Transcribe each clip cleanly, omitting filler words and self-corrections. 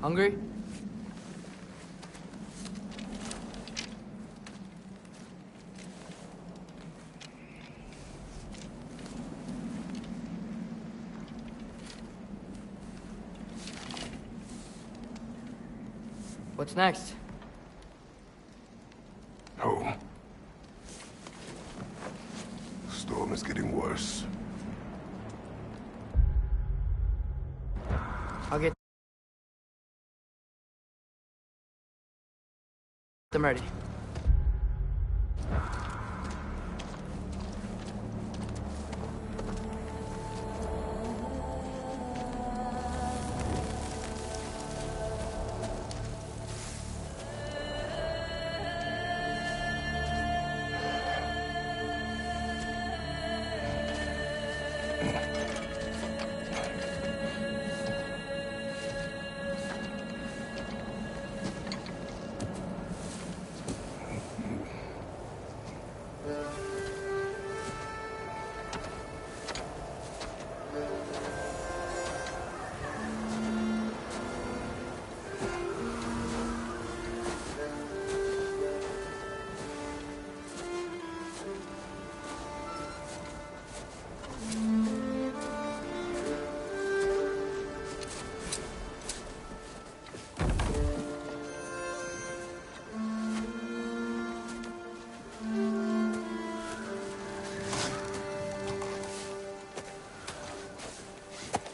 Hungry? What's next? Home. The storm is getting worse. I'll get them ready.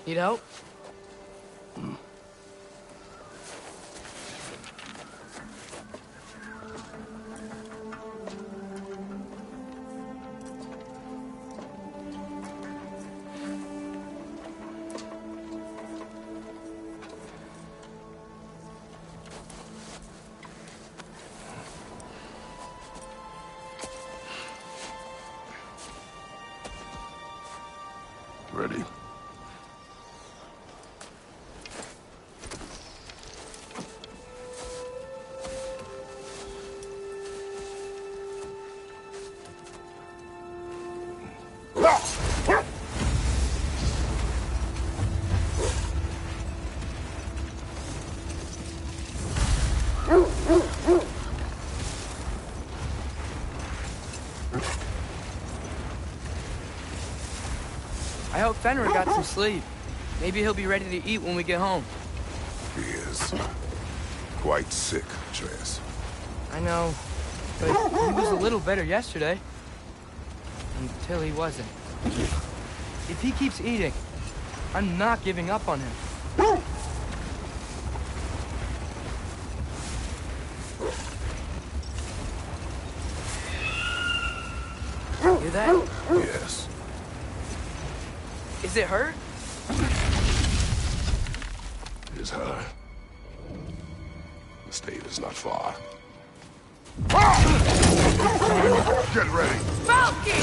Need help? Ready? I hope Fenrir got some sleep. Maybe he'll be ready to eat when we get home. He is quite sick, Atreus. I know, but he was a little better yesterday. Until he wasn't. If he keeps eating, I'm not giving up on him. Hear that? Yes. Is it her? It is her. The state is not far. Get ready! Falcon!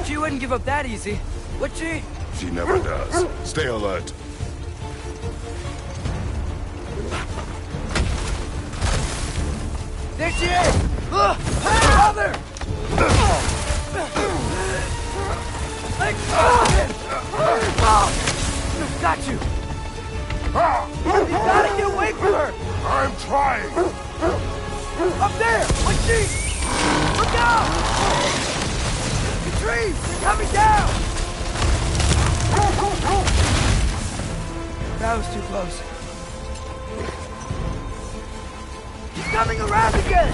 She wouldn't give up that easy, would she? She never does. Stay alert. There she is! Mother! Got you! You gotta get away from her! I'm trying! Up there! On sheet! Look out! The trees! They're coming down! That was too close. He's coming around again!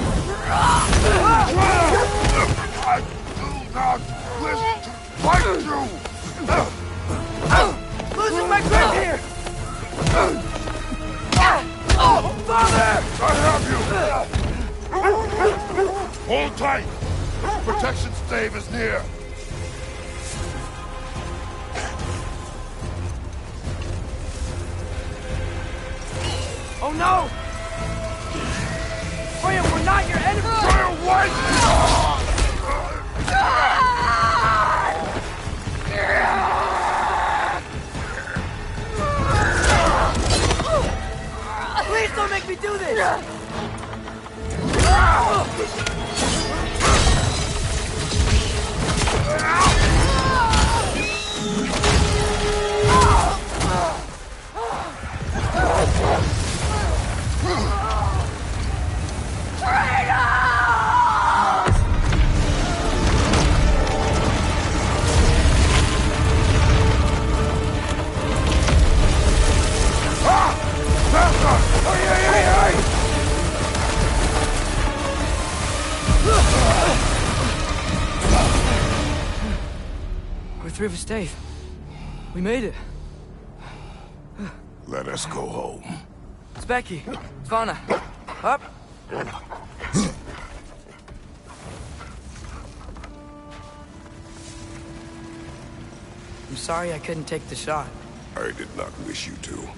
I do not wish to fight you! Losing my grip here! Father! I have you! Hold tight! Protection stave is near! Oh no! Freya, we're not your enemy! Freya, wait! don't make me do this! We're through the stave. We made it. Let us go home. It's Becky. It's Vanna. Up. I'm sorry I couldn't take the shot. I did not wish you to.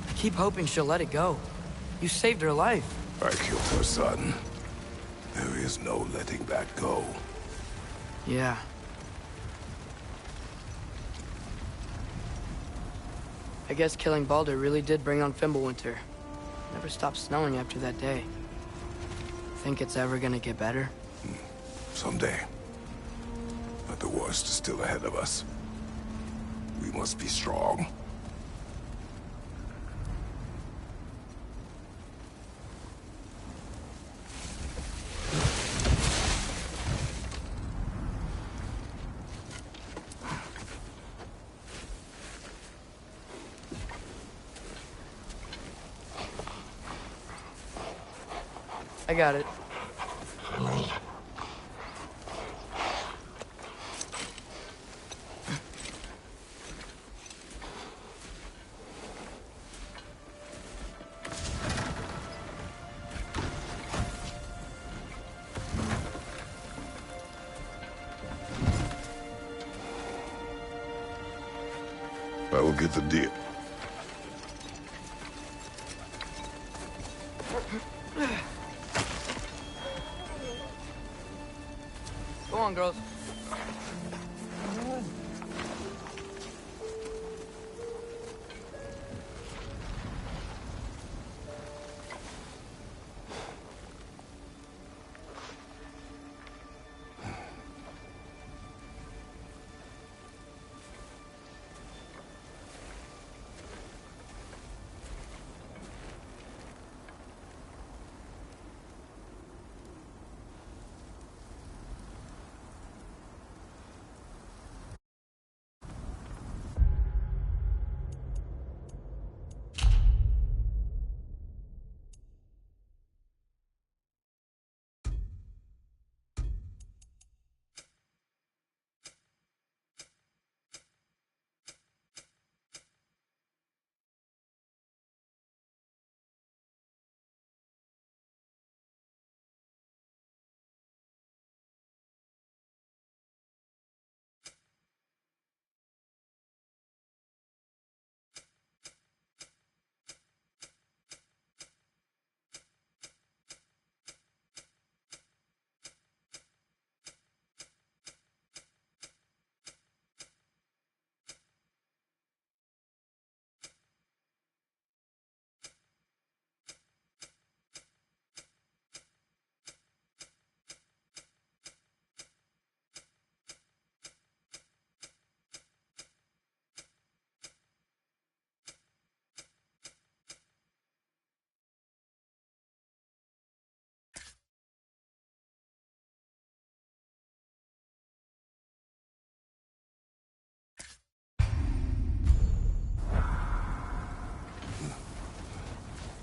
I keep hoping she'll let it go. You saved her life. I killed her son. There is no letting that go. Yeah. I guess killing Baldur really did bring on Fimbulwinter. Never stopped snowing after that day. Think it's ever gonna get better? Someday. But the worst is still ahead of us. We must be strong. I got it. I will get the deal. Go on, girls.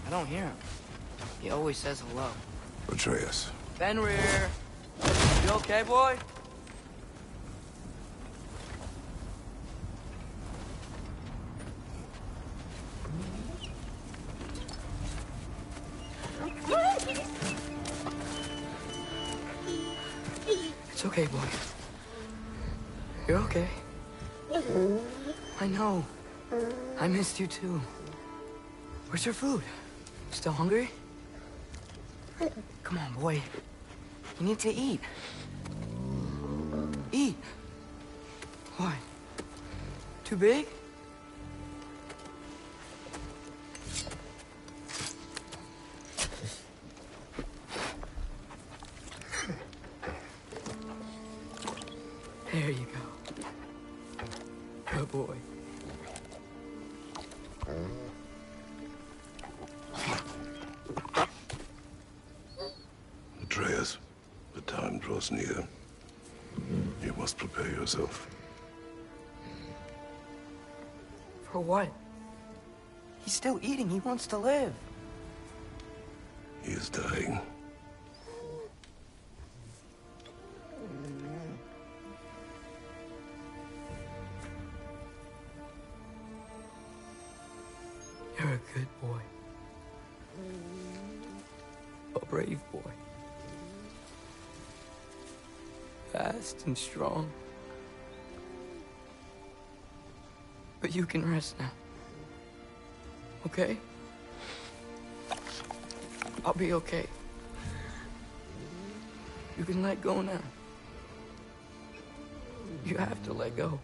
I don't hear him. He always says hello. Atreus. Fenrir! You okay, boy? It's okay, boy. You're okay. I know. I missed you too. Where's your food? Still hungry? Come on, boy. You need to eat. Eat. Why? Too big? There you go. Good boy. Atreus, the time draws near. You must prepare yourself. For what? He's still eating. He wants to live. He is dying. You're a good boy. A brave boy. Fast and strong. But you can rest now. Okay? I'll be okay. You can let go now. You have to let go.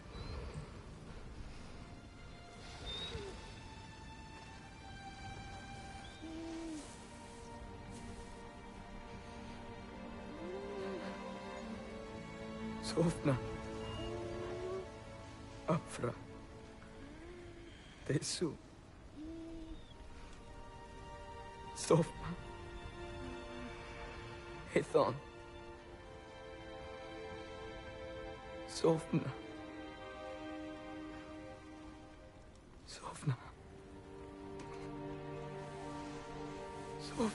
Sofna. Afra. Tesu. Sofna. Hethon. Sofna. Sofna. Sofna.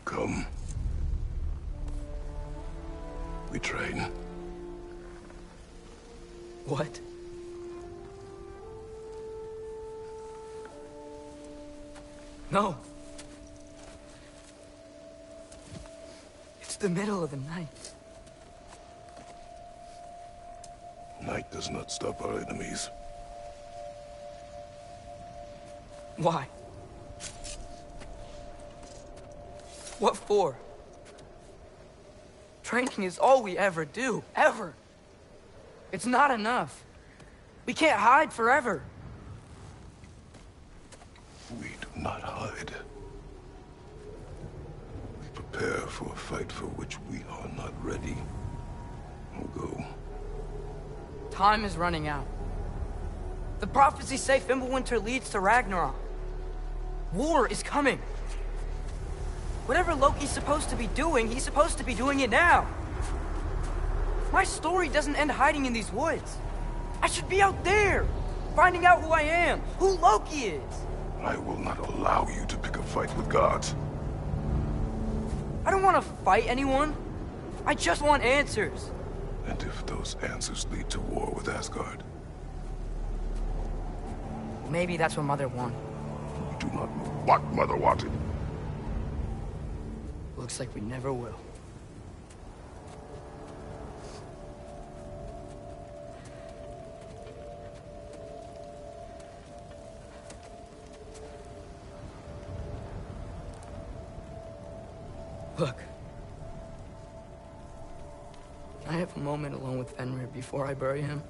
Come. We train. What? No. It's the middle of the night. Night does not stop our enemies. Why? What for? Training is all we ever do, ever. It's not enough. We can't hide forever. We do not hide. We prepare for a fight for which we are not ready. We'll go. Time is running out. The prophecies say Fimbulwinter leads to Ragnarok. War is coming. Whatever Loki's supposed to be doing, he's supposed to be doing it now. My story doesn't end hiding in these woods. I should be out there, finding out who I am, who Loki is. I will not allow you to pick a fight with gods. I don't want to fight anyone. I just want answers. And if those answers lead to war with Asgard? Maybe that's what Mother wanted. We do not know what Mother wanted. Looks like we never will. Look. Can I have a moment alone with Fenrir before I bury him?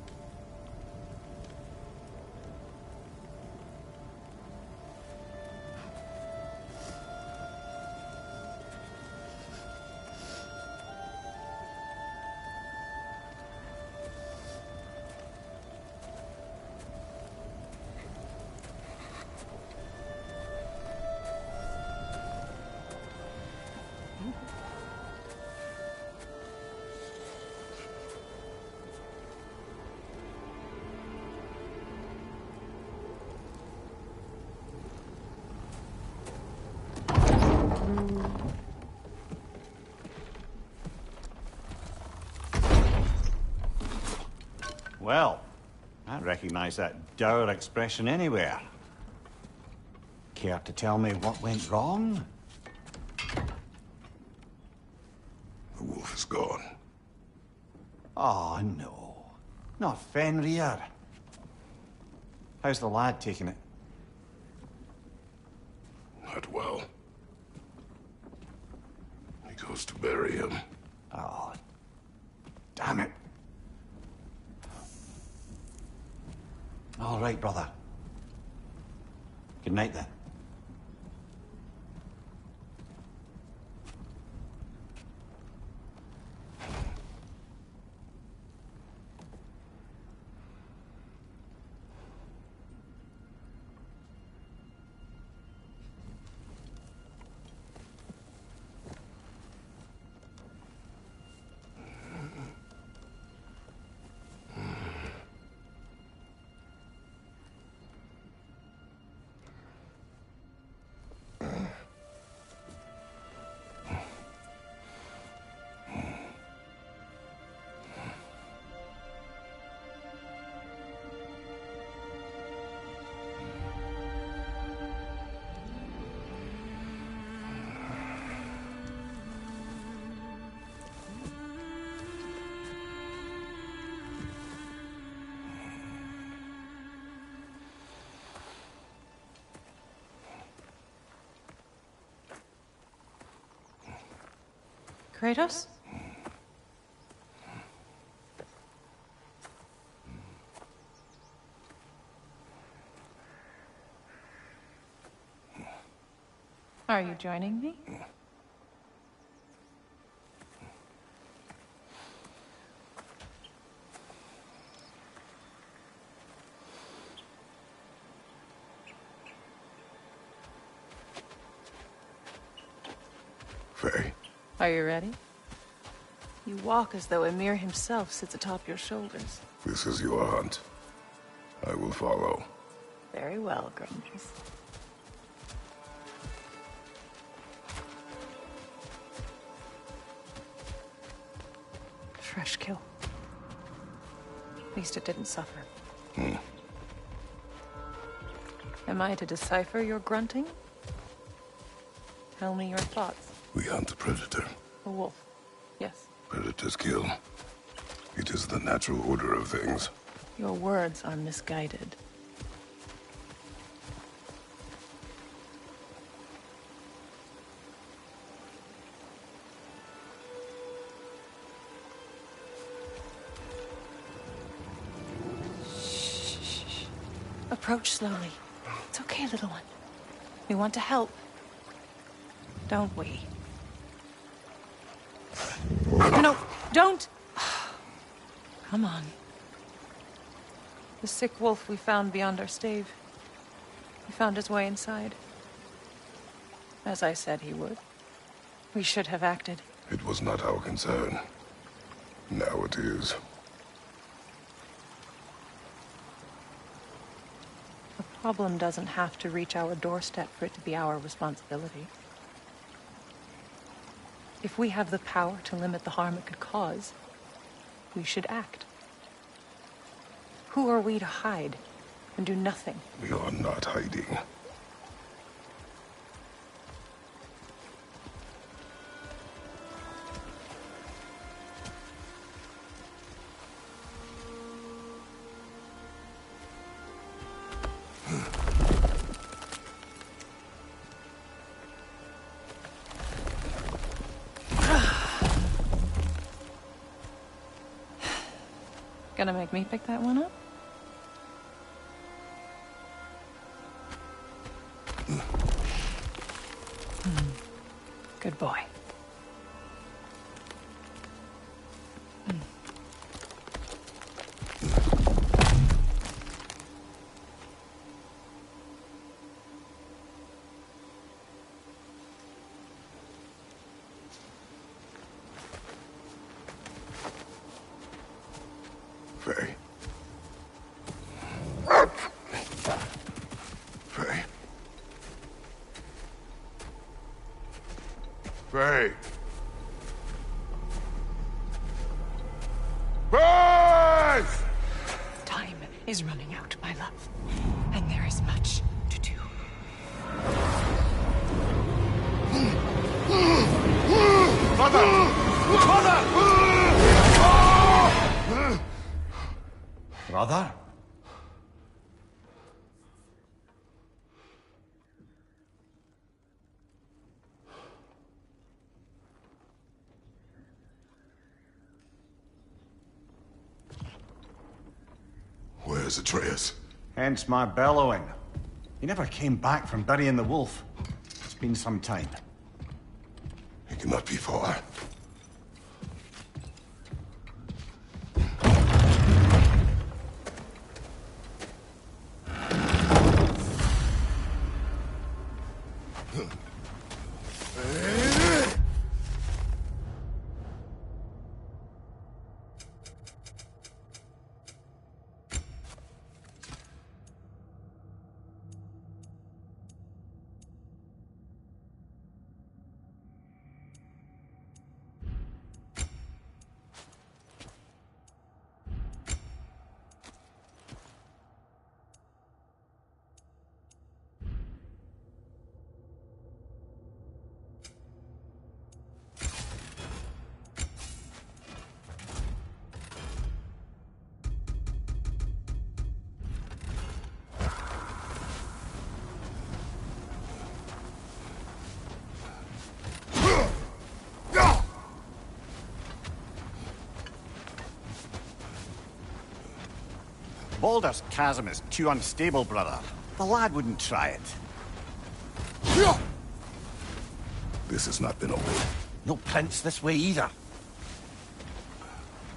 Well, I recognize that dour expression anywhere. Care to tell me what went wrong? The wolf is gone. Oh, no. Not Fenrir. How's the lad taking it? Not well. He goes to bury him. Oh, damn it. All right, brother. Good night, then. Kratos? Are you joining me? Faye. Are you ready? You walk as though Emir himself sits atop your shoulders. This is your hunt. I will follow. Very well, Grumbles. Fresh kill. At least it didn't suffer. Am I to decipher your grunting? Tell me your thoughts. We hunt a predator. A wolf. Yes. Predators kill. It is the natural order of things. Your words are misguided. Shh. Approach slowly. It's okay, little one. We want to help. Don't we? No, don't! Come on. The sick wolf we found beyond our stave. He found his way inside. As I said he would. We should have acted. It was not our concern. Now it is. The problem doesn't have to reach our doorstep for it to be our responsibility. If we have the power to limit the harm it could cause, we should act. Who are we to hide and do nothing? We are not hiding. Gonna make me pick that one up? Good boy. Faye. Faye. Faye. Faye! Time is running out, my love. And there is much to do. Mother! Mother! Brother? Where's Atreus? Hence my bellowing. He never came back from burying the wolf. It's been some time. He cannot be far. Baldur's Chasm is too unstable, brother. The lad wouldn't try it. This has not been opened. No prints this way either.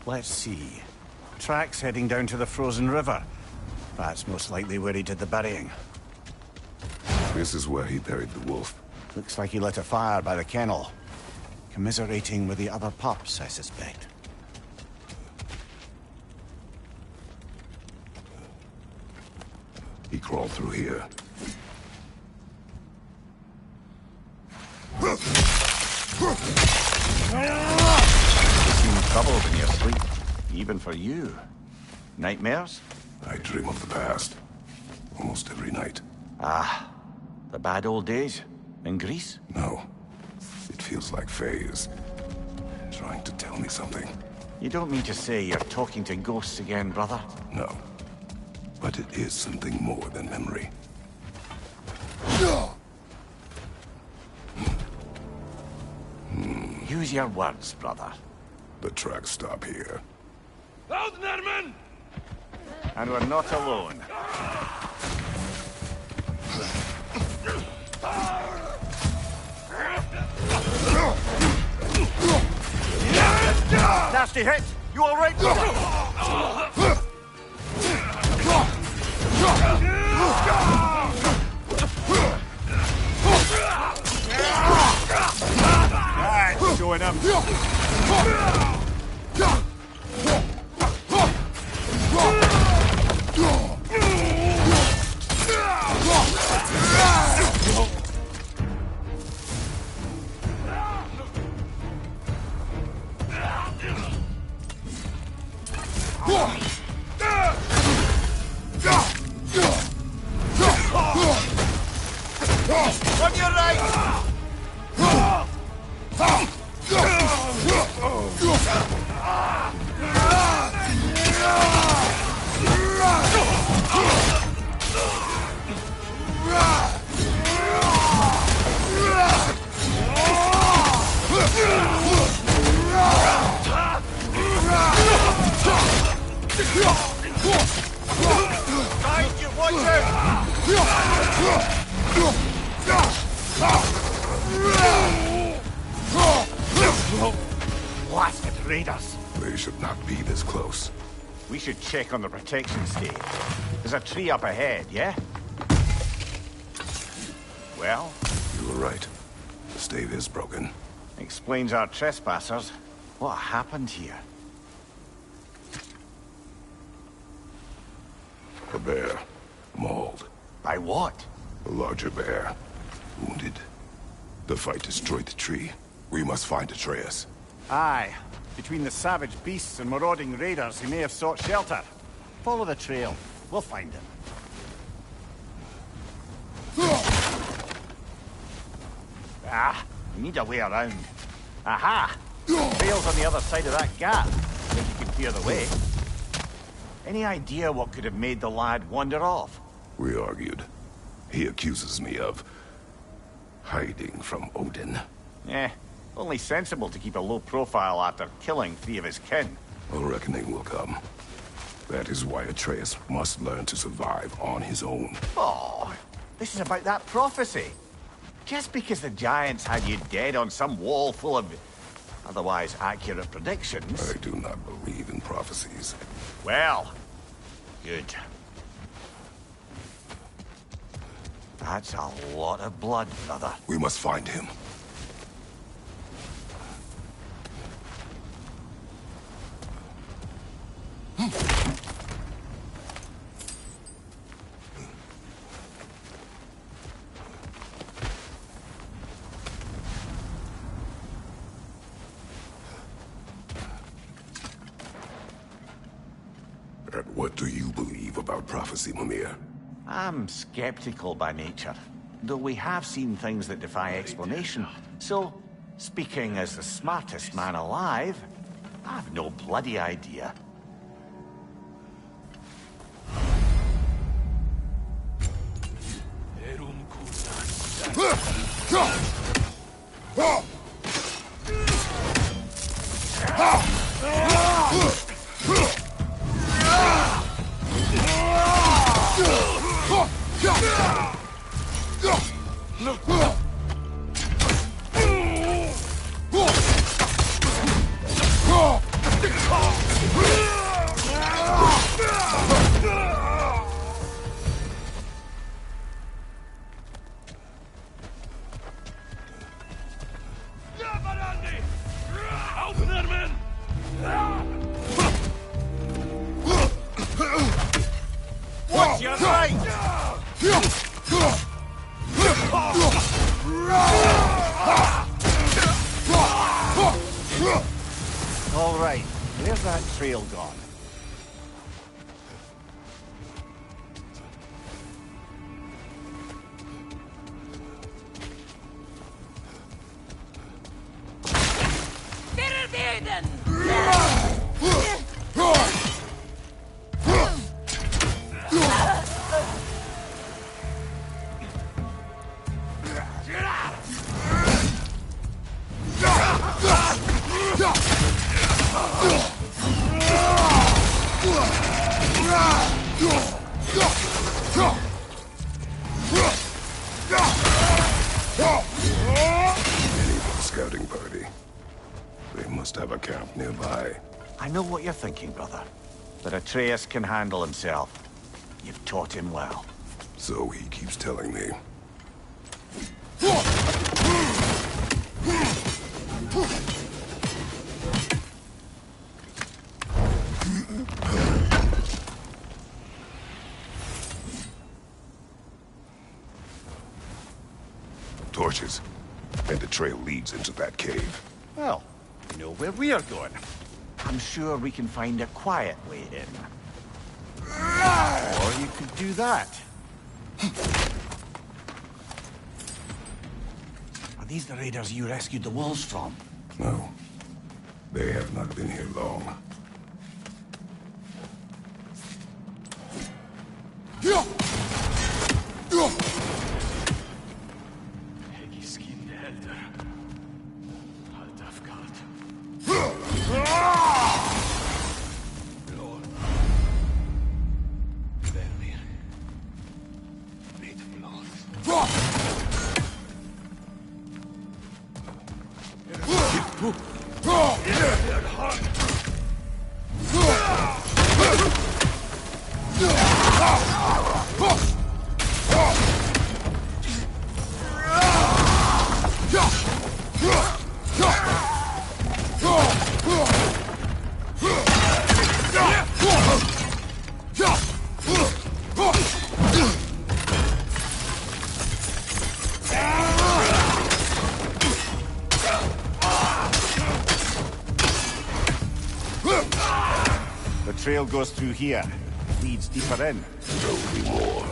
Let's see. Tracks heading down to the frozen river. That's most likely where he did the burying. This is where he buried the wolf. Looks like he lit a fire by the kennel. Commiserating with the other pups, I suspect. He crawled through here. You seem troubled in your sleep, even for you. Nightmares? I dream of the past. Almost every night. Ah, the bad old days? In Greece? No. It feels like Faye is trying to tell me something. You don't mean to say you're talking to ghosts again, brother? No. But it is something more than memory. Use your words, brother. The tracks stop here. And we're not alone. Nasty hit! You all right, brother? Right, showing him. On your right! Behind you, watch out! Blasted raiders! They should not be this close. We should check on the protection stave. There's a tree up ahead, yeah? Well? You were right. The stave is broken. Explains our trespassers. What happened here? A bear. Mauled. By what? A larger bear. Wounded. The fight destroyed the tree. We must find Atreus. Aye. Between the savage beasts and marauding raiders, he may have sought shelter. Follow the trail. We'll find him. Ah, we need a way around. Aha! Trail's on the other side of that gap. I think you can clear the way. Any idea what could have made the lad wander off? We argued. He accuses me of hiding from Odin. Only sensible to keep a low profile after killing 3 of his kin. A reckoning will come. That is why Atreus must learn to survive on his own. Oh, this is about that prophecy. Just because the giants had you dead on some wall full of otherwise accurate predictions. I do not believe in prophecies. Well, good. That's a lot of blood, brother. We must find him. And what do you believe about prophecy, Mimir? I'm skeptical by nature, though we have seen things that defy explanation. So, speaking as the smartest man alive, I've no bloody idea. Watch your right! All right, where's that trail gone? Scouting party. They must have a camp nearby. I know what you're thinking, brother. But Atreus can handle himself. You've taught him well. So he keeps telling me. Torches. And the trail leads into that cave. Well, you know where we are going. I'm sure we can find a quiet way in. Or you could do that. Are these the raiders you rescued the wolves from? No. They have not been here long. The trail goes through here. Leads deeper in. There will be more.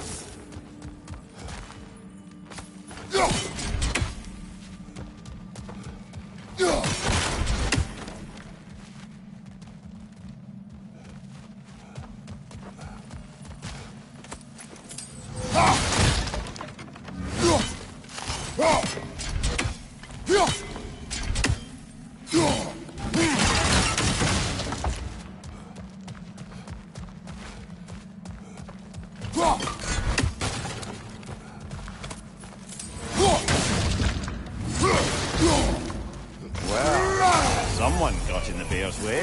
Someone got in the bear's way.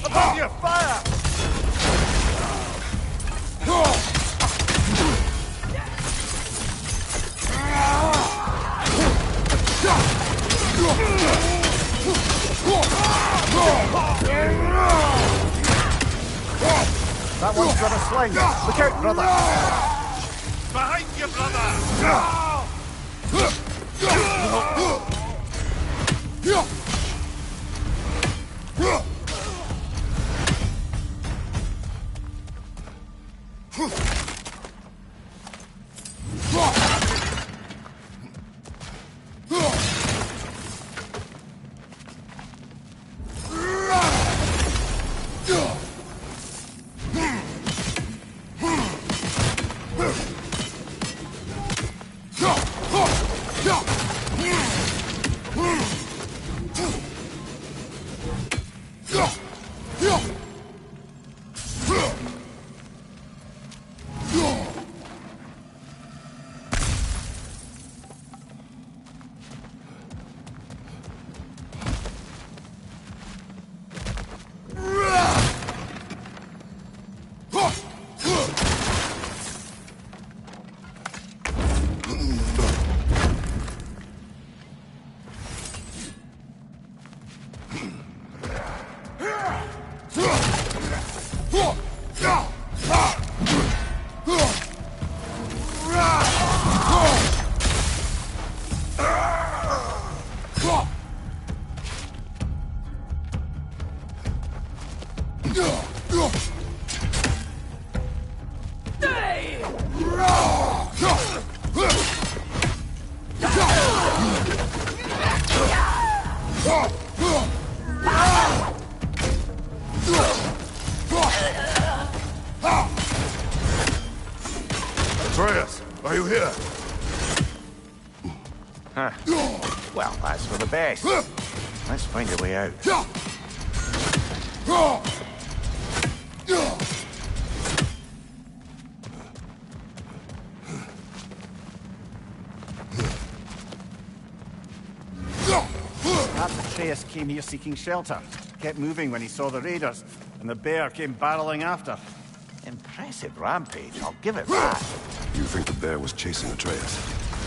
Above you, fire! That one's got a sling. Look out, brother! Behind you, brother! Atreus, are you here? Huh. Well, that's for the best. Let's find a way out. Perhaps Atreus came here seeking shelter. Kept moving when he saw the raiders, and the bear came barreling after. Impressive rampage, I'll give it that. You think the bear was chasing Atreus?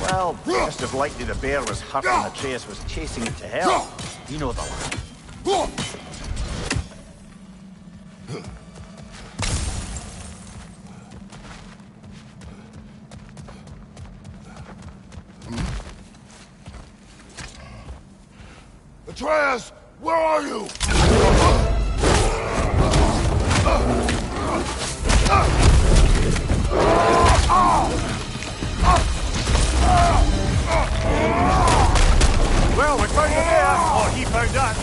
Well, just as likely the bear was hurt and Atreus was chasing it to hell. You know the line. Atreus, where are you? Well, we found the bear, or he found us.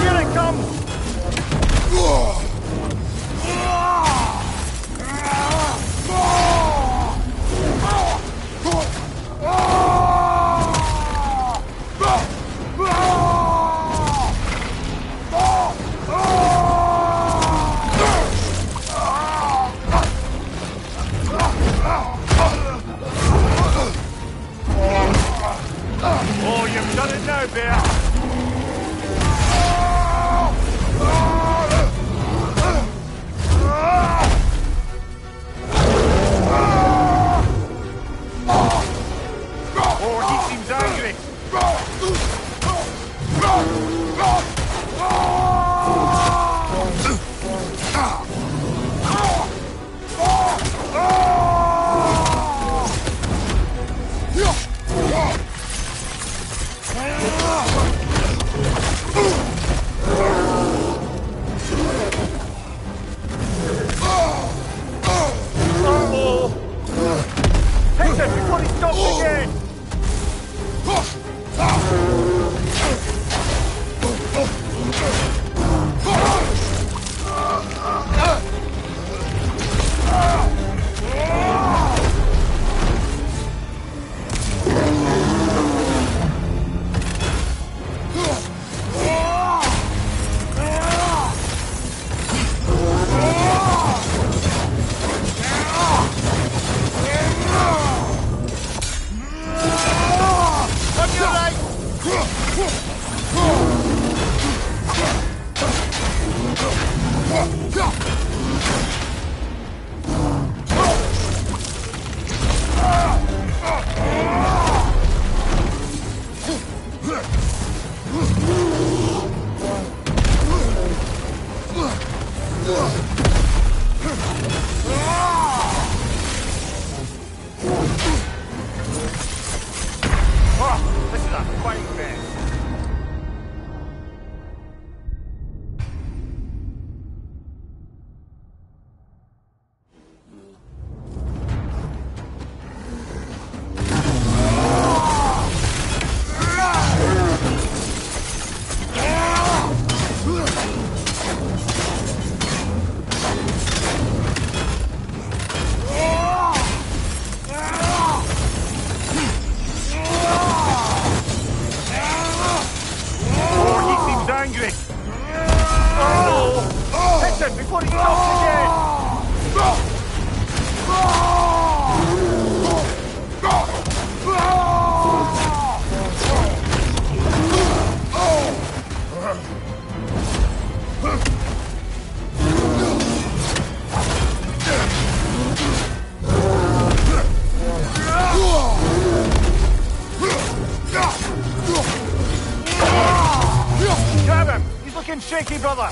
Here it comes! Oh, this is a fighting mess. Angry. Oh! Hit him before he stops again! Grab him! He's looking shaky, brother!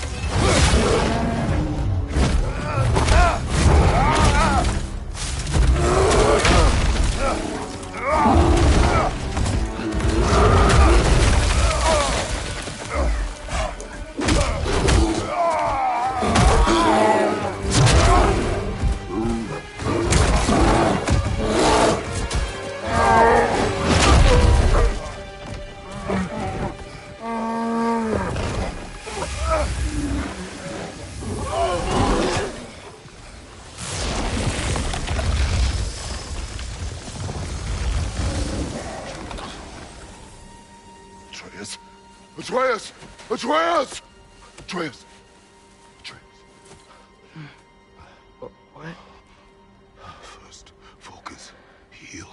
Atreus! Atreus! Atreus! Atreus! What? First, focus. Heal.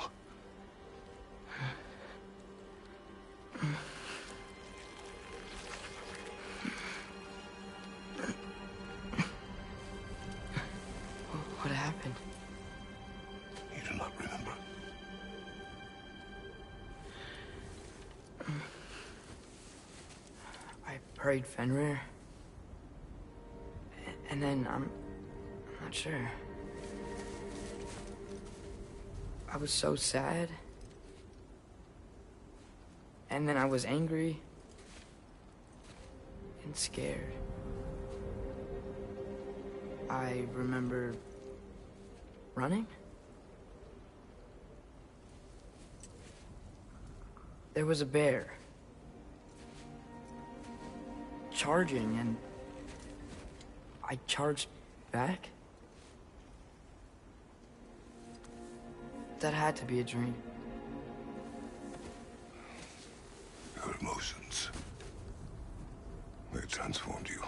What happened? You do not remember. I prayed Fenrir. And then I'm not sure. I was so sad. And then I was angry. And scared. I remember running. There was a bear. Charging, and I charged back. That had to be a dream. Your emotions. They transformed you.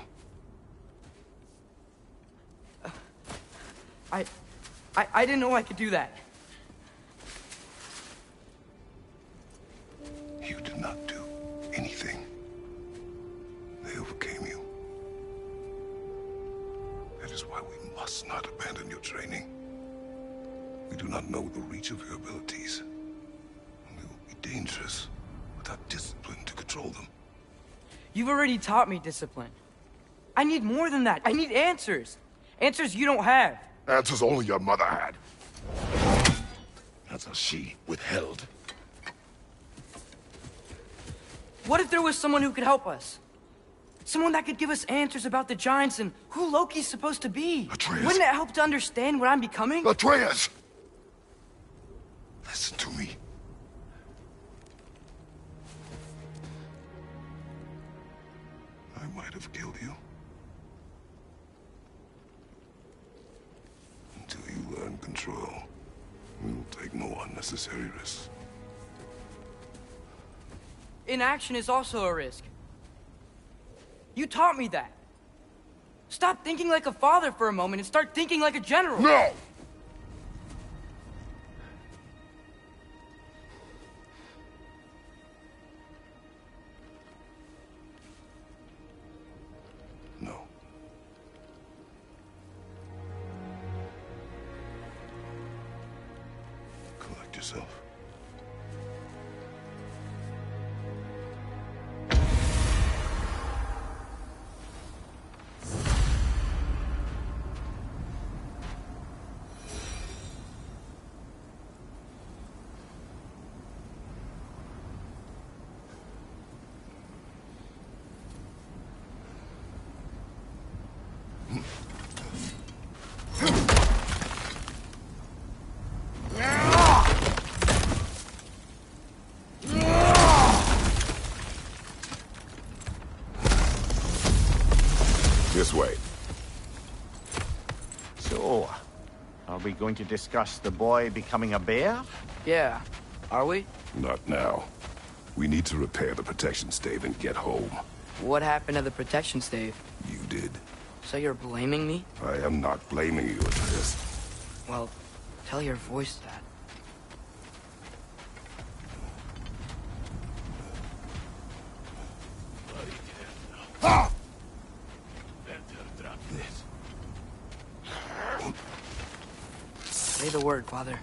I didn't know I could do that. You did not do anything. They overcame you. That is why we must not abandon your training. We do not know the reach of your abilities. And they will be dangerous without discipline to control them. You've already taught me discipline. I need more than that. I need answers. Answers you don't have. Answers only your mother had. Answers she withheld. What if there was someone who could help us? Someone that could give us answers about the giants and who Loki's supposed to be. Atreus. Wouldn't it help to understand what I'm becoming? Atreus! Listen to me. I might have killed you. Until you learn control, we will take no unnecessary risks. Inaction is also a risk. You taught me that. Stop thinking like a father for a moment and start thinking like a general. No! No. Collect yourself. This way. So, are we going to discuss the boy becoming a bear? Yeah. Are we? Not now. We need to repair the protection stave and get home. What happened to the protection stave? You did. So you're blaming me? I am not blaming you, Atreus. Well, tell your voice that. Say the word, Father.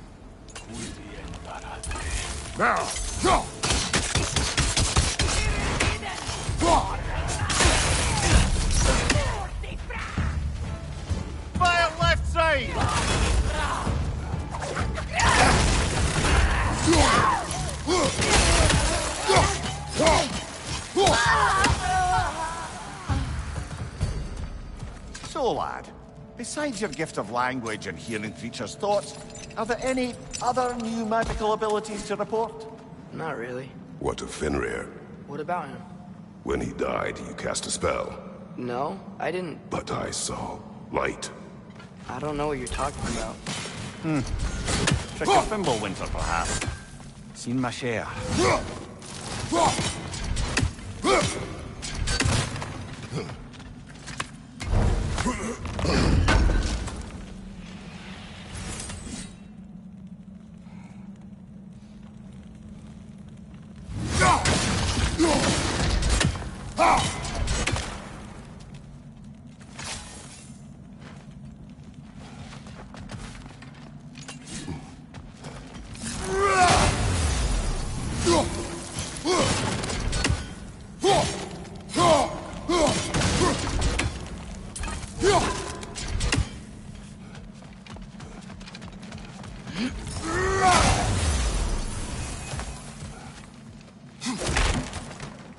Now! Go! Fire left side! So, lad, besides your gift of language and hearing creatures' thoughts, are there any other new magical abilities to report? Not really. What of Fenrir? What about him? When he died, you cast a spell. No, I didn't. But I saw light. I don't know what you're talking about. Trick of Fimbulwinter, perhaps. Seen my share.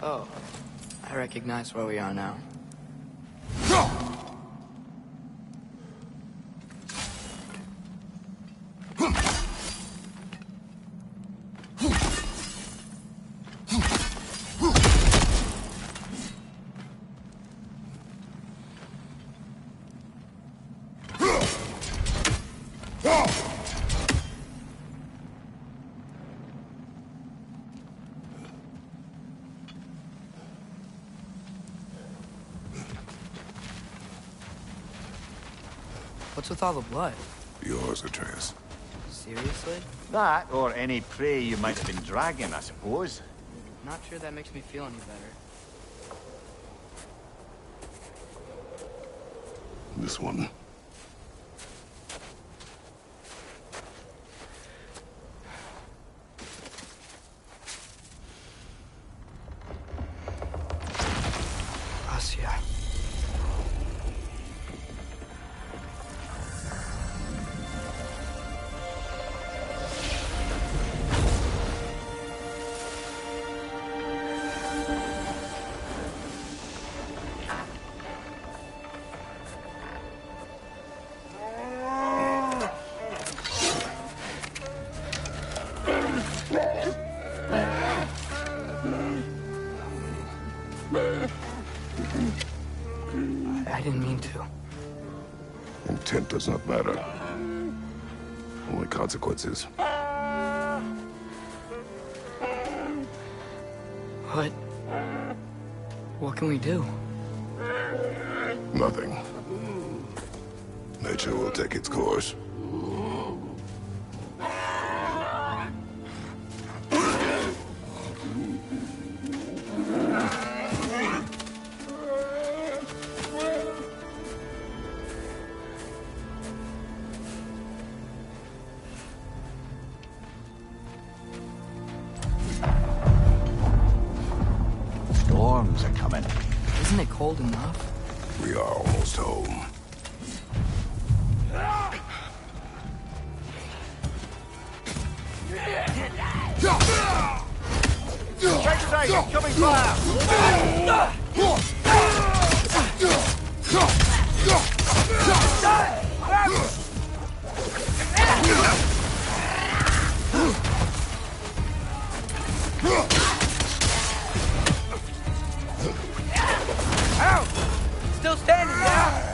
Oh, I recognize where we are now. What's with all the blood? Yours, Atreus. Seriously? That, or any prey you might have been dragging, I suppose. Not sure that makes me feel any better. This one. Asya. I didn't mean to. Intent does not matter. Only consequences. What can we do? Nothing. Nature will take its course. Storms are coming. Isn't it cold enough? We are almost home. Right side, coming fire! Still standing, yeah?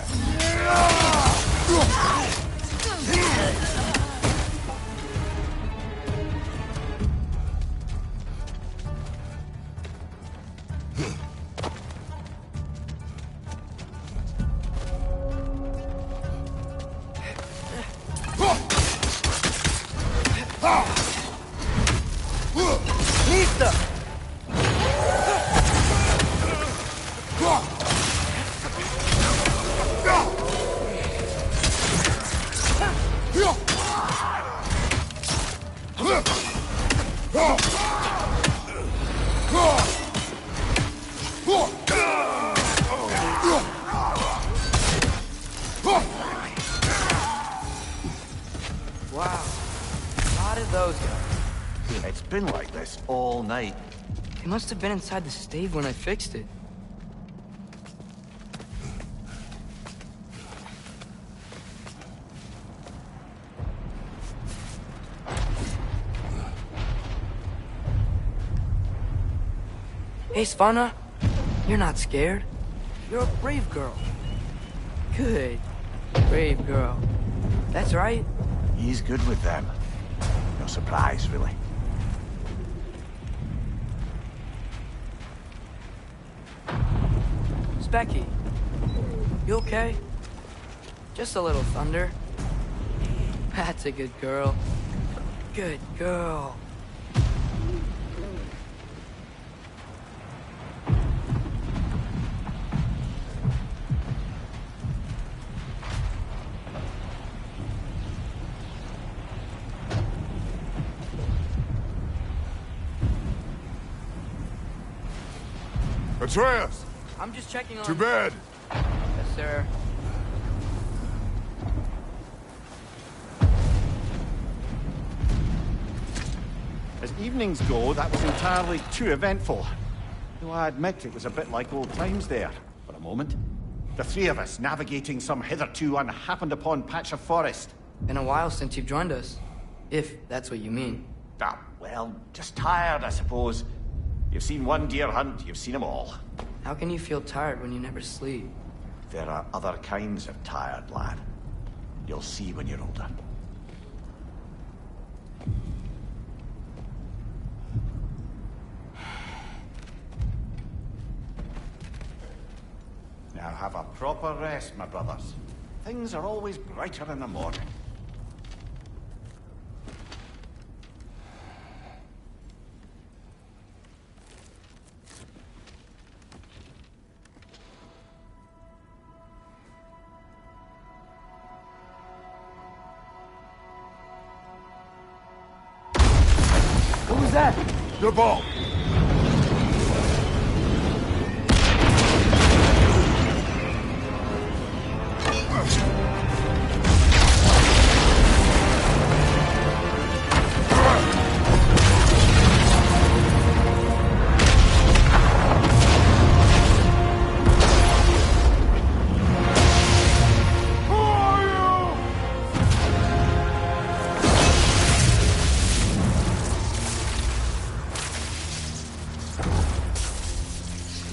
Lisa! Wow. How did those go? It's been like this all night. They must have been inside the stave when I fixed it. Hey, Svanna. You're not scared. You're a brave girl. Good. Brave girl. That's right. He's good with them. No surprise, really. Specky. You okay? Just a little thunder. That's a good girl. Good girl. Atreus! I'm just checking on... To bed! Yes, sir. As evenings go, that was entirely too eventful. Though I admit it was a bit like old times there, for a moment. The three of us navigating some hitherto unhappened-upon patch of forest. Been a while since you've joined us. If that's what you mean. Ah, well, just tired, I suppose. You've seen one deer hunt, you've seen them all. How can you feel tired when you never sleep? There are other kinds of tired, lad. You'll see when you're older. Now have a proper rest, my brothers. Things are always brighter in the morning. What was that? The ball!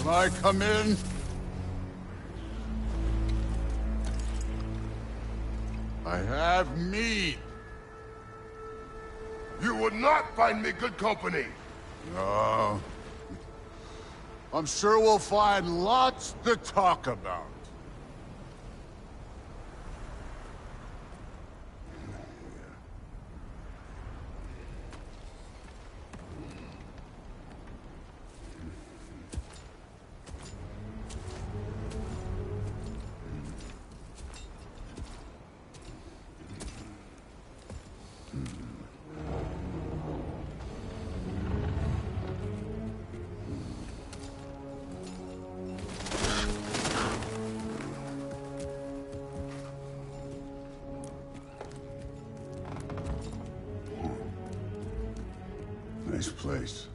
I come in? I have meat. You would not find me good company. No. I'm sure we'll find lots to talk about. Nice place.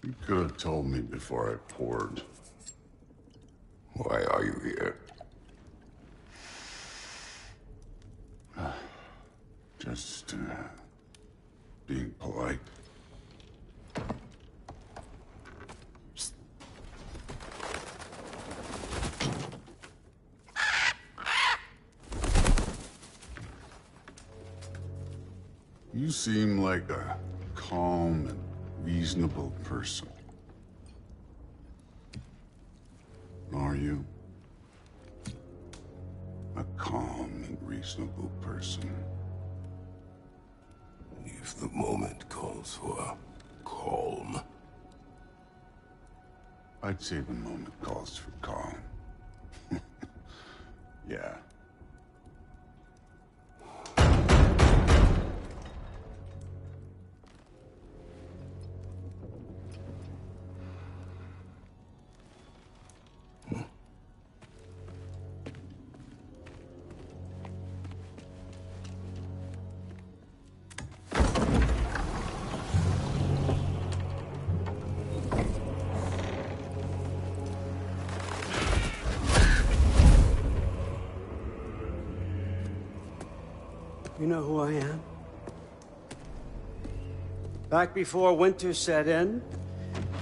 You could have told me before I poured. Why are you here? Just, being polite. You seem like a calm and reasonable person. Are you? A calm and reasonable person. If the moment calls for calm. I'd say the moment calls for calm. Yeah. You know who I am? Back before winter set in,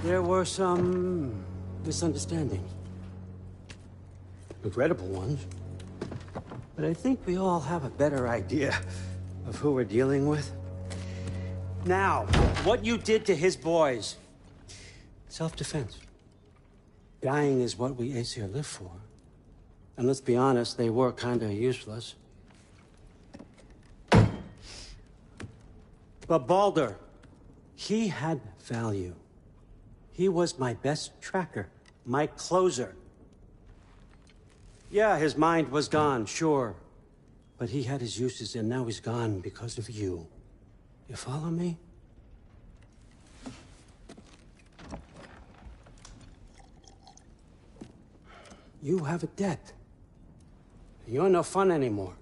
there were some misunderstandings. Regrettable ones. But I think we all have a better idea of who we're dealing with. Now, what you did to his boys. Self-defense. Dying is what we Aesir live for. And let's be honest, they were kinda useless. But Baldur, he had value. He was my best tracker, my closer. Yeah, his mind was gone, sure. But he had his uses, and now he's gone because of you. You follow me? You have a debt. You're no fun anymore.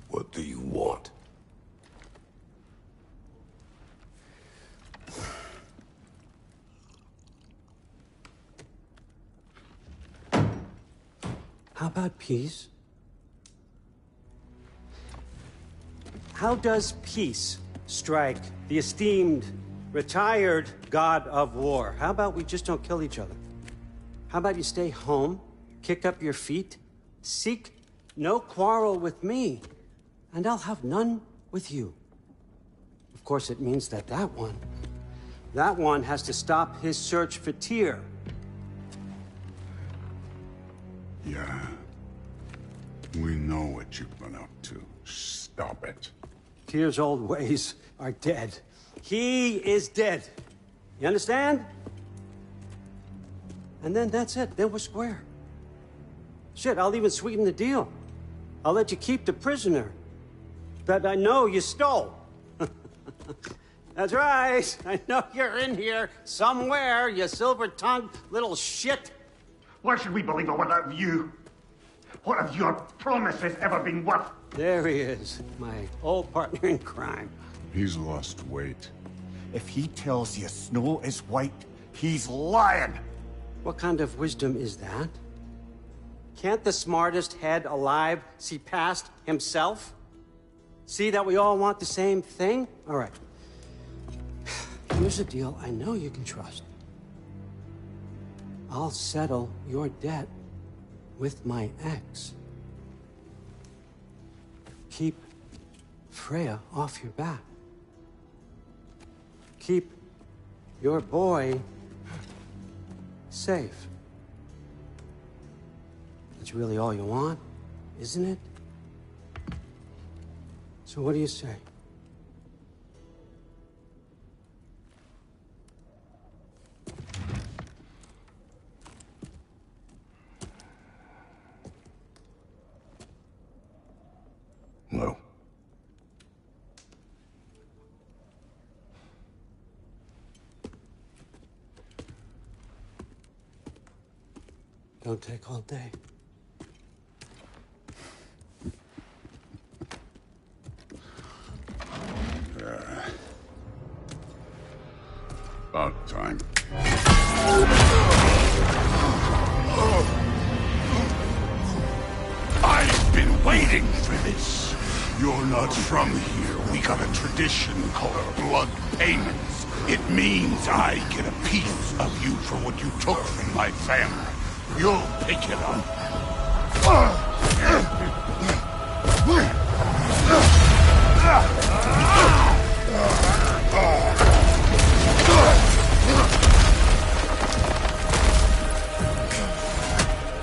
What do you want? How about peace? How does peace strike the esteemed, retired god of war? How about we just don't kill each other? How about you stay home, kick up your feet, seek no quarrel with me, and I'll have none with you. Of course, it means that that one has to stop his search for Tyr. Yeah. We know what you've been up to. Stop it. Tyr's old ways are dead. He is dead. You understand? And then that's it. Then we're square. Shit, I'll even sweeten the deal. I'll let you keep the prisoner that I know you stole. That's right. I know you're in here somewhere, you silver-tongued little shit. Why should we believe a word out of you? What have your promises ever been worth? There he is, my old partner in crime. He's lost weight. If he tells you snow is white, he's lying. What kind of wisdom is that? Can't the smartest head alive see past himself? See that we all want the same thing? All right. Here's a deal I know you can trust. I'll settle your debt with my ex. Keep Freya off your back. Keep your boy safe. That's really all you want, isn't it? So what do you say? No. Don't take all day. About time. I've been waiting for this. You're not from here. We got a tradition called blood payments. It means I get a piece of you for what you took from my family. You'll pick it up.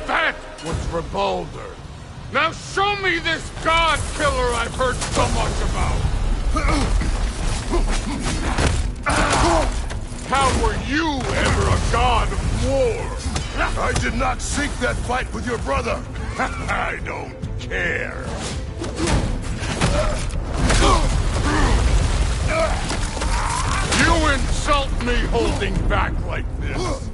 That was Revolver. Now show me this god killer I've heard so much about. How were you ever a god of war? I did not seek that fight with your brother. I don't care. You insult me holding back like this.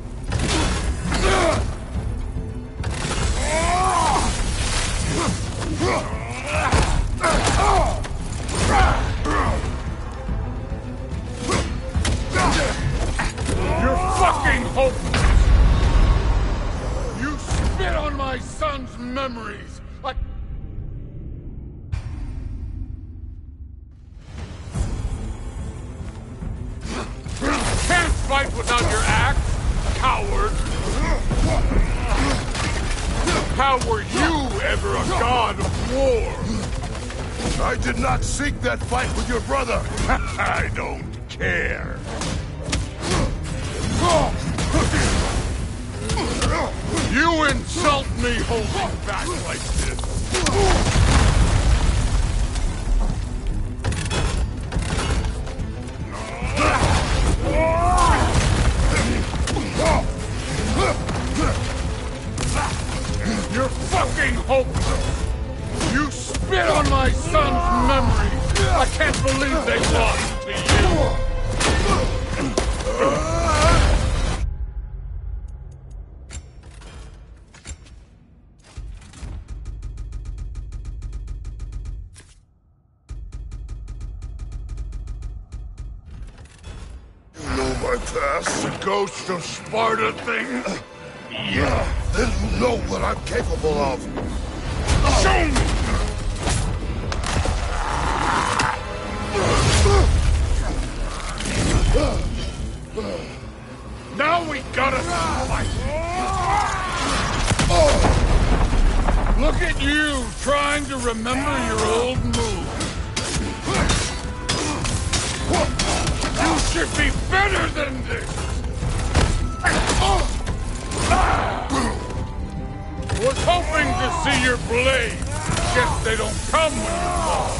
You're fucking hopeless! You spit on my son's memories! Can't fight without your axe, coward! How were you ever a god of war? I did not seek that fight with your brother! I don't care! You insult me holding back like this! You're fucking hopeless! You spit on my son's memories! I can't believe they lost to you! You know my past? The ghost of Sparta thing? Yeah, then you know what I'm capable of. Show me! Now we gotta fight! Look at you, trying to remember your old moves. You should be better than this! Was hoping to see your blade. Guess they don't come when you fall.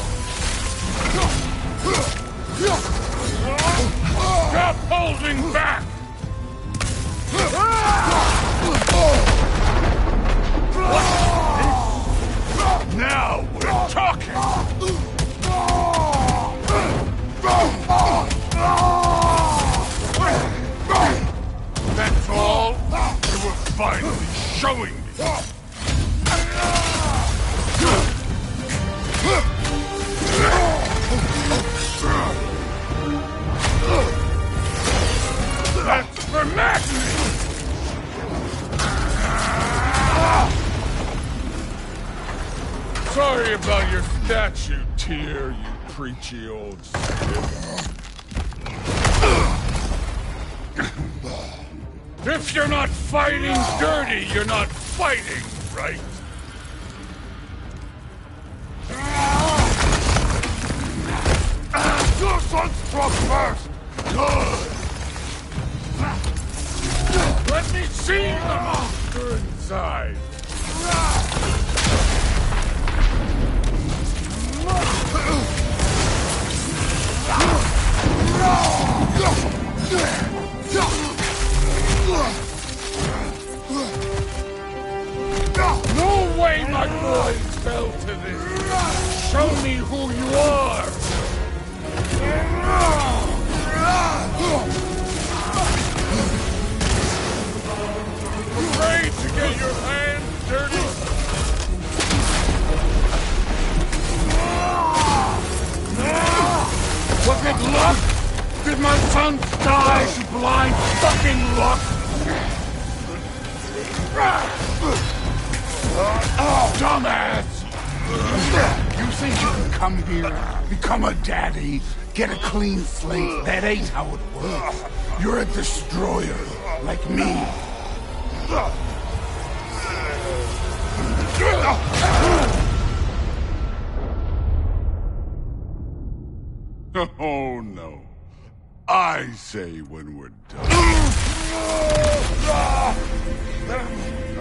Stop holding back! Now we're talking! That's all? You were finally showing me! That's for madness! Sorry about your statue, Tyr, you preachy old stick. If you're not fighting dirty, you're not fighting, right? Your son struck first! Good! Let me see the monster inside! No way my boys fell to this! Show me who you are! Afraid to get your hands Die, you blind fucking look! Dumbass! You think you can come here, become a daddy, get a clean slate? That ain't how it works. You're a destroyer, like me. Oh, no. I say when we're done.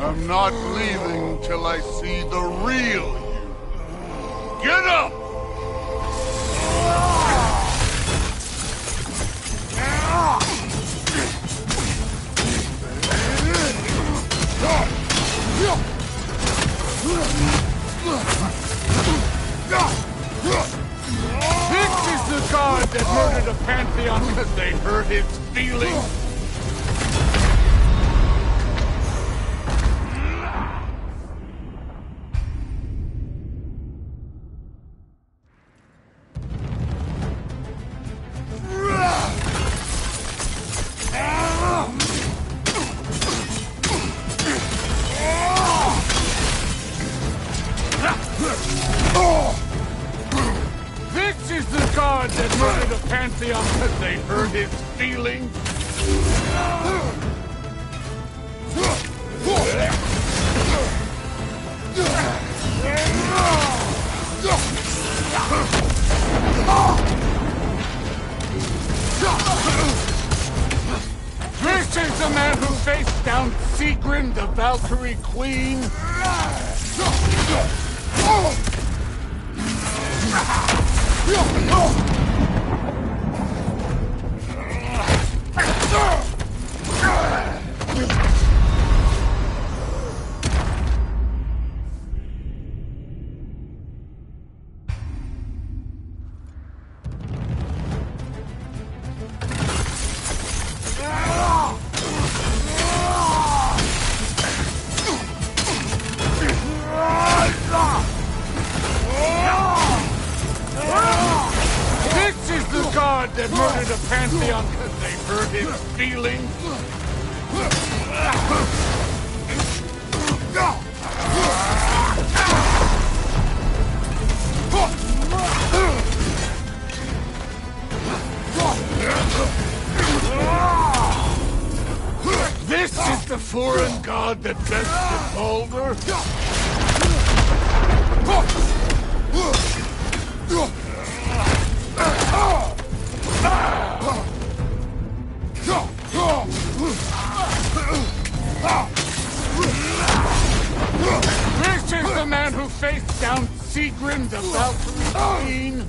I'm not leaving till I see the real you. Get up! This is the god that murdered a pantheon because they hurt his feelings. This is the god that murdered a pantheon because they hurt his feelings. This is the man who faced down Sigrun, the Valkyrie Queen. This is the god that murdered a pantheon because they hurt his feelings. This is the foreign god that bested Baldur. This is the man who faced down Sigrun, the Valkyrie Queen.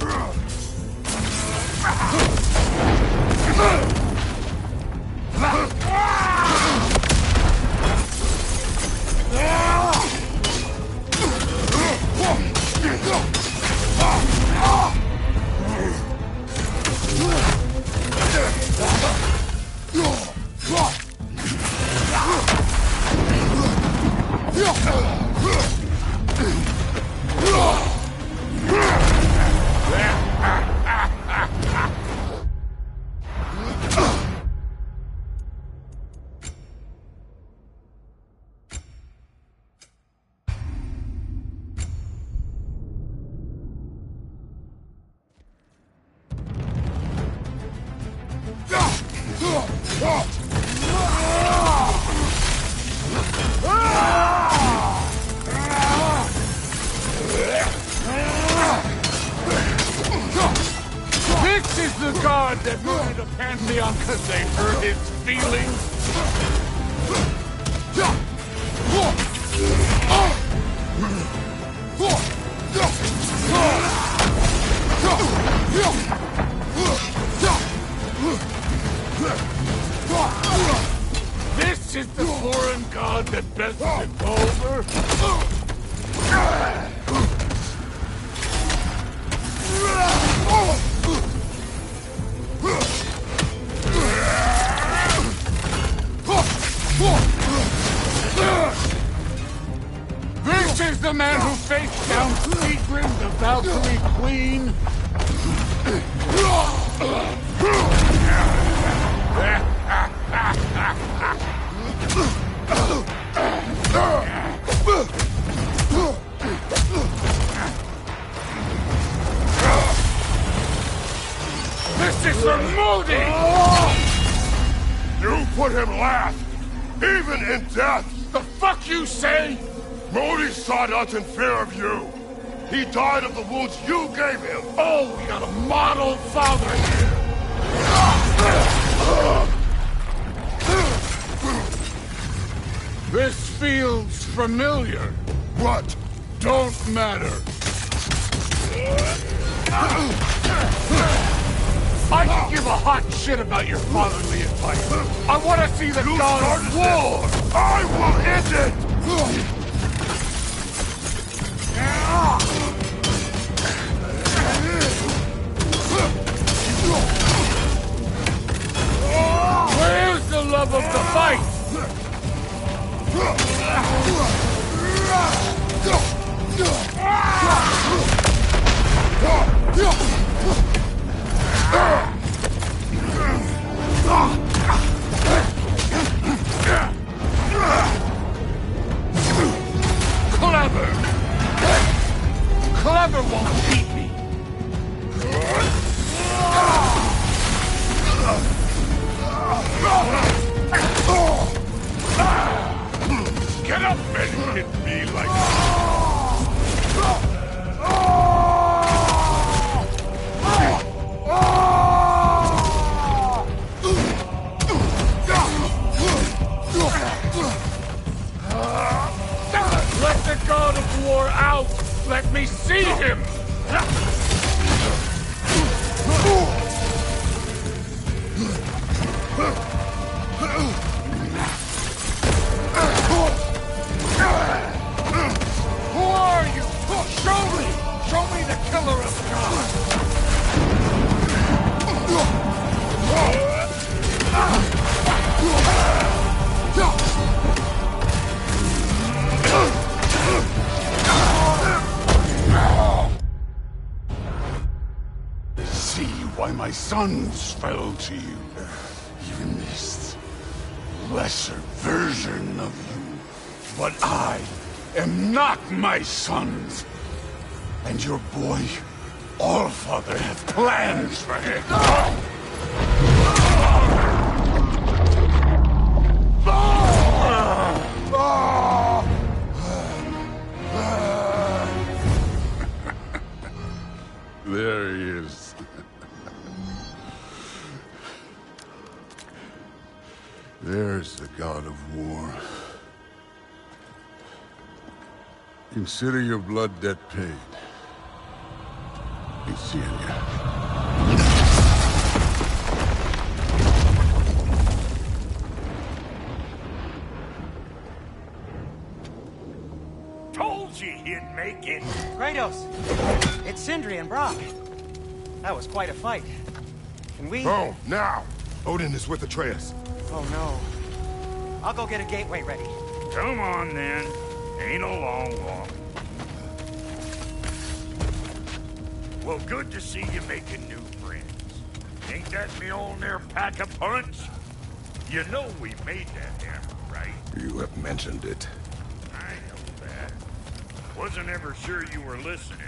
This is the god that murdered a pantheon because they hurt his feelings. This is the foreign god that bested Baldur. This is the man who faced down Sigrun, the Valkyrie Queen. put him last, even in death. The fuck you say? Modi sought us in fear of you. He died of the wounds you gave him. Oh, we got a model father here. This feels familiar. What? Don't matter. I can give a hot shit about your fatherly advice. I want to see the god of war. I will end it. Where's the love of the fight? Clever! Clever won't beat me! Get up and hit me like let the god of war out! Let me see him! Who are you? Show me! Show me the killer of gods! See why my sons fell to you. Even this lesser version of you. But I am not my sons. And your boy, Allfather, have plans for him. There he is. There's the god of war. Consider your blood debt paid. Be seeing ya. Told you he'd make it. Kratos! It's Sindri and Brock. That was quite a fight. Can we... Oh, now! Odin is with Atreus. Oh, no. I'll go get a gateway ready. Come on, then. Ain't a long walk. Well, good to see you making new friends. Ain't that me old near pack a punch? You know we made that hammer, right? You have mentioned it. I know that. Wasn't ever sure you were listening.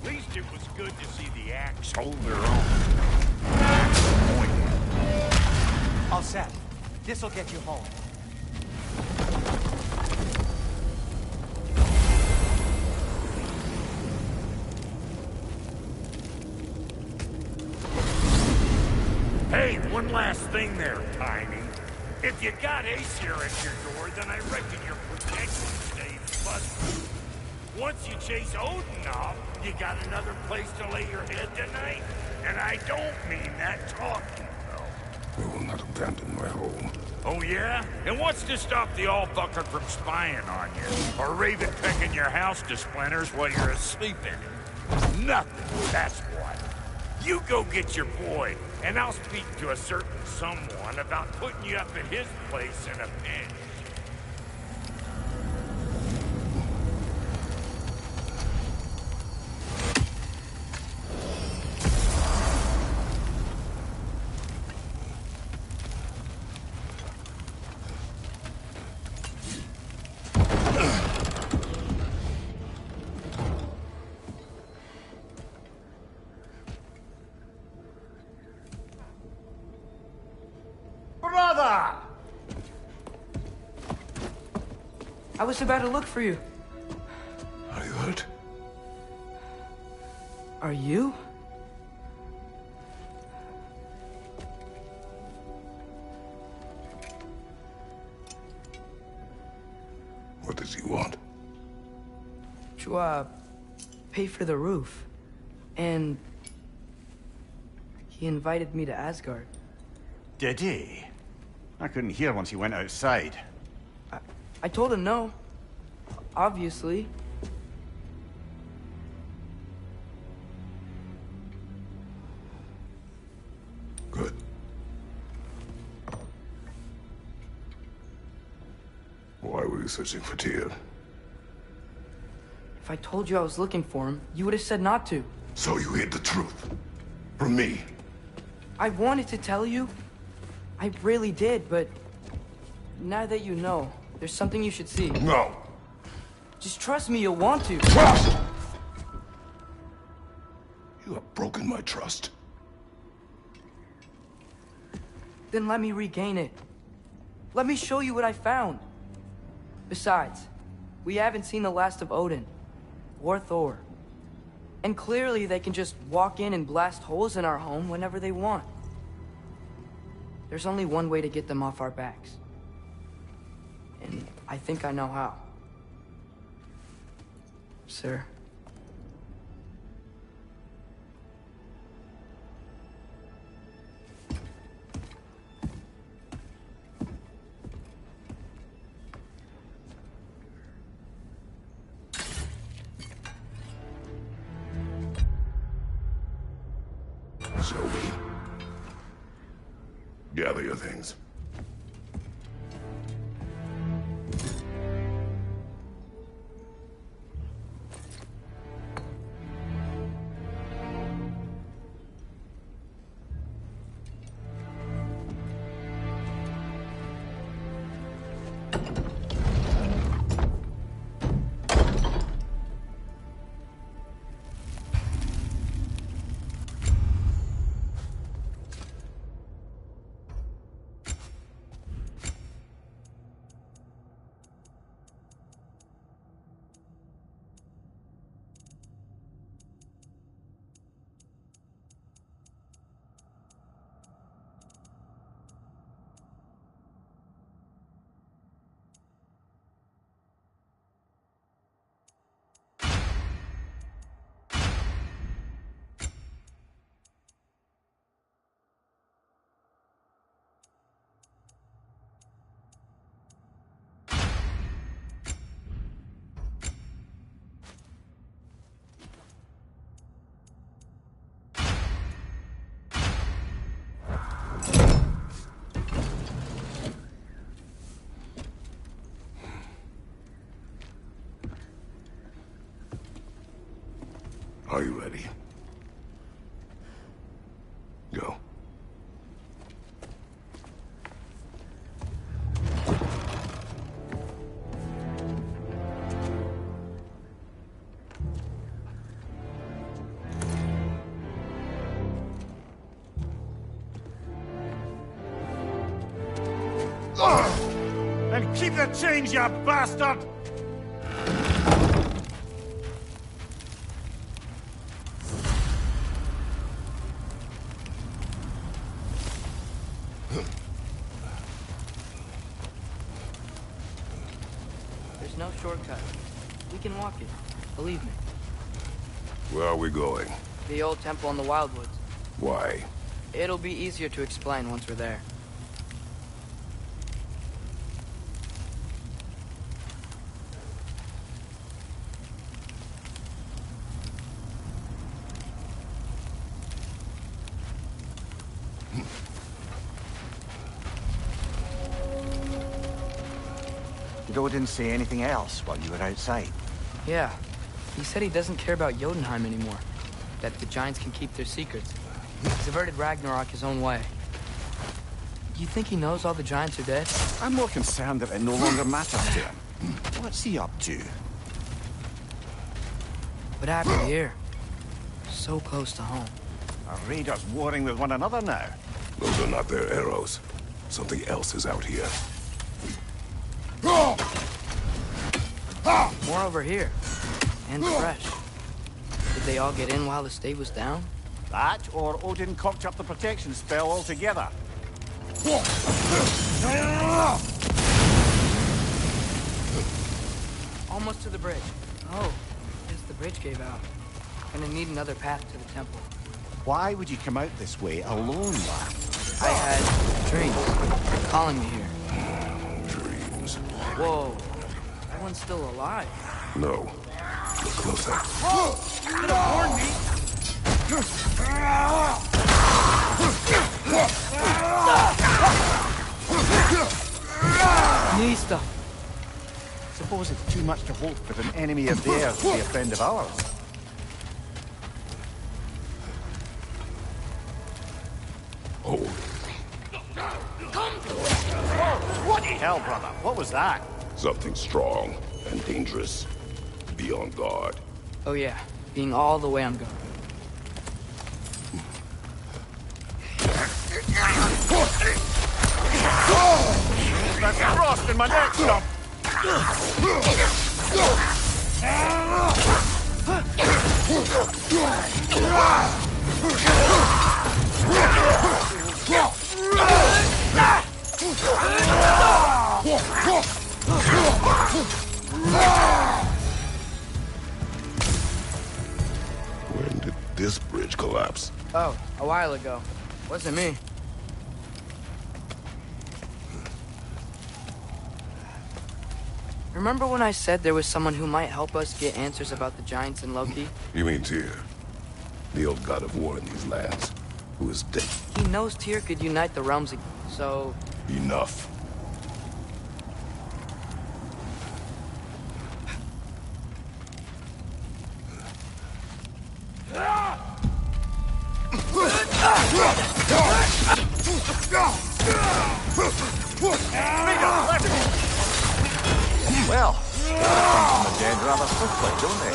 At least it was good to see the axe hold their own. All set. This'll get you home. Hey, one last thing there, Tiny. If you got Aesir at your door, then I reckon your protection stays busted. Once you chase Odin off, you got another place to lay your head tonight? And I don't mean that talking, though. I will not abandon my home. Oh, yeah? And what's to stop the all-fucker from spying on you? Or Raven pecking your house to splinters while you're asleep in it? Nothing, that's what. You go get your boy, and I'll speak to a certain someone about putting you up at his place in a pinch. brother! I was about to look for you. Are you hurt? Are you? What does he want? To, pay for the roof. And he invited me to Asgard. Did he? I couldn't hear once he went outside. I told him no. Obviously. Good. Why were you searching for Tyr? If I told you I was looking for him, you would have said not to. So you hid the truth. From me. I wanted to tell you. I really did, but now that you know, there's something you should see. No. Just trust me, you'll want to. Trust! You have broken my trust. Then let me regain it. Let me show you what I found. Besides, we haven't seen the last of Odin. Or Thor. And clearly they can just walk in and blast holes in our home whenever they want. There's only one way to get them off our backs. And I think I know how. Sir. Show me. Gather your things. Are you ready? Go. And keep the change, you bastard! There's no shortcut. We can walk it. Believe me. Where are we going? The old temple in the Wildwoods. Why? It'll be easier to explain once we're there. Did Odin say anything else while you were outside? Yeah. He said he doesn't care about Jotunheim anymore. That the Giants can keep their secrets. He's averted Ragnarok his own way. Do you think he knows all the Giants are dead? I'm more concerned that it no longer matters to him. What's he up to? What happened here? So close to home. Our raiders warring with one another now. Those are not their arrows. Something else is out here. More over here. And fresh. Did they all get in while the stave was down? That, or Odin cocked up the protection spell altogether. Almost to the bridge. Oh, guess the bridge gave out. Gonna need another path to the temple. Why would you come out this way alone, lad? I had dreams. They're calling me here. Dreams. Whoa. That one's still alive. No. Look closer. You could have warned me. Knee stuff. Suppose it's too much to hope that an enemy of theirs will be a friend of ours. Oh. What the hell, brother? What was that? Something strong and dangerous. Be on guard. Oh yeah, being all the way on guard. That's frost in my neck, stump! When did this bridge collapse? Oh, a while ago. Wasn't me. Remember when I said there was someone who might help us get answers about the giants and Loki? You mean Tyr? The old god of war in these lands, who is dead. He knows Tyr could unite the realms again, so... Enough. Well, they come from the dead rather swiftly, don't they?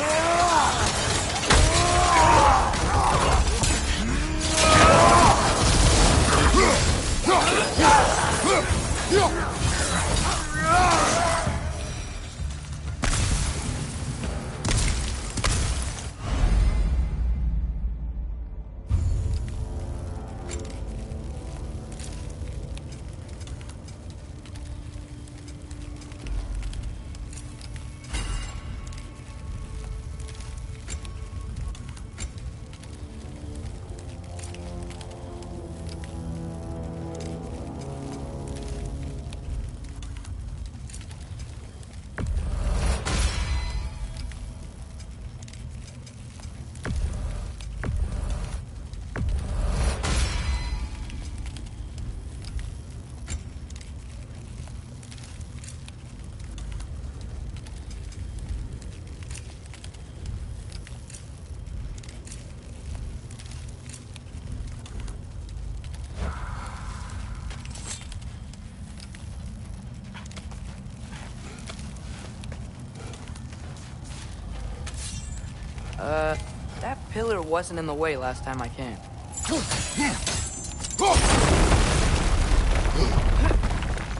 That pillar wasn't in the way last time I came.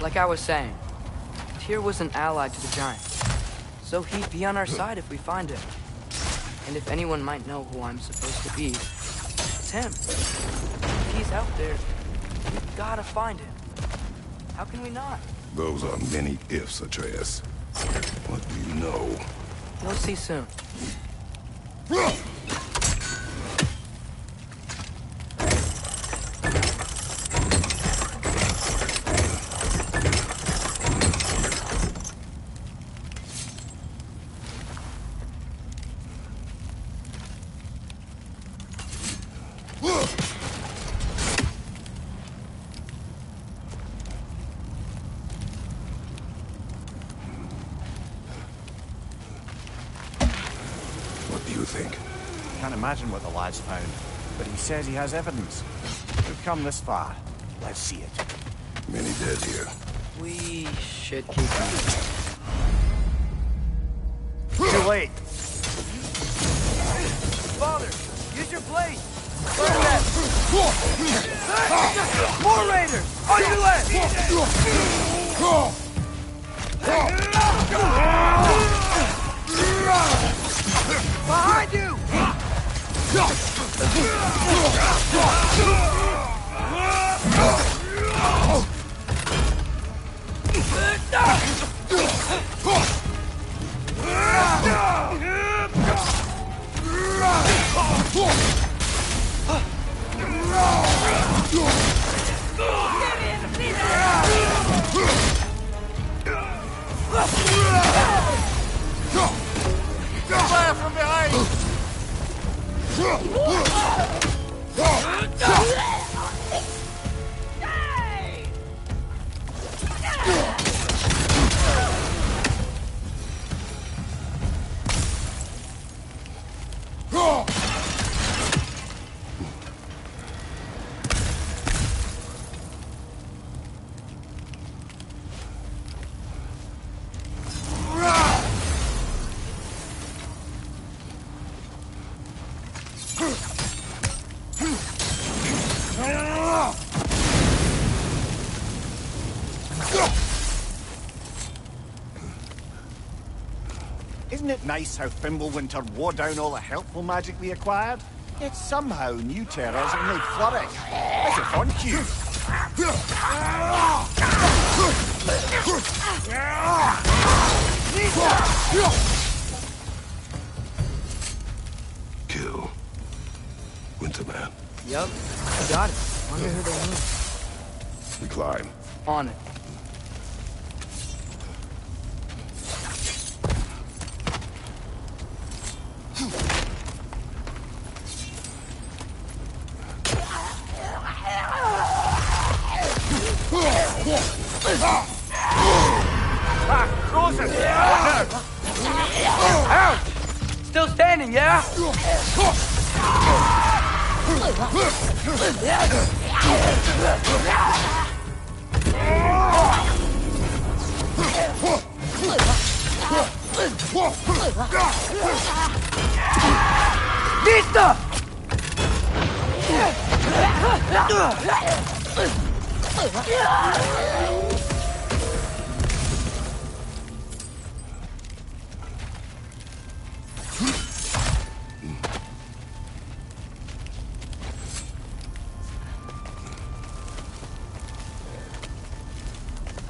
Like I was saying, Tyr was an ally to the giants, so he'd be on our side if we find him. And if anyone might know who I'm supposed to be, it's him. If he's out there, we've gotta find him. How can we not? Those are many ifs, Atreus. What do you know? You'll see soon. What do you think? Can't imagine what the lad's found, but he says he has evidence. We've come this far. Let's see it. Many dead here. We should keep moving. Too late. Father, use your blade! More raiders! On your left! Behind you! Fire from behind! Isn't it nice how Fimbulwinter wore down all the helpful magic we acquired? Yet somehow new terrors only flourish. As if on cue. Kill Winterman. Yep, I got it. Wonder who they need. We climb. On it. Frozen! Ouch! Still standing, yeah? Vista!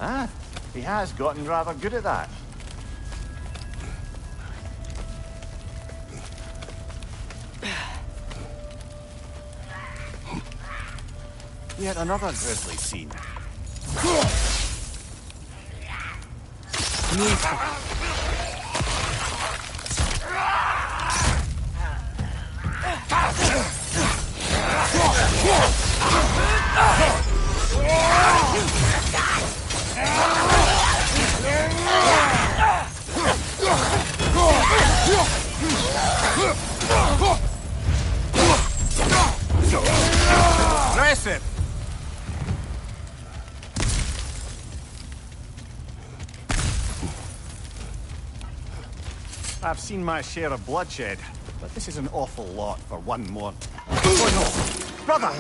Ah, he has gotten rather good at that. Yet another grisly scene. Impressive! I've seen my share of bloodshed, but this is an awful lot for one more. Oh no! Brother!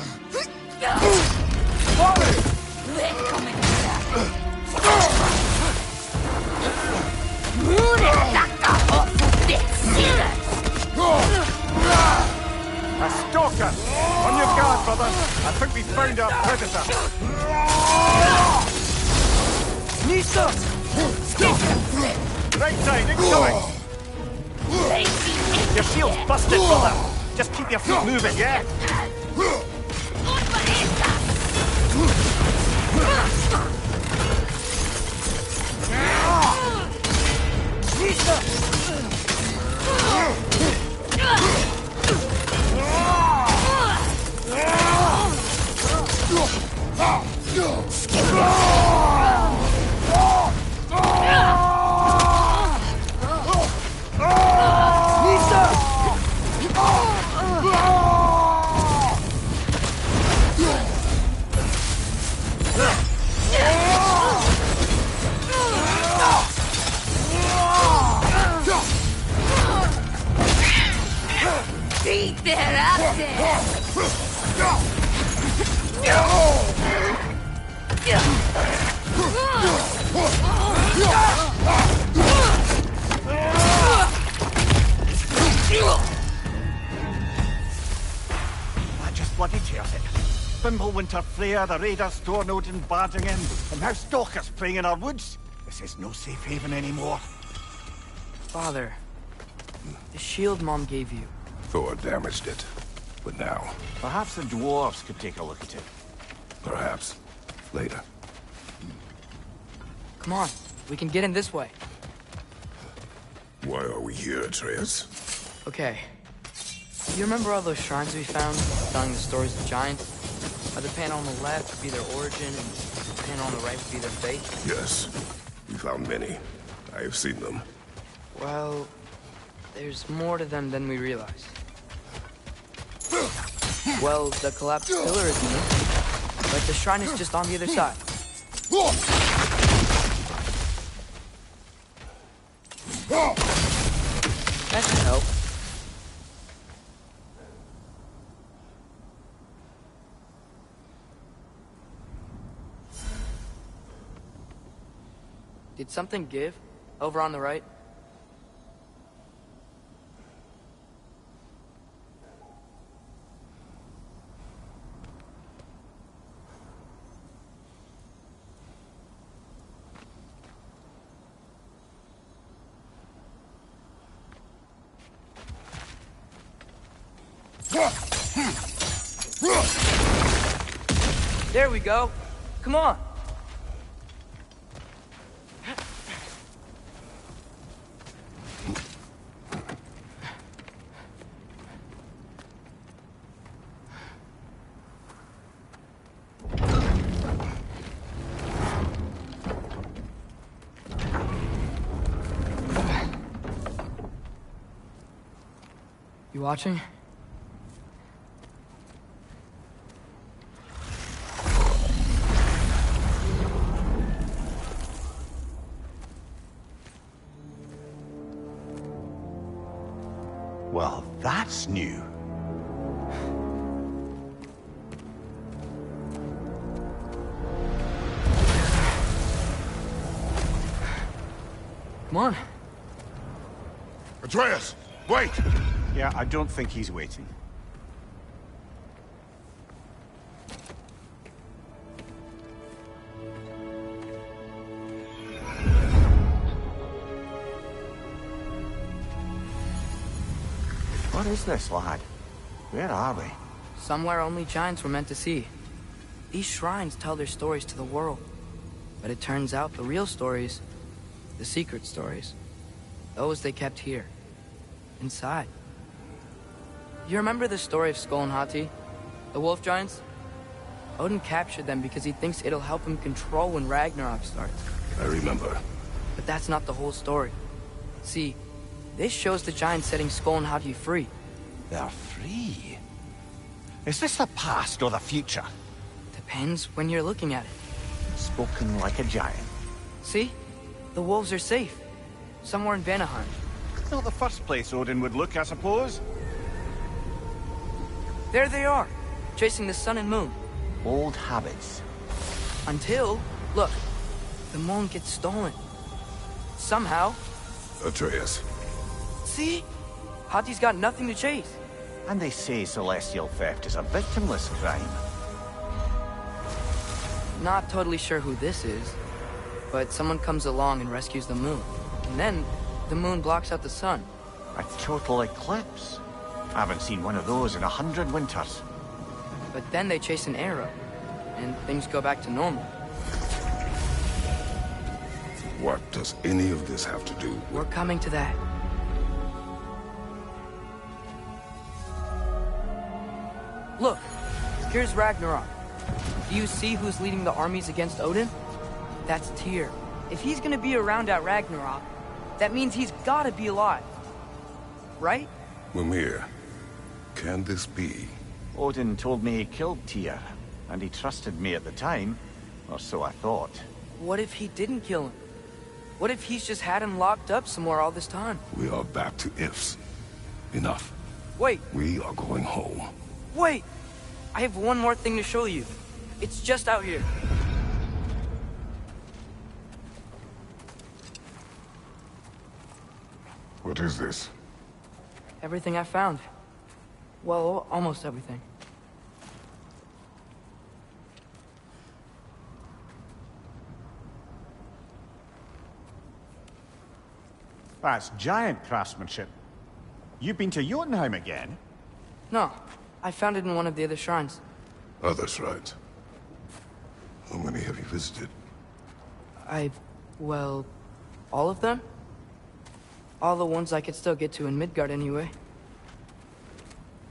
A stalker! On your guard, brother! I think we found our predator! Nista! Right side, incoming! Your shield's busted, brother! Just keep your feet moving, yeah? Eat that up there! That just bloody tears it. Winter Freya, the raiders storm Odin barging in, and now stalkers preying in our woods. This is no safe haven anymore. Father, the shield Mom gave you. Thor damaged it. But now, Perhaps the dwarves could take a look at it. perhaps, later. Come on, we can get in this way. Why are we here, Atreus? Okay. You remember all those shrines we found, telling the stories of giants? How the panel on the left would be their origin, and the panel on the right would be their fate? Yes, we found many. I have seen them. Well, there's more to them than we realized. Well, the collapsed pillar is new, but the shrine is just on the other side. That should help. Did something give? Over on the right? There we go. Come on. You watching? Well, that's new. Come on. Atreus, wait! Yeah, I don't think he's waiting. What is this, lad? Where are we? Somewhere only giants were meant to see. These shrines tell their stories to the world. But it turns out the real stories, the secret stories, those they kept here, inside. You remember the story of Skull and Hati? The wolf giants? Odin captured them because he thinks it'll help him control when Ragnarok starts. I remember. But that's not the whole story. See, this shows the giants setting Skull and Hati free. They're free. Is this the past or the future? Depends when you're looking at it. Spoken like a giant. See? The wolves are safe. Somewhere in Vanaheim. Not the first place Odin would look, I suppose. There they are, chasing the sun and moon. Old habits. Until, look, the moon gets stolen. Somehow. Atreus. See? Hati's got nothing to chase. And they say celestial theft is a victimless crime. Not totally sure who this is, but someone comes along and rescues the moon. And then, the moon blocks out the sun. A total eclipse. I haven't seen one of those in 100 winters. But then they chase an arrow, and things go back to normal. What does any of this have to do with... We're coming to that. Look, here's Ragnarok. Do you see who's leading the armies against Odin? That's Tyr. If he's gonna be around at Ragnarok, that means he's gotta be alive. Right? Mimir, can this be? Odin told me he killed Tyr, and he trusted me at the time, or so I thought. What if he didn't kill him? What if he's just had him locked up somewhere all this time? We are back to ifs. Enough. Wait, We are going home. wait! I have one more thing to show you. It's just out here. What is this? Everything I found. Well, almost everything. That's giant craftsmanship. You've been to Jotunheim again? No, I found it in one of the other shrines. Other shrines. How many have you visited? Well, all of them? All the ones I could still get to in Midgard anyway.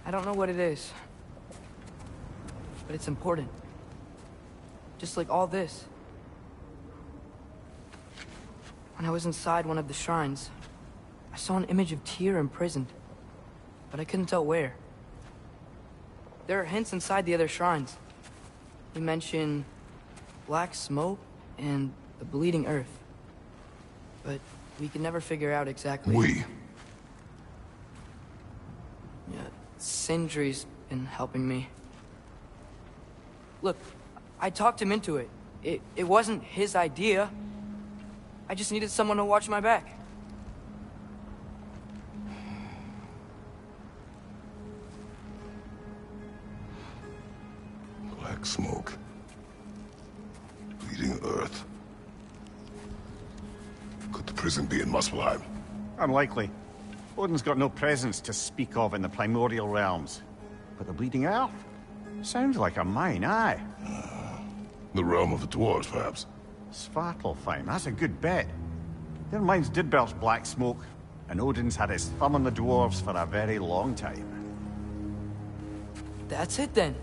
I don't know what it is, but it's important. Just like all this. When I was inside one of the shrines, I saw an image of Tyr imprisoned, but I couldn't tell where. There are hints inside the other shrines. They mention black smoke and the bleeding earth. But we can never figure out exactly... We? Yeah, Sindri's been helping me. Look, I talked him into it. It wasn't his idea. I just needed someone to watch my back. Black smoke. Bleeding earth. Could the prison be in Muspelheim? Unlikely. Odin's got no presence to speak of in the primordial realms. But the bleeding earth? Sounds like a mine, aye. The realm of the dwarves, perhaps? Svartalfheim, that's a good bet. Their mines did belch black smoke, and Odin's had his thumb on the dwarves for a very long time. That's it then.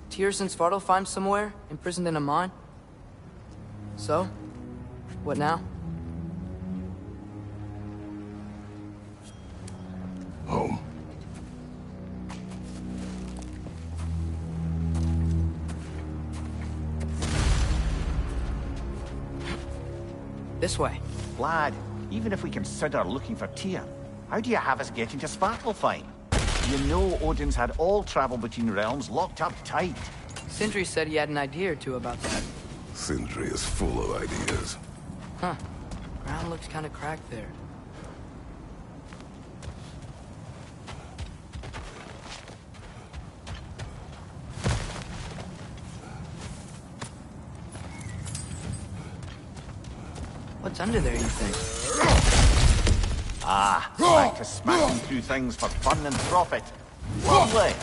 Tyr's in Svartalfheim somewhere, imprisoned in a mine. So, what now? Home. This way. Lad, even if we consider looking for Tyr, how do you have us getting to Svartalfheim? You know Odin's had all travel between realms locked up tight. Sindri said he had an idea or two about that. Sindri is full of ideas. Huh. Ground looks kind of cracked there. What's under there, you think? Ah, back to smashing through things for fun and profit. Lovely.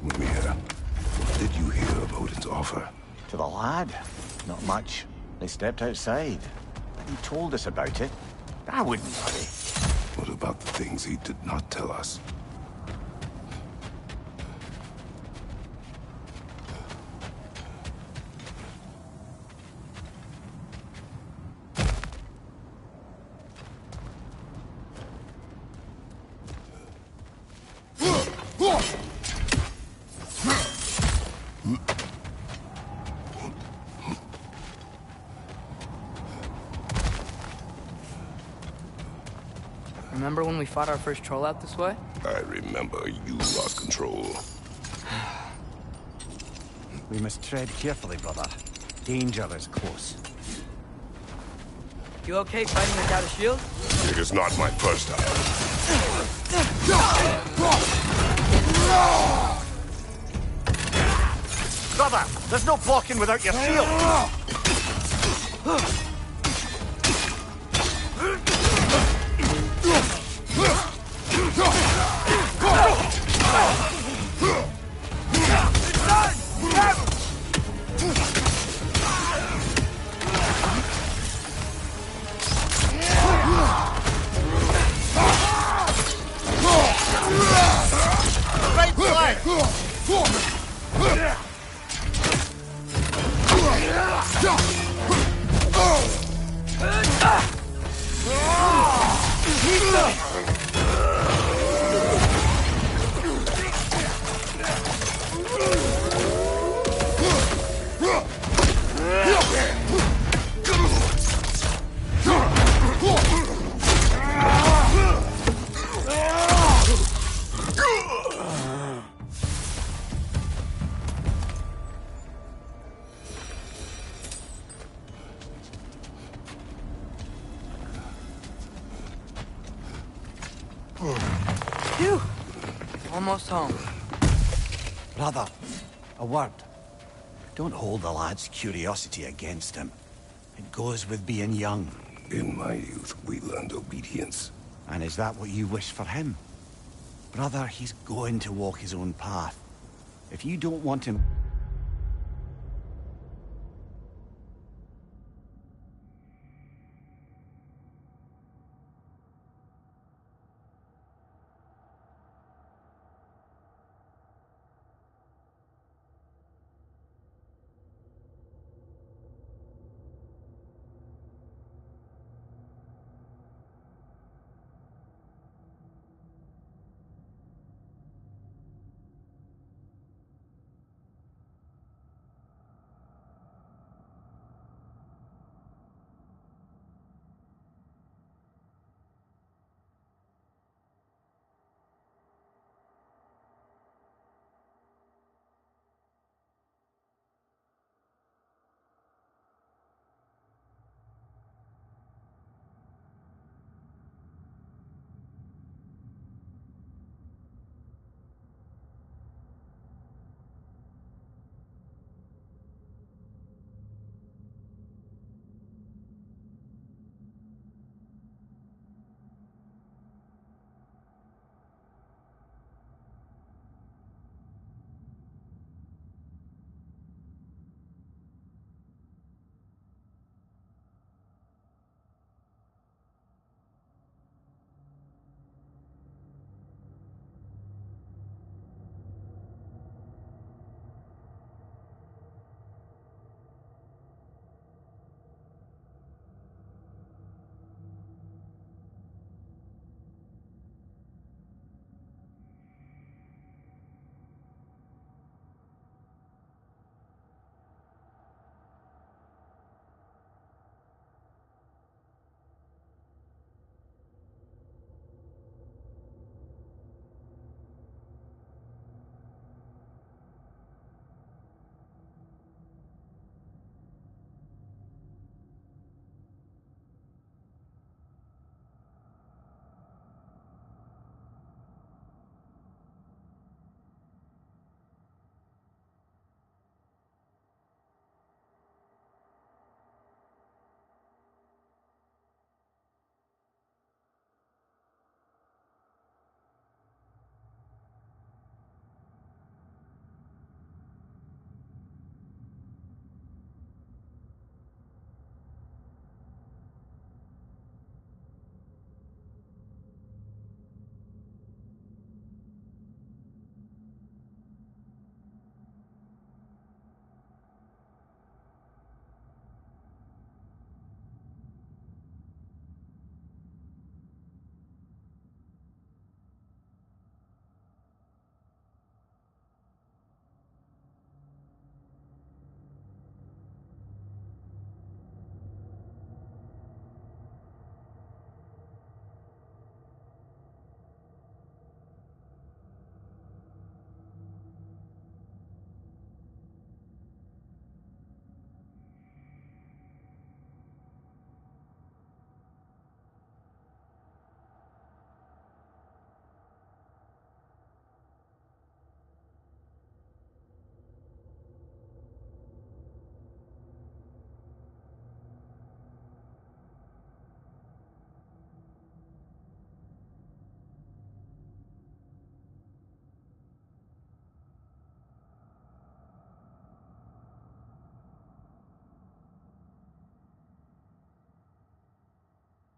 Mimir, what did you hear of Odin's offer? To the lad? Not much. They stepped outside. He told us about it. I wouldn't worry. What about the things he did not tell us? Remember when we fought our first troll out this way? I remember you lost control. We must tread carefully, brother. Danger is close. You okay fighting without a shield? It is not my first time. Brother, there's no blocking without your shield! Right flank! Phew! Almost home. Brother, a word. Don't hold the lad's curiosity against him. It goes with being young. In my youth, we learned obedience. And is that what you wish for him? Brother, he's going to walk his own path. If you don't want him...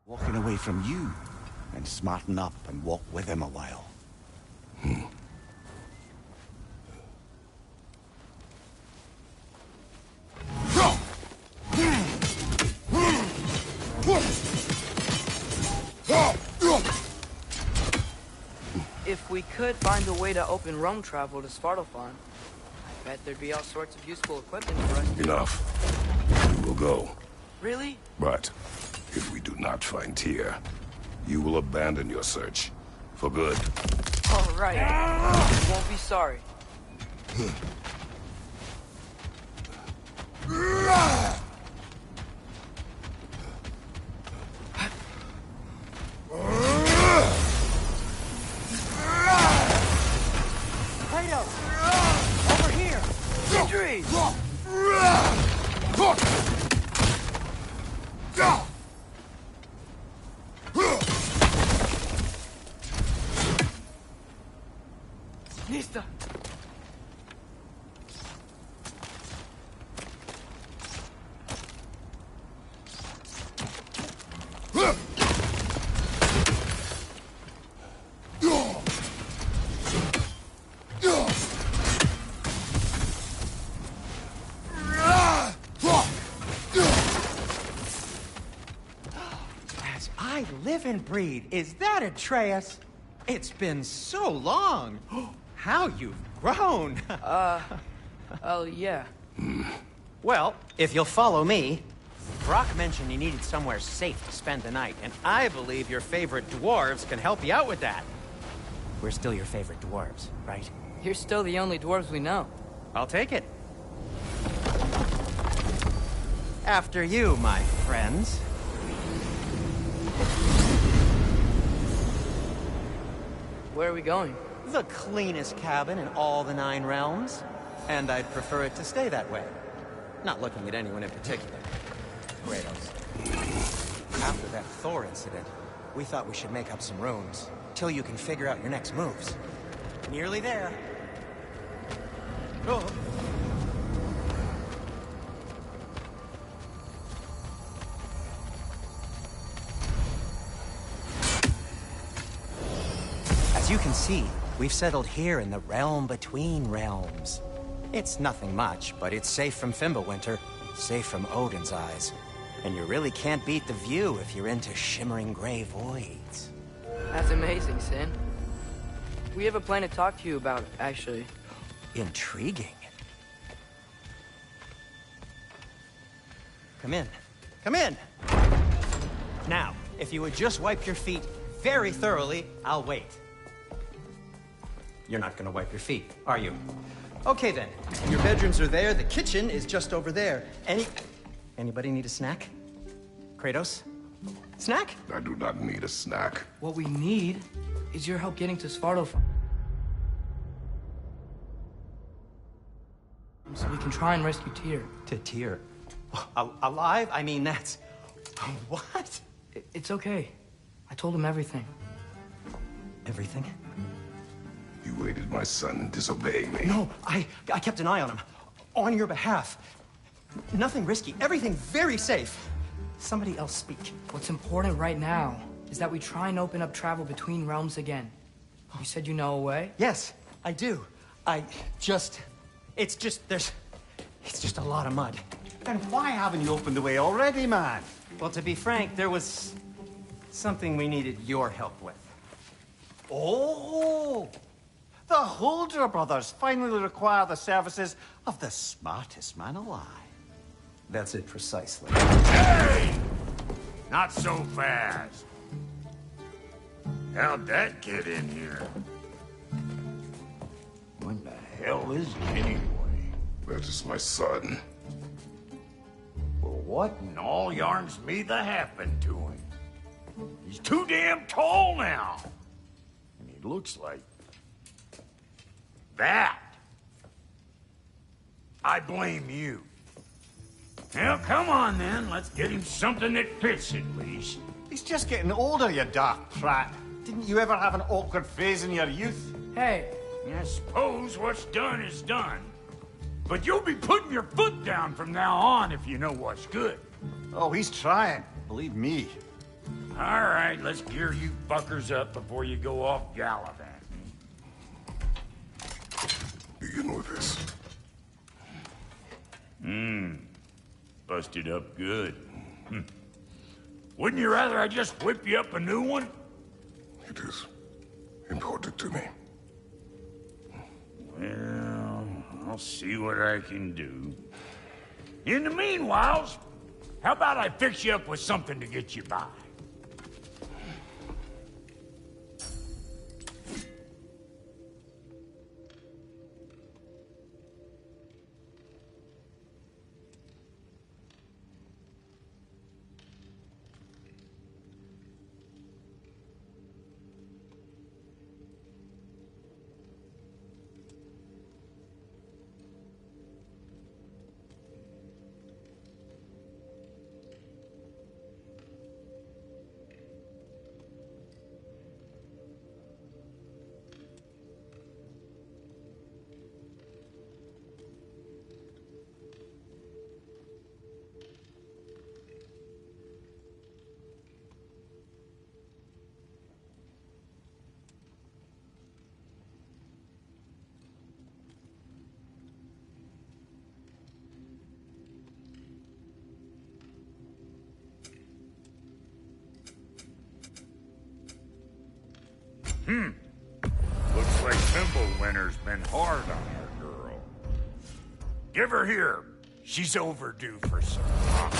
walking away from you, and smarten up and walk with him a while. If we could find a way to open roam travel to Svartalfheim, I bet there'd be all sorts of useful equipment for us. Enough. We will go. Really? But if we do not find Tyr, you will abandon your search. For good. All right. You won't be sorry. Lista. As I live and breathe, is that Atreus? It's been so long. How you've grown. Oh, yeah. Well, if you'll follow me, Brock mentioned you needed somewhere safe to spend the night, and I believe your favorite dwarves can help you out with that. We're still your favorite dwarves, right? You're still the only dwarves we know. I'll take it. After you, my friends. Where are we going? The cleanest cabin in all the 9 realms. And I'd prefer it to stay that way. Not looking at anyone in particular. Kratos. After that Thor incident, we thought we should make up some rooms, till you can figure out your next moves. Nearly there. Oh. As you can see, we've settled here in the realm between realms. It's nothing much, but it's safe from Fimbulwinter, safe from Odin's eyes. And you really can't beat the view if you're into shimmering gray voids. That's amazing, Sin. We have a plan to talk to you about, actually. Intriguing. Come in. Come in! Now, if you would just wipe your feet very thoroughly, I'll wait. You're not gonna wipe your feet, are you? Okay then. Your bedrooms are there, the kitchen is just over there. Anybody need a snack? Kratos? Snack? I do not need a snack. What we need is your help getting to Svartalfheim. So we can try and rescue Tyr. To Tyr. Alive? I mean, that's... What? It's okay. I told him everything. Everything? You aided my son in disobeying me. No, I kept an eye on him. On your behalf. Nothing risky. Everything very safe. Somebody else speak. What's important right now is that we try and open up travel between realms again. You said you know a way? Yes, I do. It's just a lot of mud. And why haven't you opened the way already, man? Well, to be frank, there was something we needed your help with. Oh! The Holder brothers finally require the services of the smartest man alive. That's it precisely. Hey! Not so fast. How'd that get in here? What the hell is he anyway? That is my son. Well, what in all yarns me that happened to him? He's too damn tall now. And he looks like... that. I blame you. Well, come on then. Let's get him something that fits at least. He's just getting older, you dark prat. Didn't you ever have an awkward phase in your youth? Hey, I suppose what's done is done. But you'll be putting your foot down from now on if you know what's good. Oh, he's trying. Believe me. All right, let's gear you fuckers up before you go off gallivanting. Begin with this. Busted up good. Wouldn't you rather I just whip you up a new one? It is important to me. Well, I'll see what I can do. In the meanwhile, how about I fix you up with something to get you by? Looks like Thimblewinter's been hard on our girl. Give her here. She's overdue for some drama.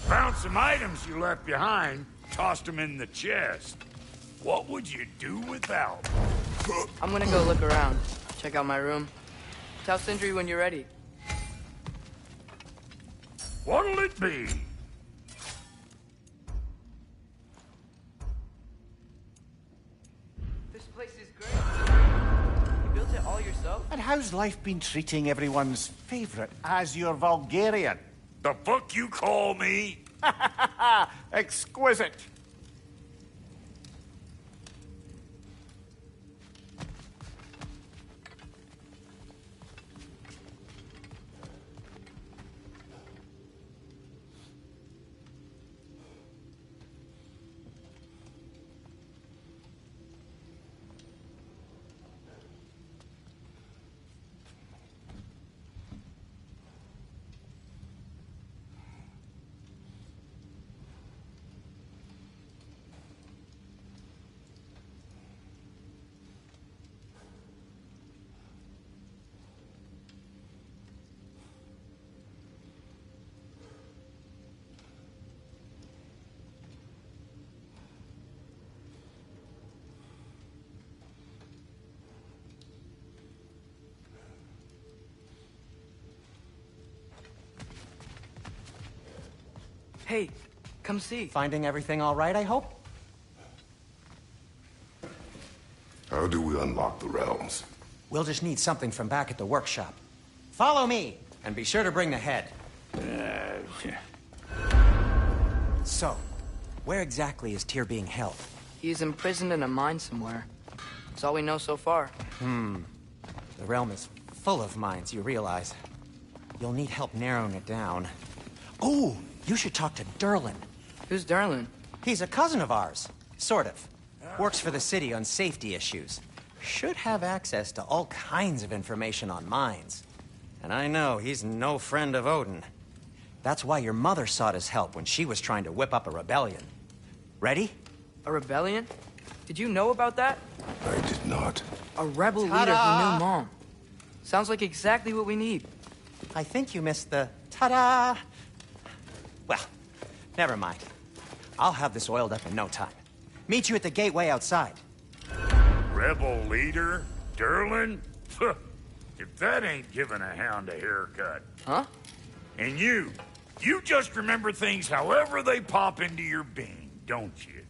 Found some items you left behind, tossed them in the chest. What would you do without them? I'm gonna go look around. Check out my room. Tell Sindri when you're ready. What'll it be? This place is great. You built it all yourself? And how's life been treating everyone's favorite Azure Vulgarian? The fuck you call me? Exquisite. Hey, come see. Finding everything all right, I hope? How do we unlock the realms? We'll just need something from back at the workshop. Follow me, and be sure to bring the head. So, where exactly is Tyr being held? He's imprisoned in a mine somewhere. That's all we know so far. The realm is full of mines, you realize. You'll need help narrowing it down. Oh, you should talk to Derlin. Who's Darlin? He's a cousin of ours. Sort of. Works for the city on safety issues. Should have access to all kinds of information on mines. And I know he's no friend of Odin. That's why your mother sought his help when she was trying to whip up a rebellion. Ready? A rebellion? Did you know about that? I did not. A rebel leader who knew Mom. Sounds like exactly what we need. I think you missed the ta-da! Well, never mind. I'll have this oiled up in no time. Meet you at the gateway outside. Rebel leader? Derlin? If that ain't giving a hound a haircut. Huh? And you just remember things however they pop into your being, don't you?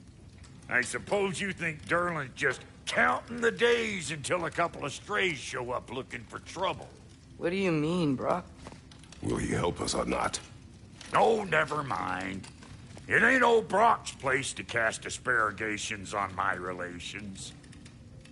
I suppose you think Derlin's just counting the days until a couple of strays show up looking for trouble. What do you mean, Brock? Will he help us or not? Oh, never mind. It ain't old Brock's place to cast asparagations on my relations.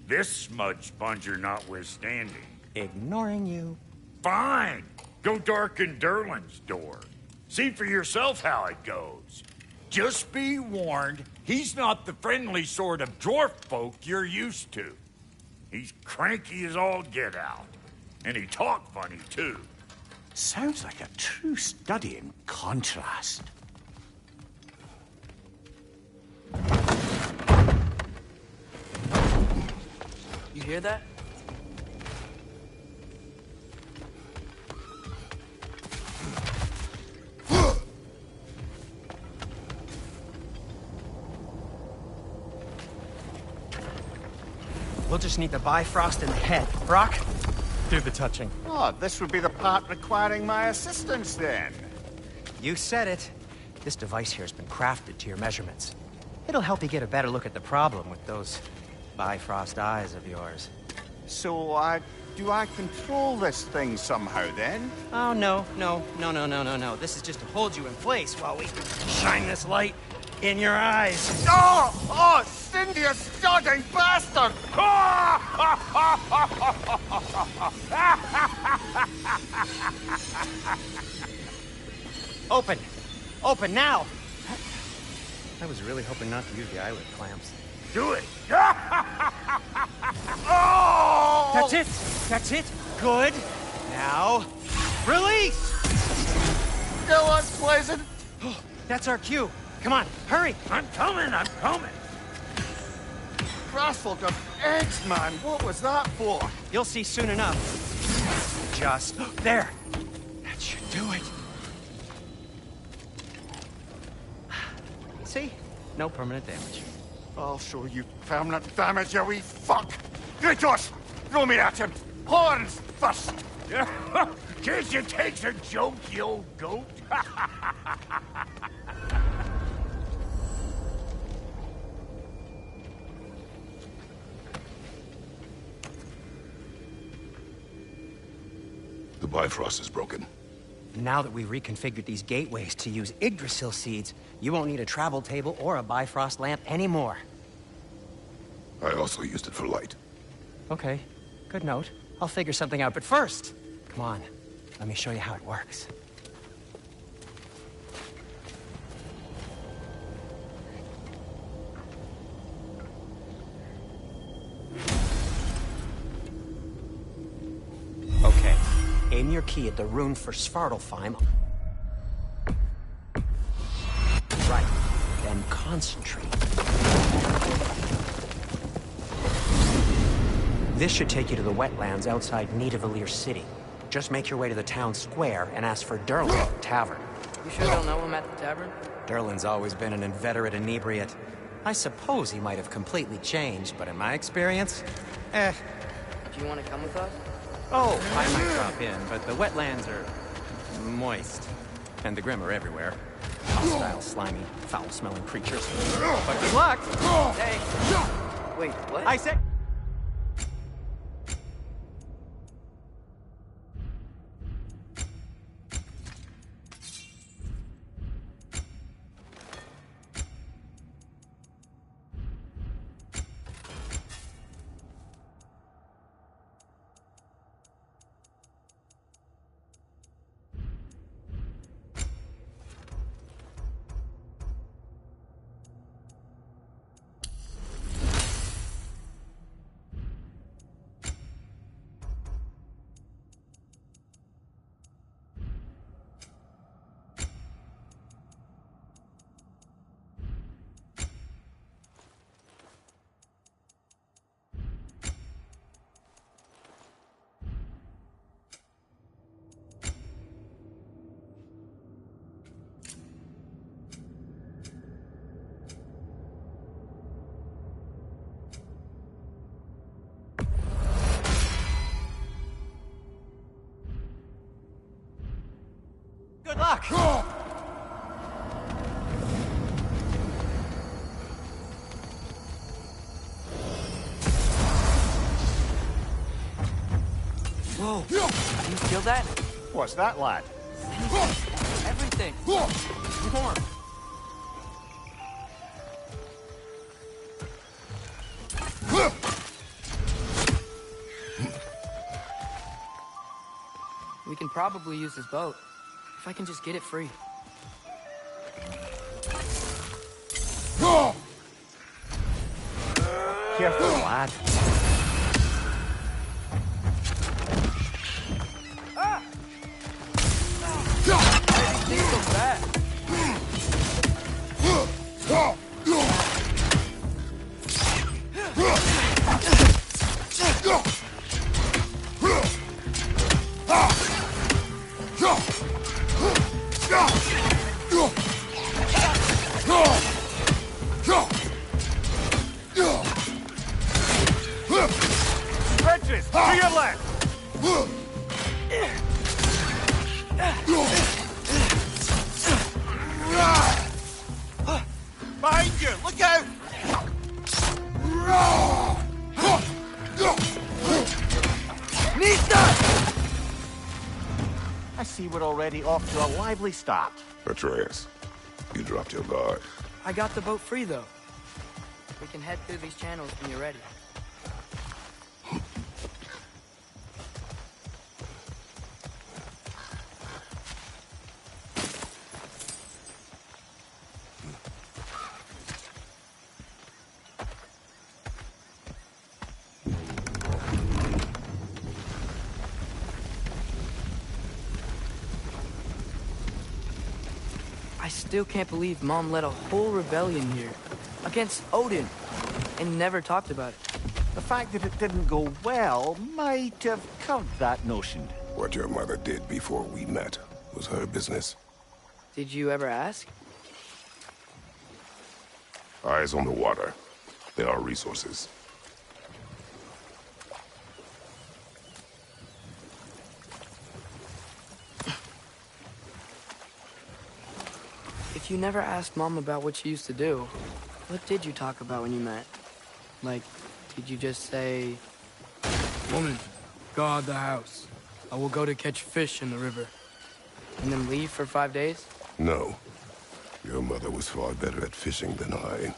This smudge sponger notwithstanding. Ignoring you. Fine. Go darken Derlin's door. See for yourself how it goes. Just be warned, he's not the friendly sort of dwarf folk you're used to. He's cranky as all get out. And he talk funny, too. Sounds like a true study in contrast. You hear that? We'll just need the Bifrost in the head. Brock, do the touching. Oh, this would be the part requiring my assistance, then. You said it. This device here has been crafted to your measurements. It'll help you get a better look at the problem with those Bifrost eyes of yours. So, do I control this thing somehow, then? Oh, no. This is just to hold you in place while we shine this light in your eyes. Oh, Cindy, you starting bastard! Open now! I was really hoping not to use the eyelid clamps. Do it! That's it! Good! Now, release! Still unpleasant. That's our cue. Come on, hurry! I'm coming! Grassful of eggs, man. What was that for? You'll see soon enough. Just there. That should do it. See? No permanent damage. I'll show you permanent damage, you wee fuck! Kratos! Throw me at him! Horns first! Can't you take a joke, you old goat? The Bifrost is broken. Now that we've reconfigured these gateways to use Yggdrasil seeds, you won't need a travel table or a Bifrost lamp anymore. I also used it for light. Okay, good note. I'll figure something out, but first, come on, let me show you how it works. Okay, aim your key at the rune for Svartalfheim. Right, then concentrate. This should take you to the wetlands outside Nidavellir City. Just make your way to the town square and ask for Derlin at the tavern. You sure don't know him at the tavern? Derlin's always been an inveterate inebriate. I suppose he might have completely changed, but in my experience, Do you want to come with us? Oh, I might drop in, but the wetlands are moist. And the Grim are everywhere. Hostile, slimy, foul-smelling creatures. But good luck! Thanks. Wait, what? I said... Good luck! Whoa! You feel that? What's that, lad? Everything. Warm. We can probably use this boat. If I can just get it free. Careful, lad. Things so bad. Trenches, to your left! Behind you, look out! I see we're already off to a lively start. Atreus, you dropped your guard. I got the boat free, though. We can head through these channels when you're ready. I still can't believe Mom led a whole rebellion here against Odin and never talked about it. The fact that it didn't go well might have covered that notion. What your mother did before we met was her business. Did you ever ask? Eyes on the water. There are resources. If you never asked Mom about what she used to do, what did you talk about when you met? Like, did you just say... Woman, guard the house. I will go to catch fish in the river. And then leave for 5 days? No. Your mother was far better at fishing than I.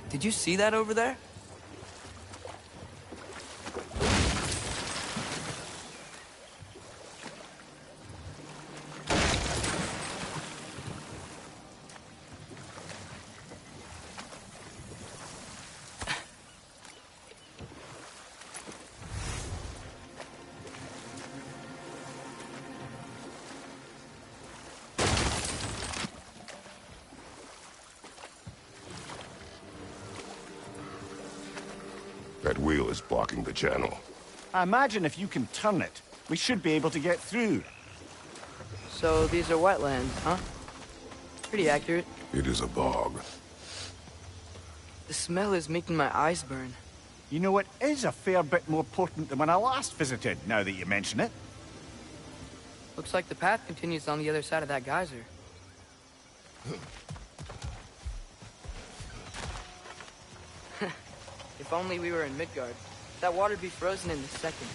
Did you see that over there? That wheel is blocking the channel. I imagine if you can turn it, we should be able to get through. So these are wetlands, huh? Pretty accurate. It is a bog. The smell is making my eyes burn. You know, it is a fair bit more potent than when I last visited, now that you mention it. Looks like the path continues on the other side of that geyser. If only we were in Midgard. That water'd be frozen in a second.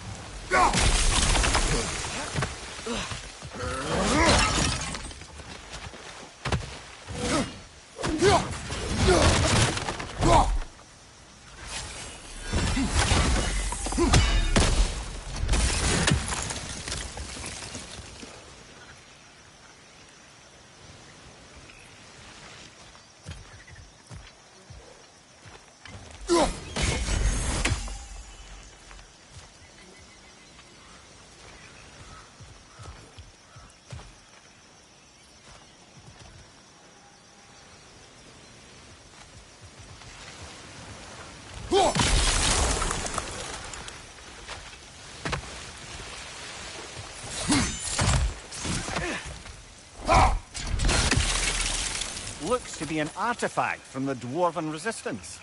Looks to be an artifact from the Dwarven Resistance.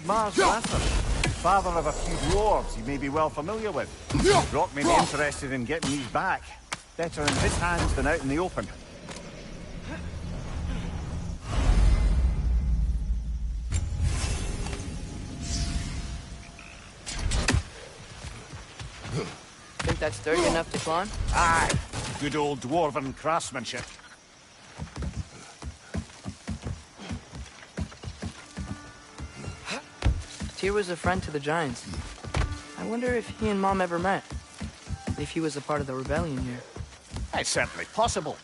Mars Lather, father of a few dwarves you may be well familiar with. Brock may be interested in getting these back. Better in his hands than out in the open. Think that's sturdy enough to climb? Aye, good old Dwarven craftsmanship. Tyr was a friend to the Giants. I wonder if he and Mom ever met. If he was a part of the rebellion here. It's certainly possible.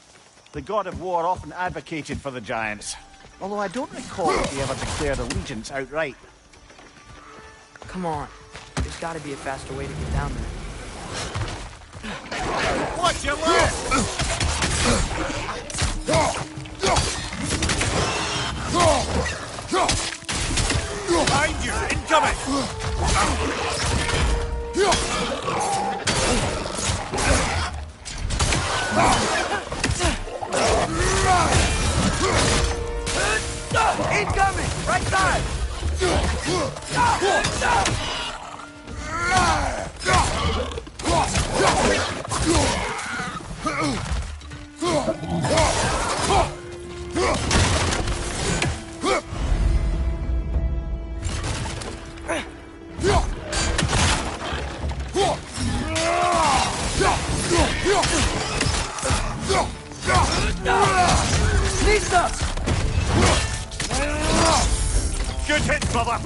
The god of war often advocated for the Giants. Although I don't recall if he ever declared allegiance outright. Come on. There's gotta be a faster way to get down there. Watch your left! Behind you! Incoming! Incoming! Right side! Good hit, brother!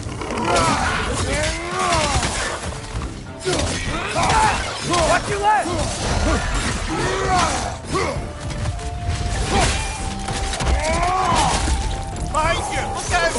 Watch your left! Behind you! Look out!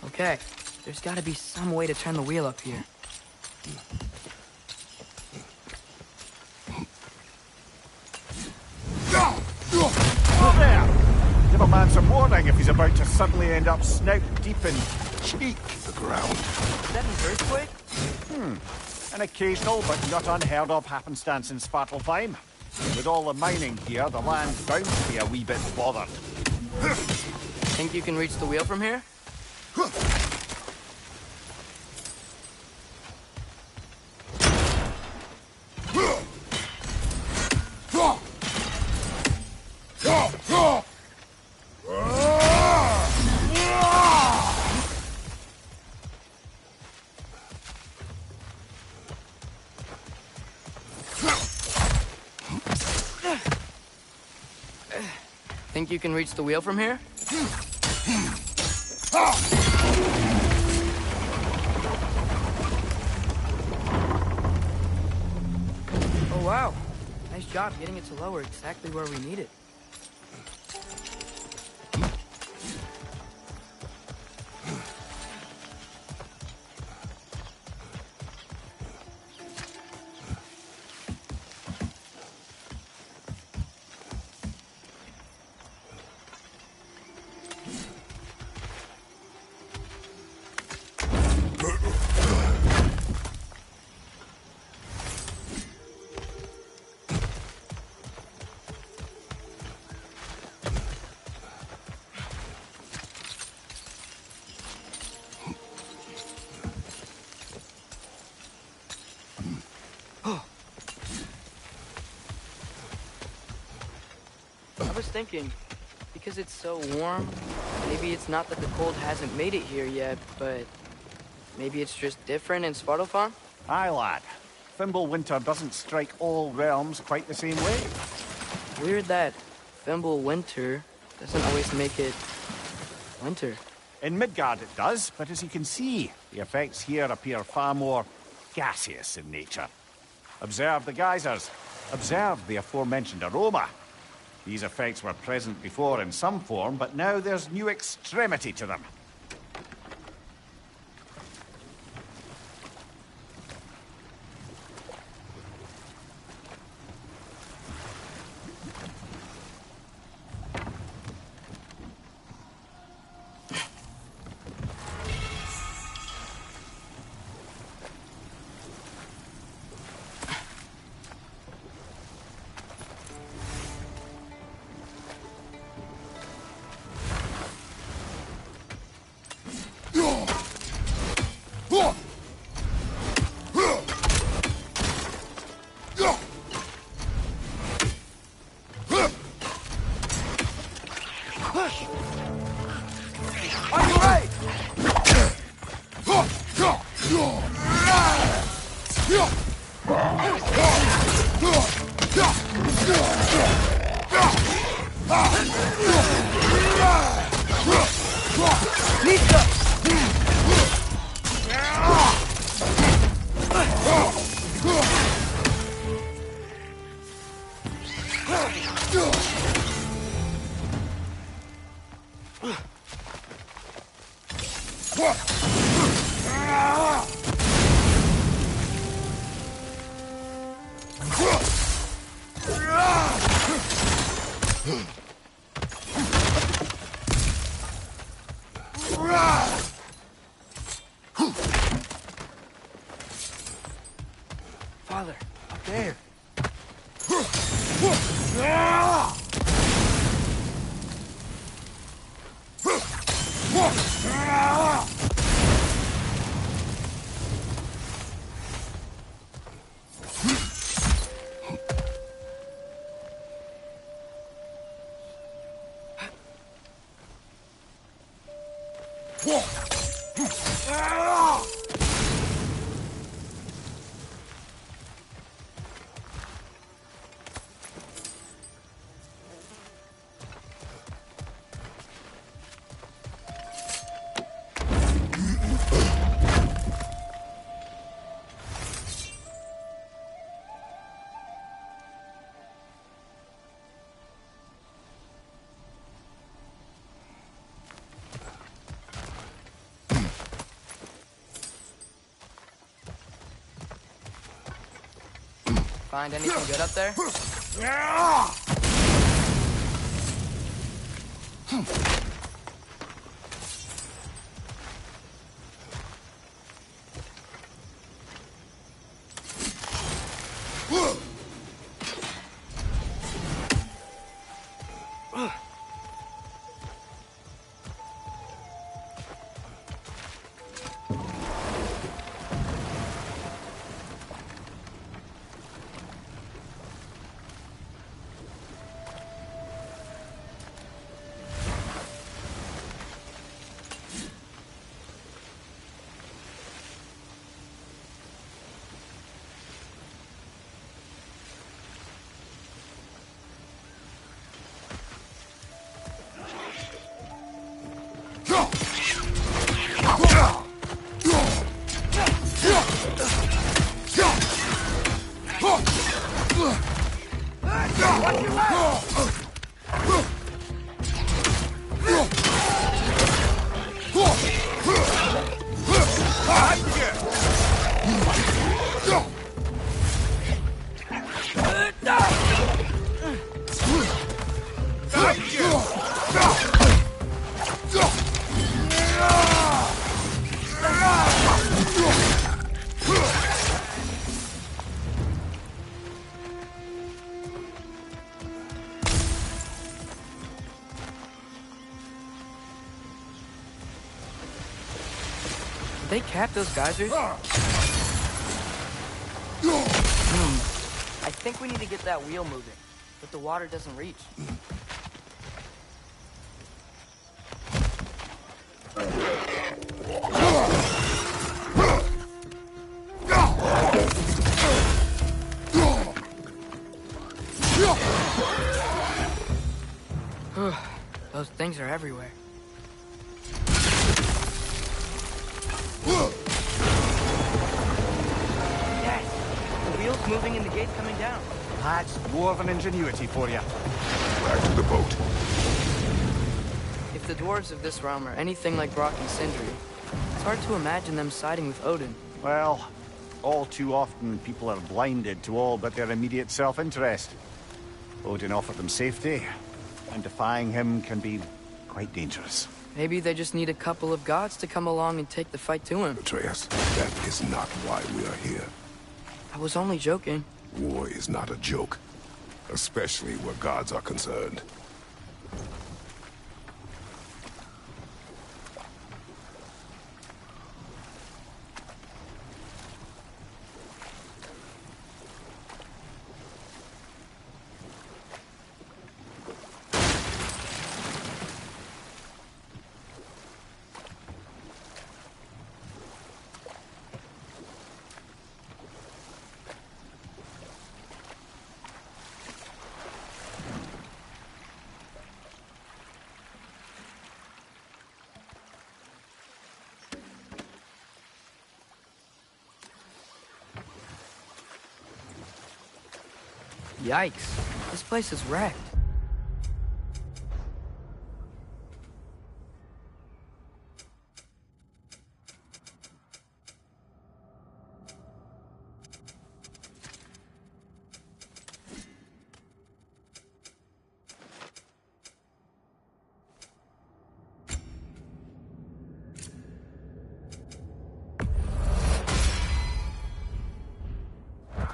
Okay, there's gotta be some way to turn the wheel up here. Oh, there! Give a man some warning if he's about to suddenly end up snout deep in cheek. The ground. Is that an earthquake? An occasional but not unheard of happenstance in Svartalfheim. With all the mining here, the land's bound to be a wee bit bothered. Think you can reach the wheel from here? think you can reach the wheel from here? Oh, wow. Nice job getting it to lower exactly where we need it. I was thinking, because it's so warm, maybe it's not that the cold hasn't made it here yet, but maybe it's just different in Svartalfheim? Aye, lad. Fimbulwinter doesn't strike all realms quite the same way. Weird that Fimbulwinter doesn't always make it winter. In Midgard it does, but as you can see, the effects here appear far more gaseous in nature. Observe the geysers. Observe the aforementioned aroma. These effects were present before in some form, but now there's new extremity to them. Father, up there. Find anything good up there? they cap those geysers? I think we need to get that wheel moving, but the water doesn't reach. Those things are everywhere. Yes! The wheel's moving and the gate's coming down. That's dwarven ingenuity for you. Back to the boat. If the dwarves of this realm are anything like Brock and Sindri, it's hard to imagine them siding with Odin. Well, all too often people are blinded to all but their immediate self-interest. Odin offered them safety, and defying him can be quite dangerous. Maybe they just need a couple of gods to come along and take the fight to him. Atreus, that is not why we are here. I was only joking. War is not a joke, especially where gods are concerned. Yikes. This place is wrecked.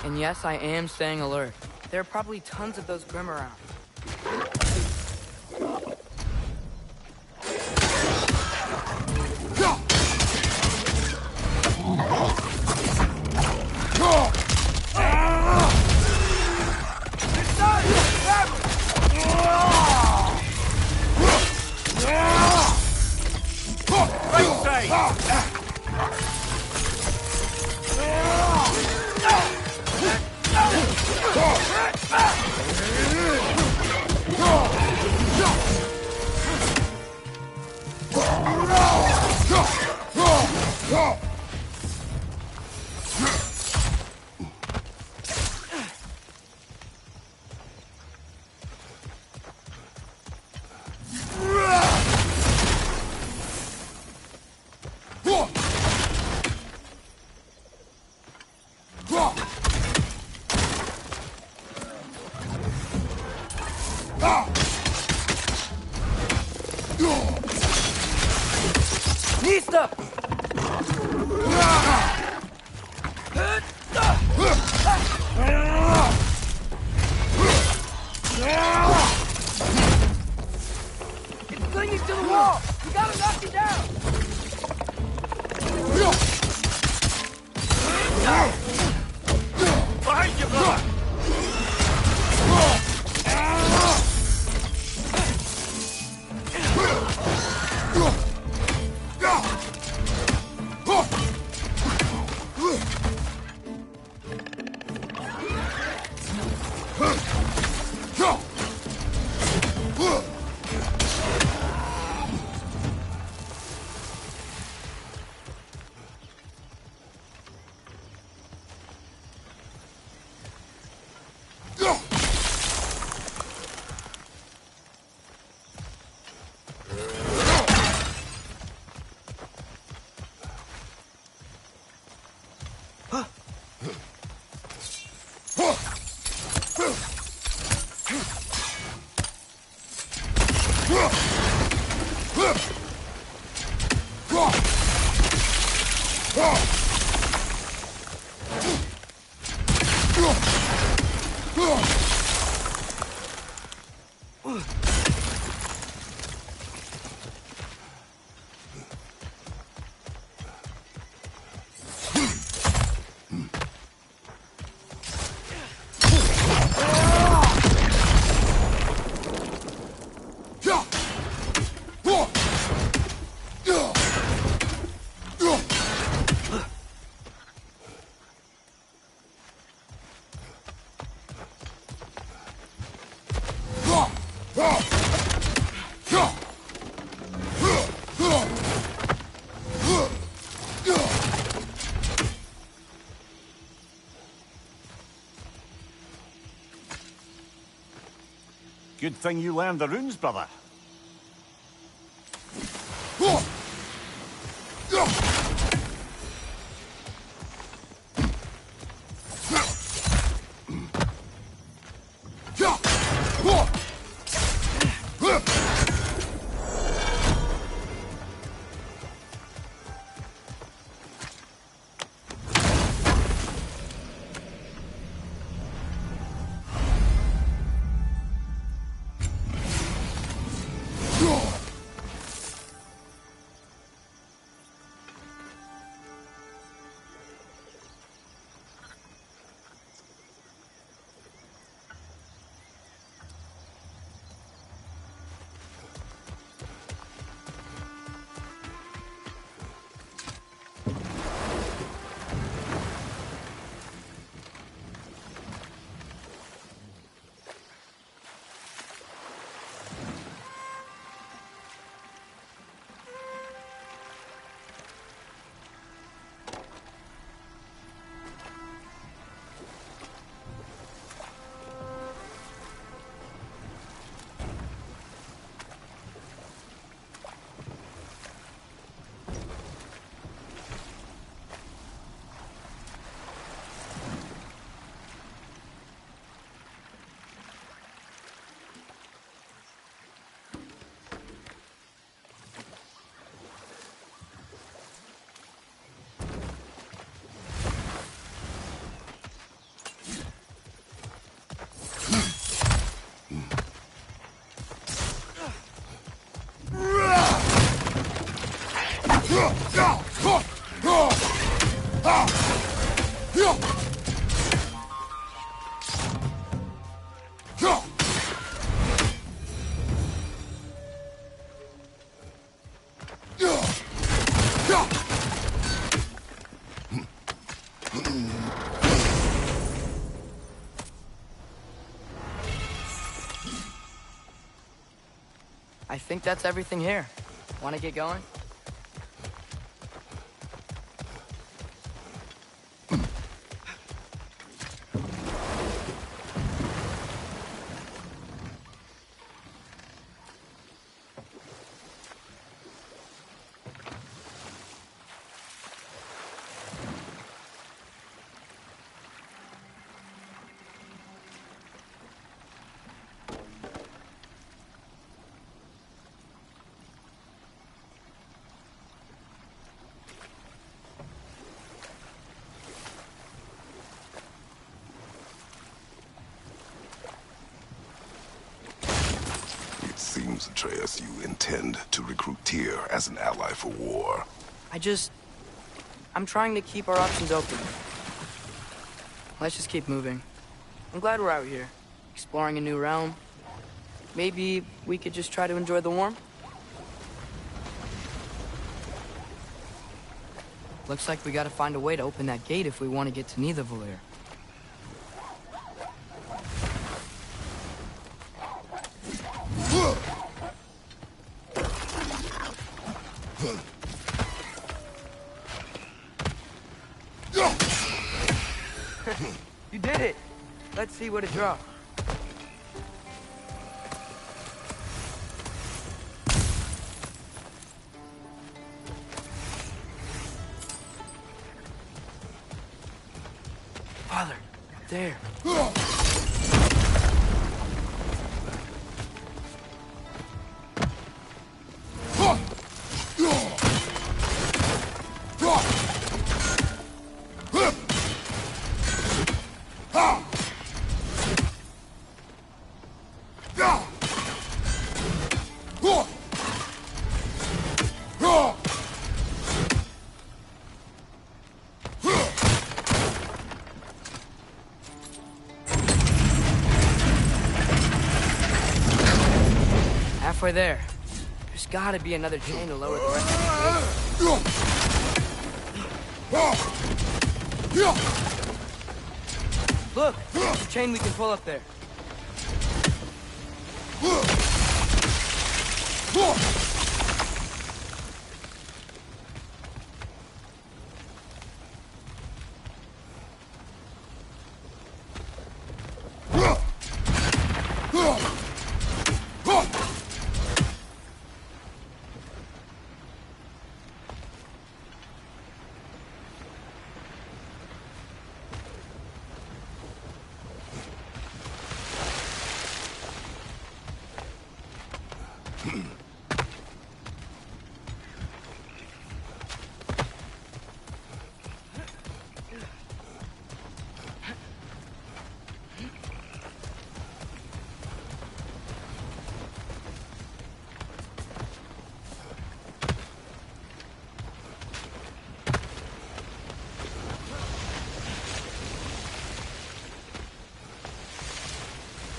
And yes, I am staying alert. There are probably tons of those Grim around. It's clinging to the wall! You gotta knock it down! Behind you, brother! Good thing you learned the runes, brother. I think that's everything here. Want to get going? Seems, Atreus, you intend to recruit Tyr as an ally for war. I'm trying to keep our options open. Let's just keep moving. I'm glad we're out here, exploring a new realm. Maybe we could just try to enjoy the warmth? Looks like we gotta find a way to open that gate if we want to get to Nidavellir. You did it! Let's see what it dropped. Father, there. Halfway there. There's gotta be another chain to lower the rest of the gate. Look! There's a chain we can pull up there.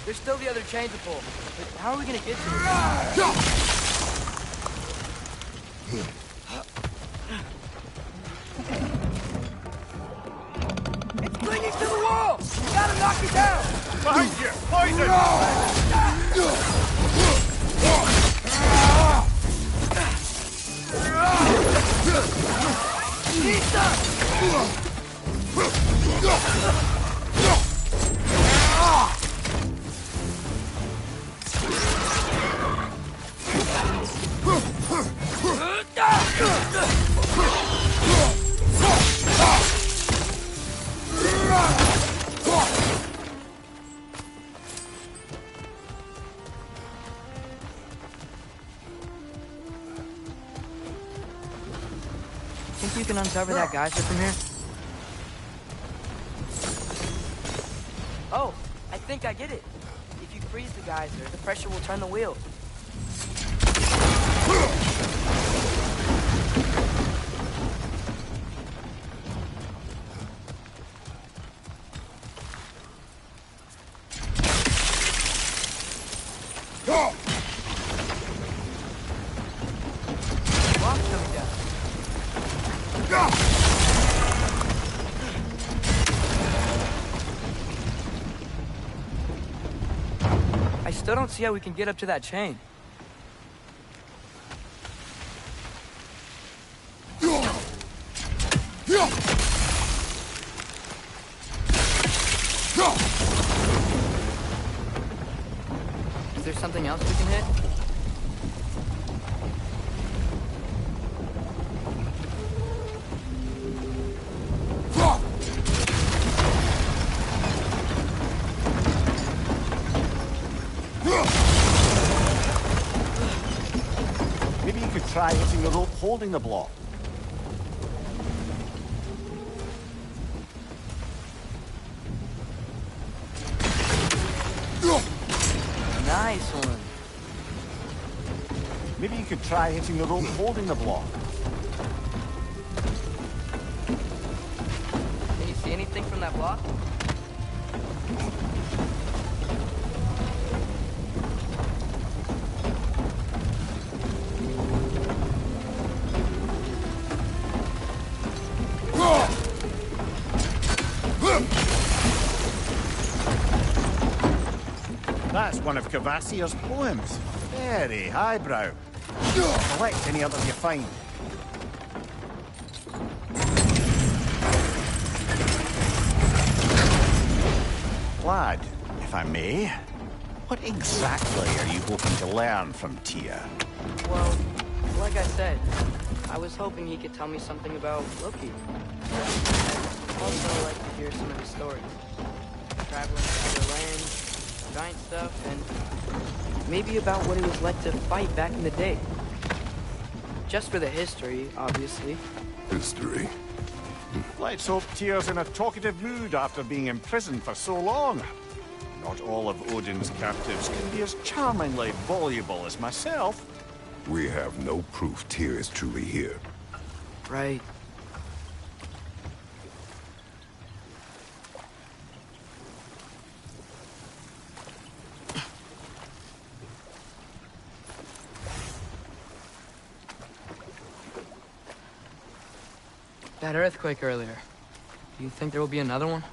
There's still the other chain to pull. But how are we gonna get to it? It's clinging to the wall! You gotta knock it down! Behind you! Poison! Think you can uncover that geyser from here? Oh, I think I get it. If you freeze the geyser, the pressure will turn the wheel. Rock's coming down. I still don't see how we can get up to that chain. Is there something else we can hit? Maybe you could try hitting the rope holding the block. Nice one. Maybe you could try hitting the rope holding the block. Can you see anything from that block? That's one of Cavassier's poems. Very highbrow. Collect any others you find. Lad, if I may, what exactly are you hoping to learn from Tia? Well, like I said, I was hoping he could tell me something about Loki. I'd also like to hear some of his stories. Traveling to other lands, giant stuff, and maybe about what it was like to fight back in the day. Just for the history, obviously. History. Let's hope Tia's in a talkative mood after being imprisoned for so long. Not all of Odin's captives can be as charmingly voluble as myself. We have no proof Tyr is truly here. Right. That earthquake earlier. Do you think there will be another one?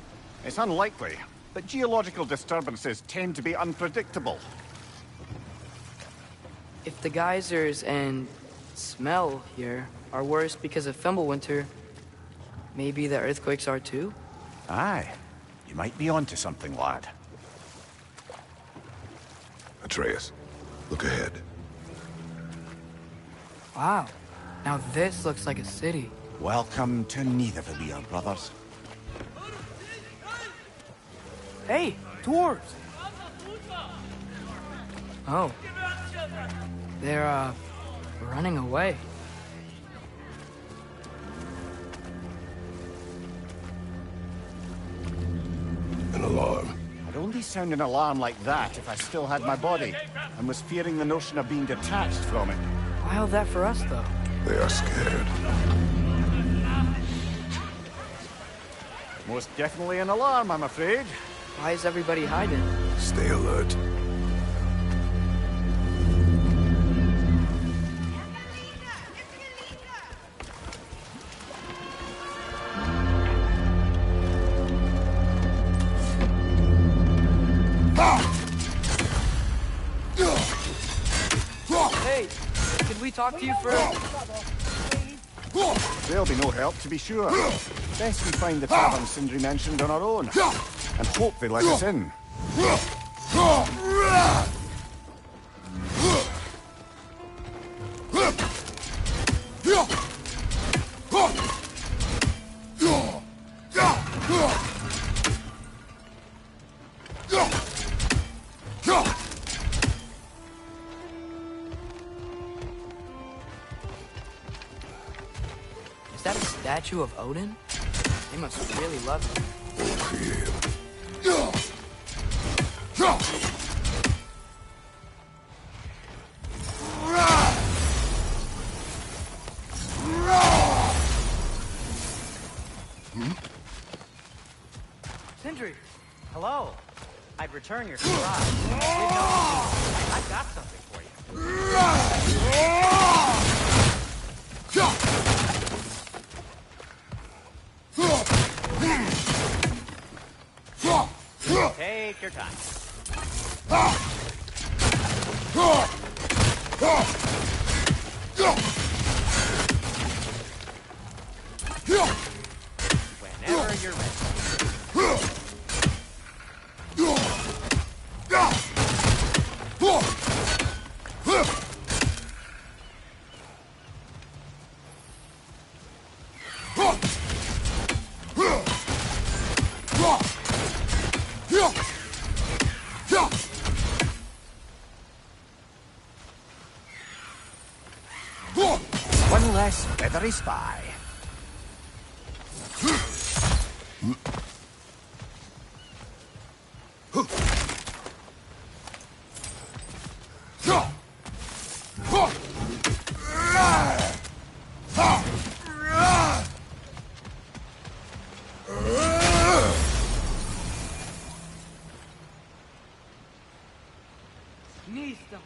It's unlikely, but geological disturbances tend to be unpredictable. If the geysers and smell here are worse because of Fimbulwinter, maybe the earthquakes are too? Aye. You might be onto something, lad. Atreus, look ahead. Wow. Now this looks like a city. Welcome to Nidavellir, brothers. Hey, dwarves! Oh. They're, running away. An alarm. I'd only sound an alarm like that if I still had my body, and was fearing the notion of being detached from it. Why all that for us, though? They are scared. Most definitely an alarm, I'm afraid. Why is everybody hiding? Stay alert. Hey, can we talk to you for There'll be no help, to be sure. Best we find the tavern Sindri mentioned on our own. And hope they let us in. Is that a statue of Odin? They must really love him. Sindri! Hello. I'd return your surprise. I've got something for you. Take your time. Whenever you're ready. One less feathery spy. Nisto!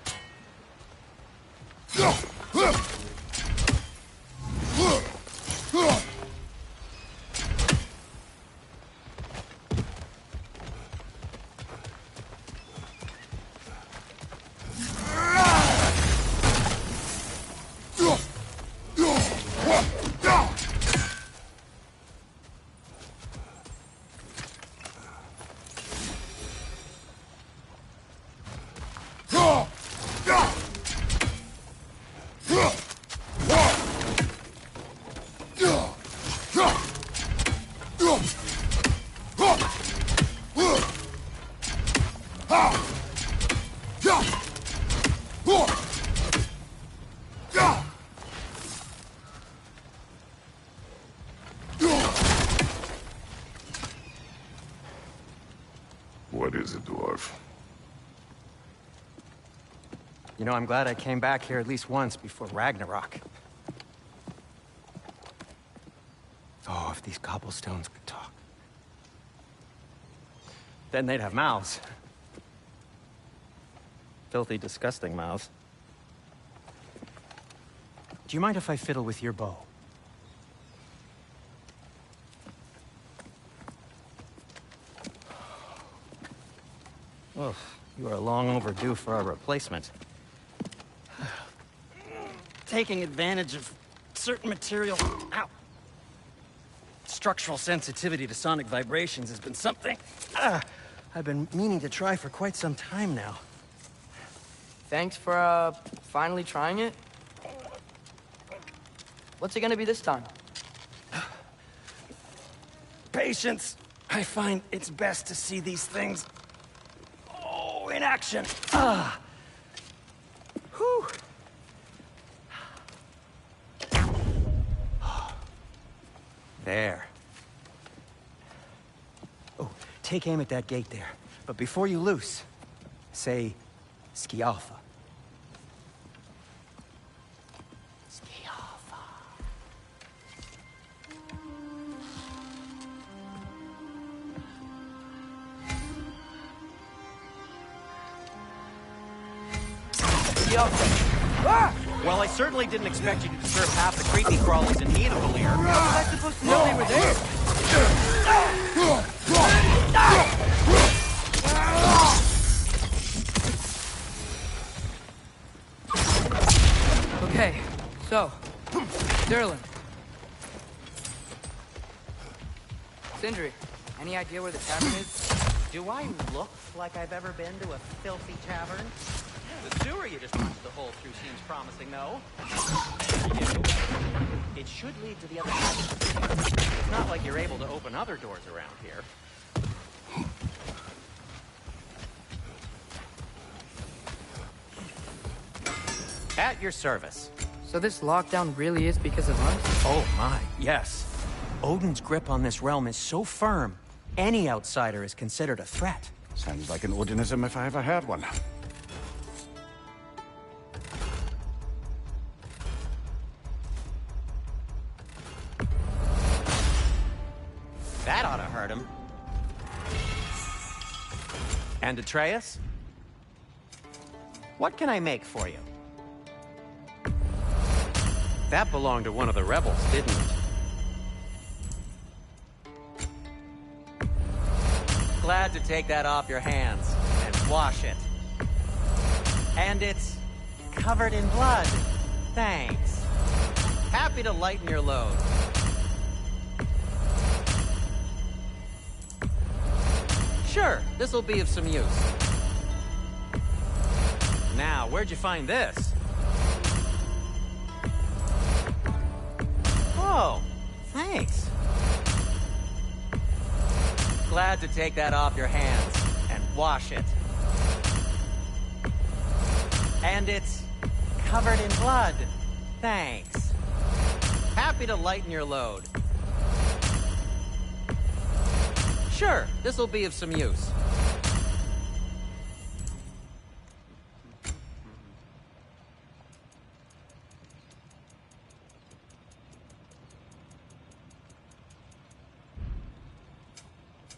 What is it, dwarf? You know, I'm glad I came back here at least once before Ragnarok. Oh, if these cobblestones could talk. Then they'd have mouths. Filthy, disgusting mouths. Do you mind if I fiddle with your bow? Oh, you are long overdue for a replacement. Taking advantage of certain material... Ow! Structural sensitivity to sonic vibrations has been something I've been meaning to try for quite some time now. Thanks for, finally trying it. What's it gonna be this time? Patience. I find it's best to see these things... Oh, in action. Whew. There. Oh, take aim at that gate there. But before you loose, say, Skialfa. Skialfa. the offset. Well, I certainly didn't expect you to disturb half the creepy crawlies in need of a leer. How was I supposed to know they were there? Okay, so, Sterling. Sindri, any idea where the tavern is? Do I look like I've ever been to a filthy tavern? The sewer you just punched the hole through seems promising, though. It should lead to the other side. It's not like you're able to open other doors around here. At your service. So this lockdown really is because of us? Oh my, yes. Odin's grip on this realm is so firm, any outsider is considered a threat. Sounds like an Odinism if I ever heard one. That ought to hurt him. And Atreus? What can I make for you? That belonged to one of the rebels, didn't it? Glad to take that off your hands and wash it. And it's covered in blood. Thanks. Happy to lighten your load. Sure, this'll be of some use. Now, where'd you find this? Oh, thanks. Glad to take that off your hands and wash it. And it's covered in blood. Thanks. Happy to lighten your load. Sure, this'll be of some use.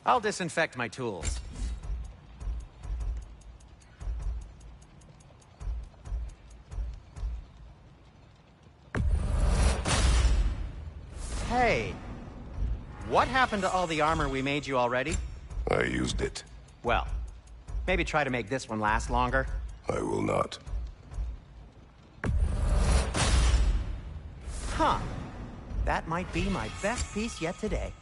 I'll disinfect my tools. Hey, what happened to all the armor we made you already? I used it. Well, maybe try to make this one last longer. I will not. Huh. That might be my best piece yet today.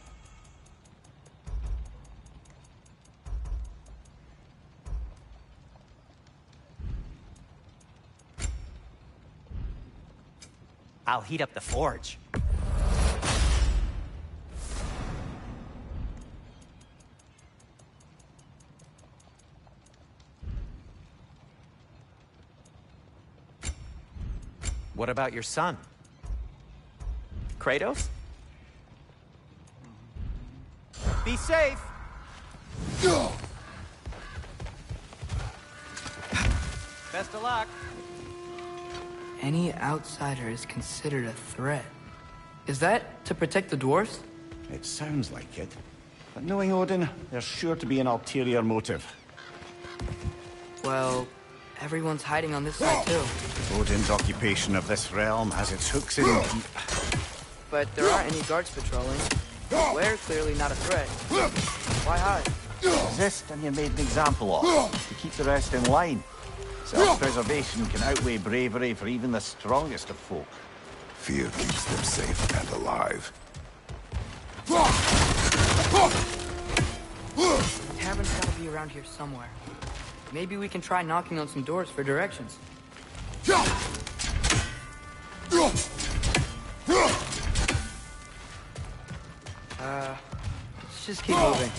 I'll heat up the forge. What about your son? Kratos? Be safe! Best of luck. Any outsider is considered a threat. Is that to protect the dwarves? It sounds like it. But knowing Odin, there's sure to be an ulterior motive. Well, everyone's hiding on this side too. Odin's occupation of this realm has its hooks in deep. But there aren't any guards patrolling. We're clearly not a threat. Why hide? Resist and you're made an example of. To keep the rest in line. Self-preservation can outweigh bravery for even the strongest of folk. Fear keeps them safe and alive. The tavern's gotta be around here somewhere. Maybe we can try knocking on some doors for directions. Let's just keep moving.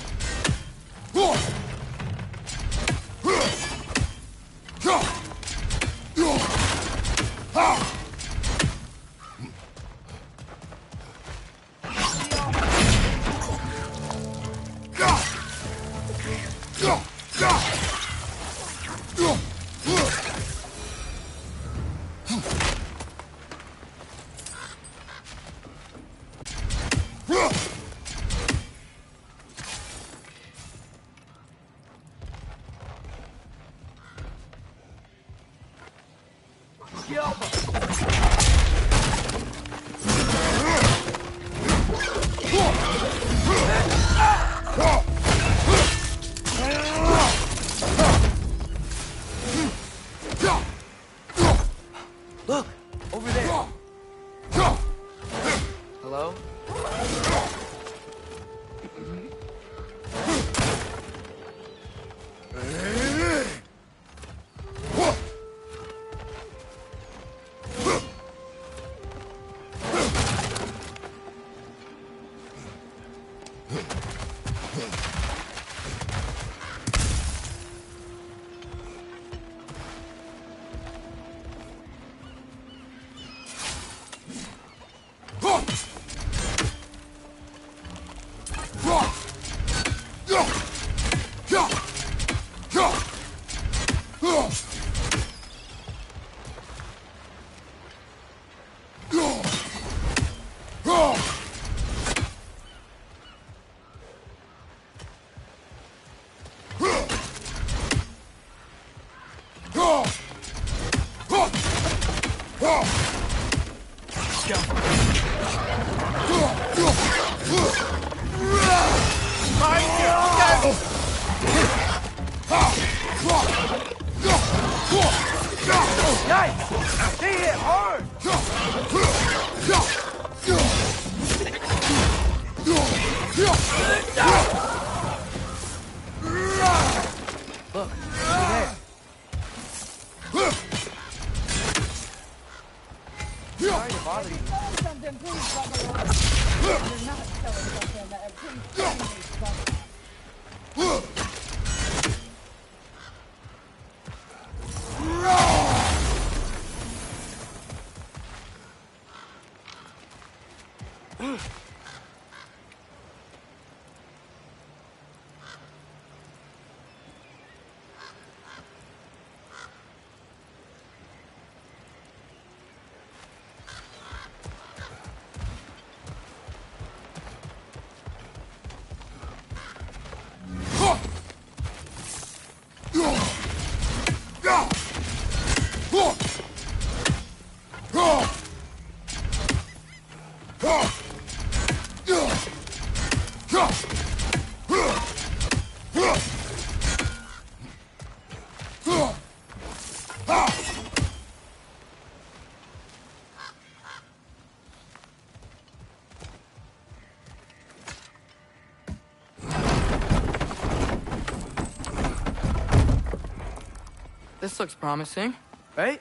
This looks promising, right?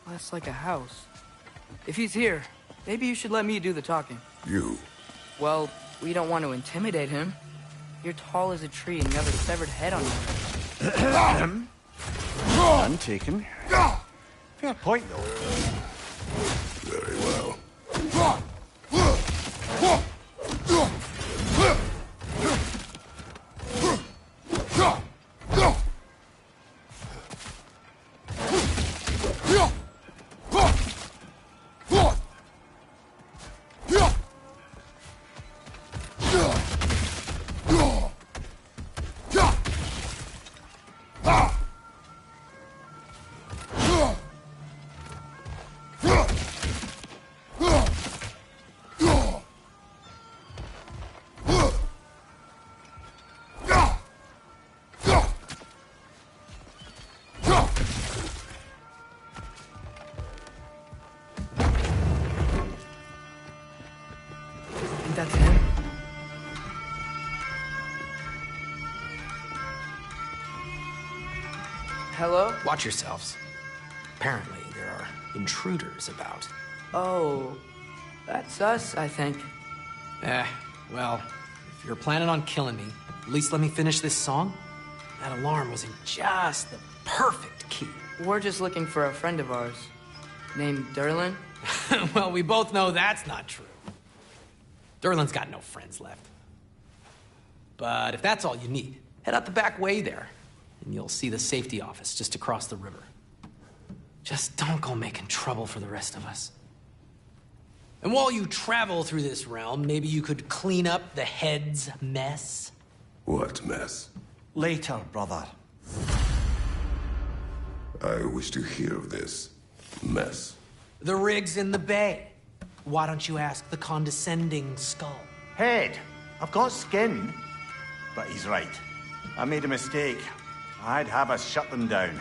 Well, that's like a house. If he's here, maybe you should let me do the talking. You? Well, we don't want to intimidate him. You're tall as a tree and you have a severed head on you. None taken. Fair point, though. Very well. That's him. Hello? Watch yourselves. Apparently, there are intruders about. Oh, that's us, I think. Well, if you're planning on killing me, at least let me finish this song. That alarm was in just the perfect key. We're just looking for a friend of ours, named Derlin. Well, we both know that's not true. Derlin's got no friends left. But if that's all you need, head out the back way there, and you'll see the safety office just across the river. Just don't go making trouble for the rest of us. And while you travel through this realm, maybe you could clean up the head's mess? What mess? Later, brother. I wish to hear of this mess. The rig's in the bay. Why don't you ask the condescending skull? Head, I've got skin. But he's right. I made a mistake. I'd have us shut them down.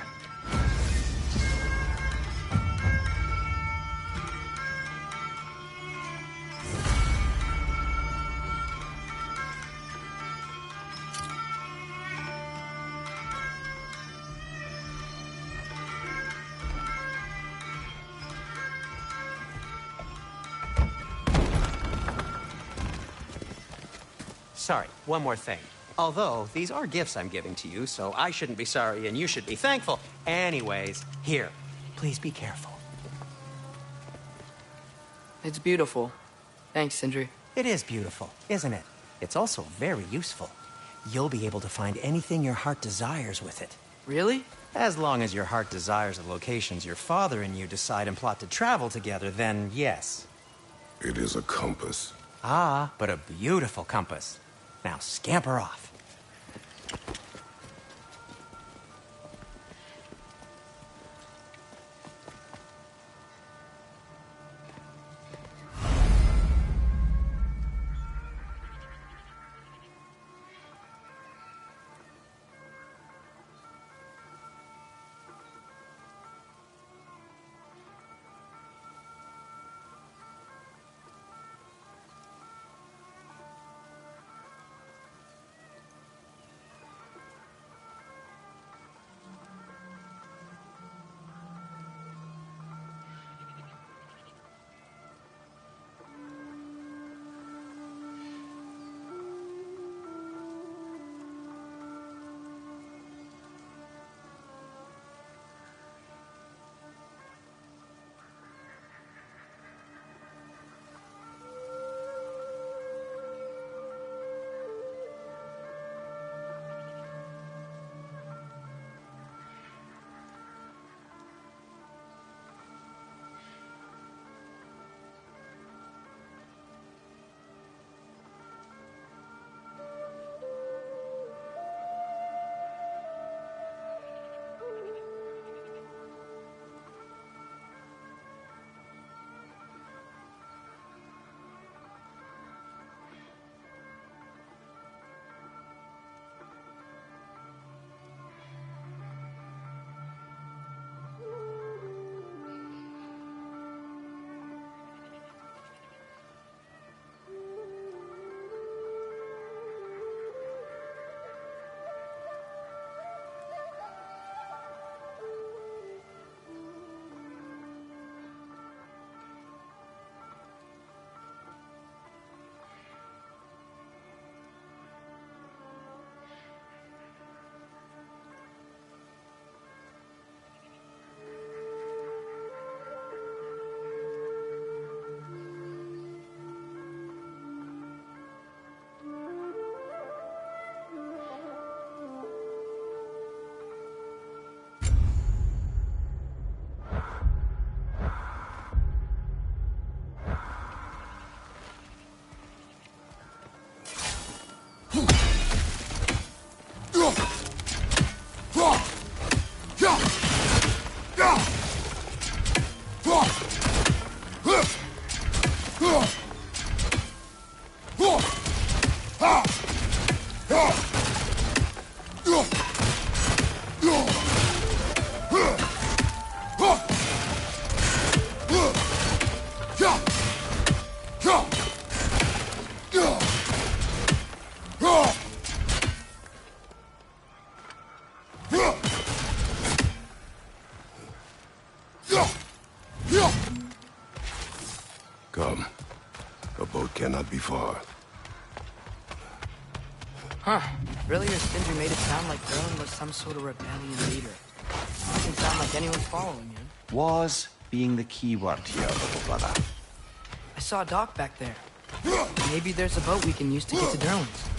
Sorry, one more thing. Although, these are gifts I'm giving to you, so I shouldn't be sorry and you should be thankful. Anyways, here, please be careful. It's beautiful. Thanks, Sindri. It is beautiful, isn't it? It's also very useful. You'll be able to find anything your heart desires with it. Really? As long as your heart desires the locations your father and you decide and plot to travel together, then yes. It is a compass. Ah, but a beautiful compass. Now scamper off. Come. The boat cannot be far. Huh. Earlier, Sindri made it sound like Erlen was some sort of rebellion leader. Doesn't sound like anyone's following him. Was being the key word here, little brother. I saw a dock back there. Maybe there's a boat we can use to get to Derlin's.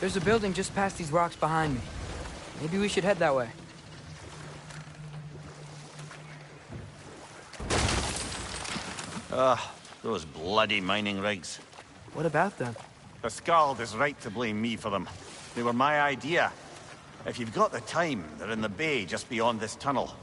There's a building just past these rocks behind me. Maybe we should head that way. Ugh, those bloody mining rigs. What about them? The Skald is right to blame me for them. They were my idea. If you've got the time, they're in the bay just beyond this tunnel.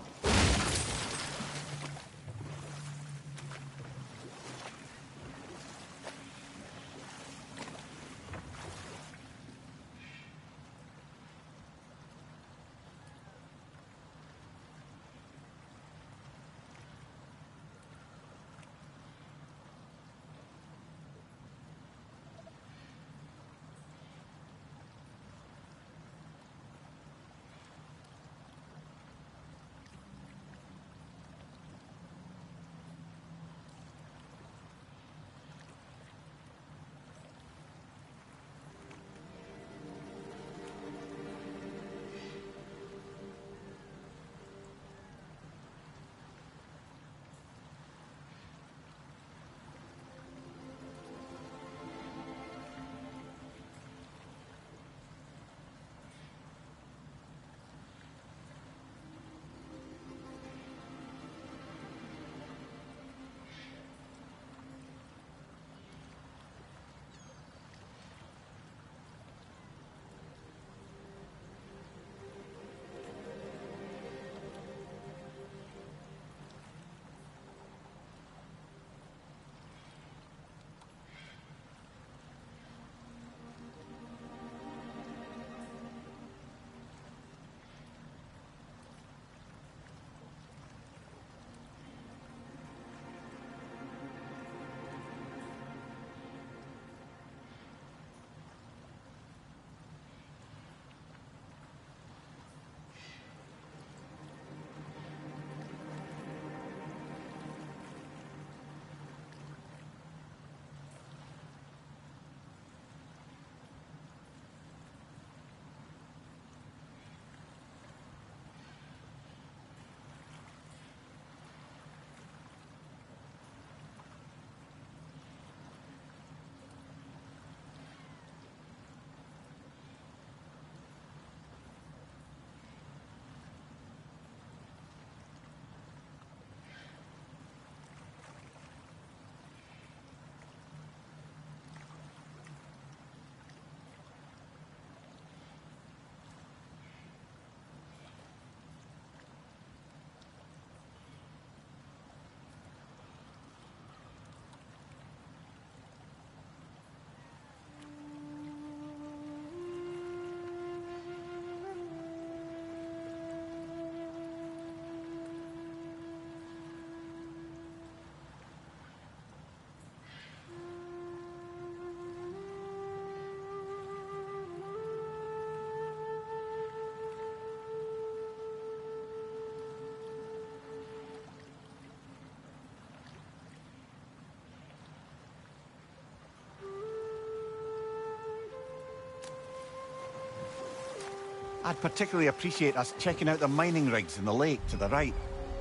I'd particularly appreciate us checking out the mining rigs in the lake to the right.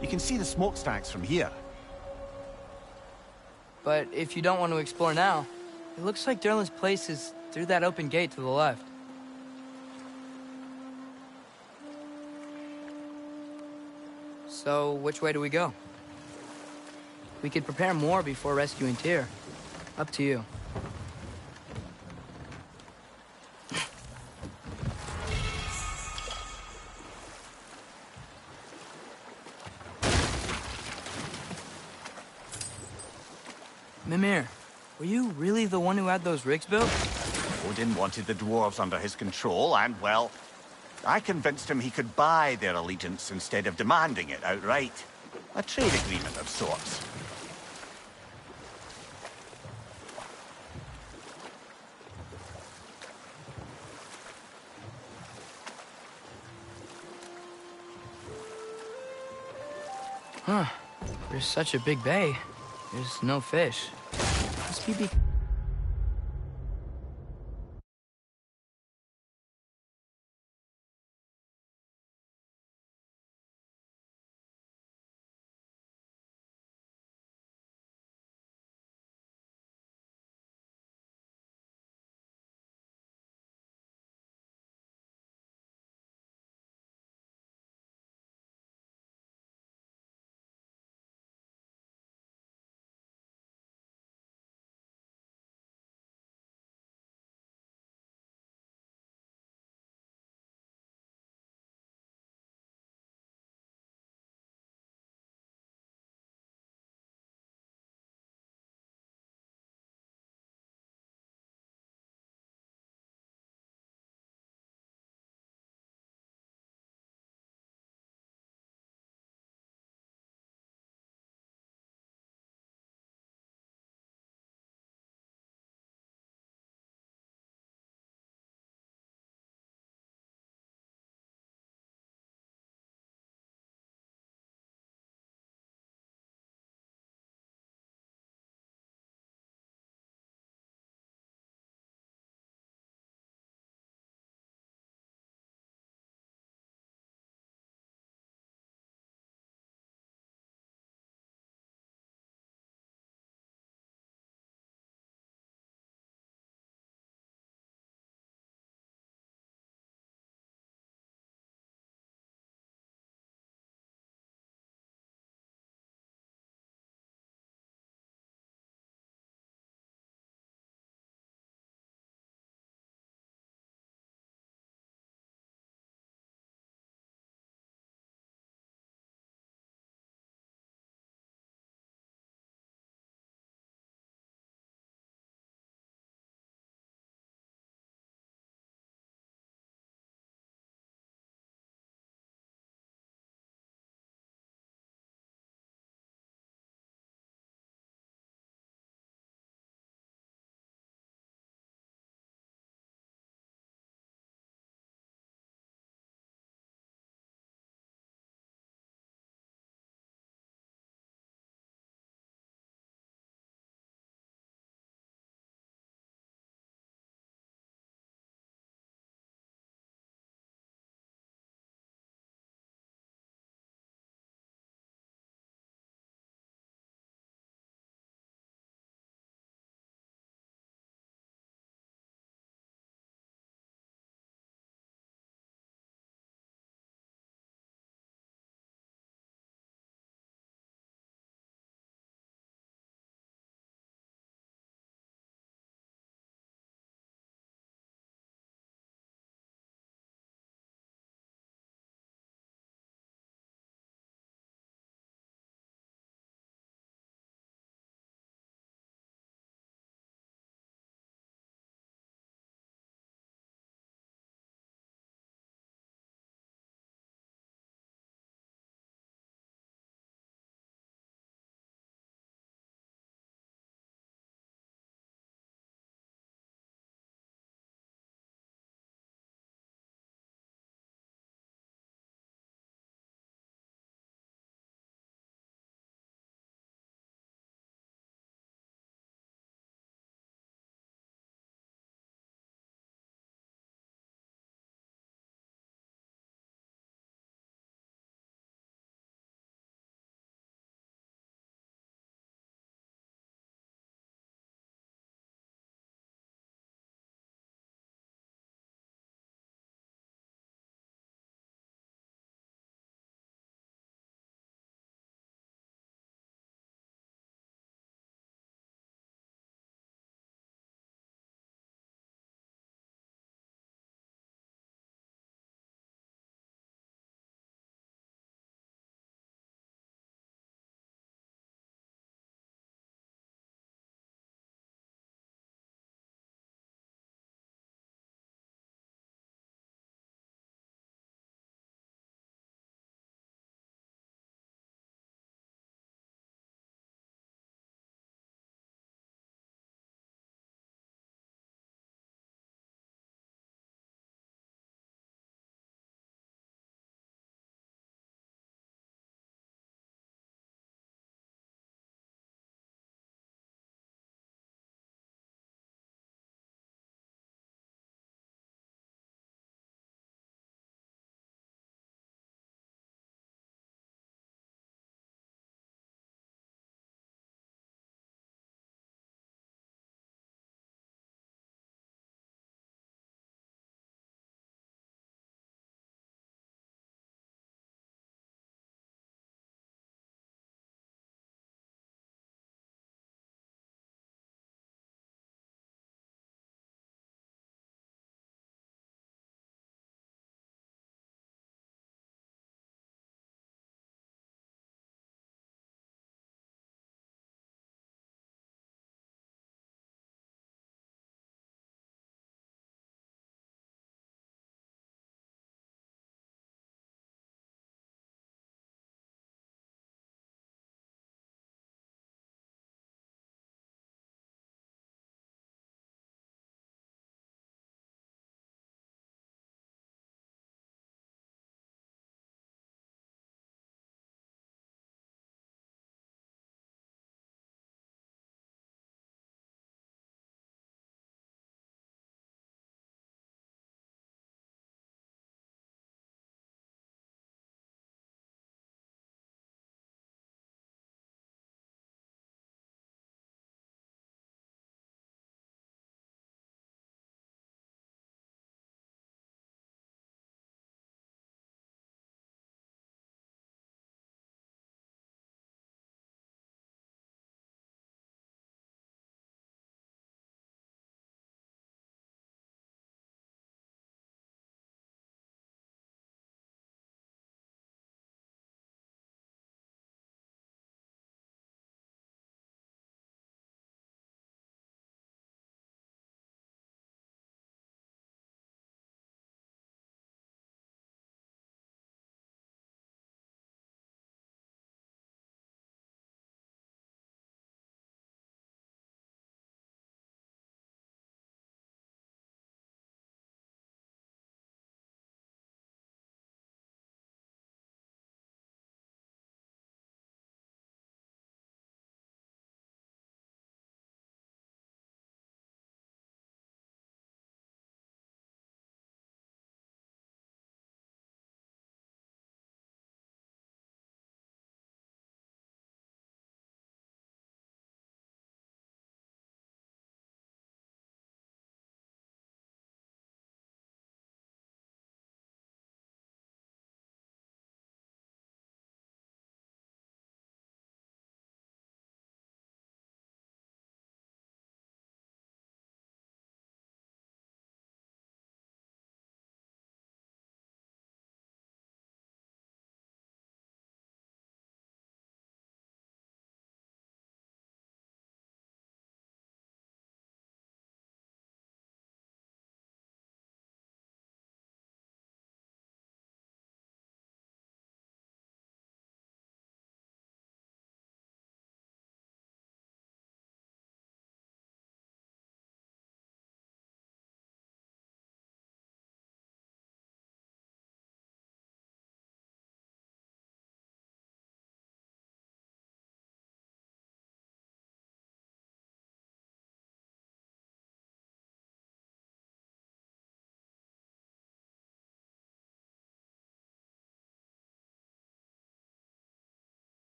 You can see the smokestacks from here. But if you don't want to explore now, it looks like Derlin's place is through that open gate to the left. So, which way do we go? We could prepare more before rescuing Tyr. Up to you. Mimir, were you really the one who had those rigs built? Odin wanted the dwarves under his control, and, well, I convinced him he could buy their allegiance instead of demanding it outright. A trade agreement of sorts. Huh. There's such a big bay. There's no fish. Must be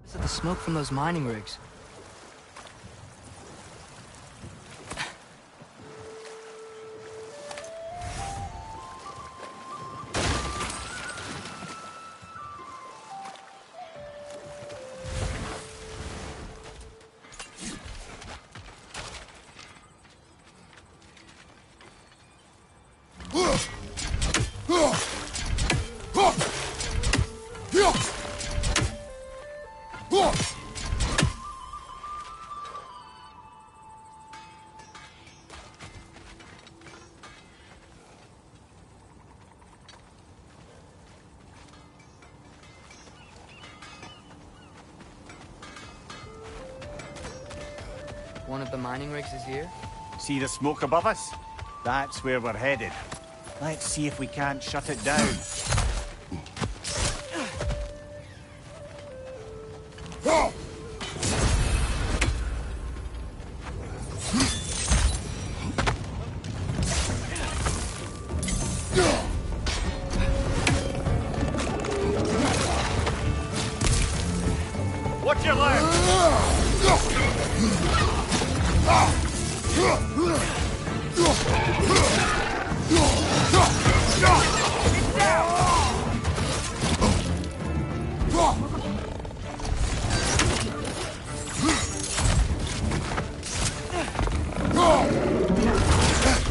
Is it the smoke from those mining rigs? One of the mining rigs is here? See the smoke above us? That's where we're headed. Let's see if we can't shut it down. Watch your left!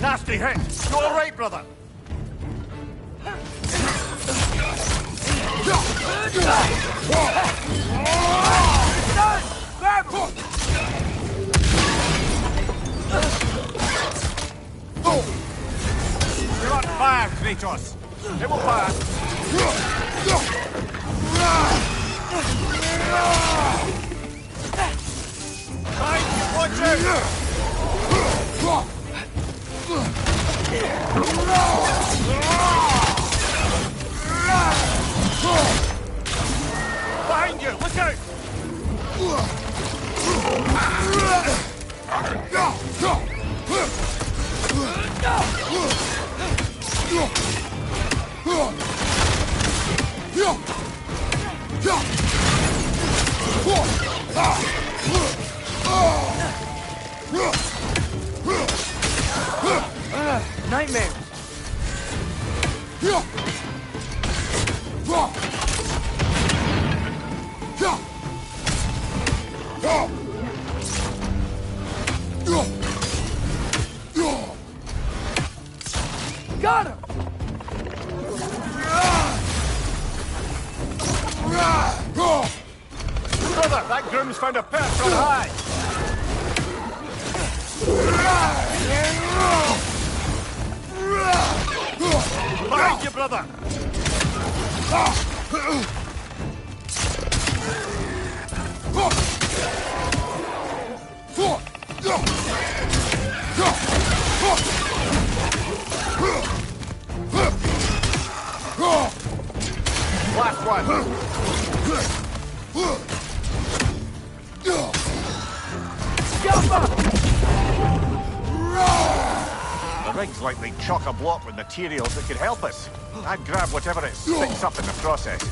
Nasty hit! You all right, brother? You're on fire, Kratos! It will pass! Right, watch out! Behind you! Look out! Nightmare! Got him! Brother, that groom's found a perch on high! Behind you, brother! Last one! The rig's likely chock-a-block with materials that could help us. I'd grab whatever it spits up in the process.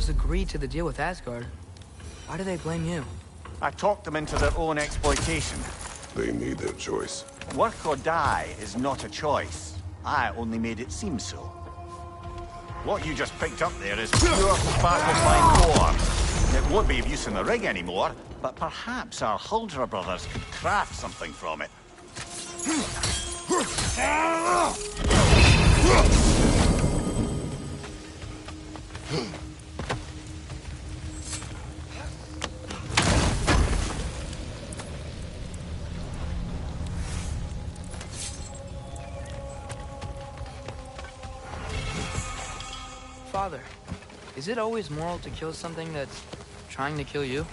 dwarves agreed to the deal with Asgard. Why do they blame you? I talked them into their own exploitation. They made their choice. Work or die is not a choice. I only made it seem so. What you just picked up there is pure sparkle ore. It won't be of use in the rig anymore, but perhaps our Huldra brothers could craft something from it. Father, is it always moral to kill something that's trying to kill you?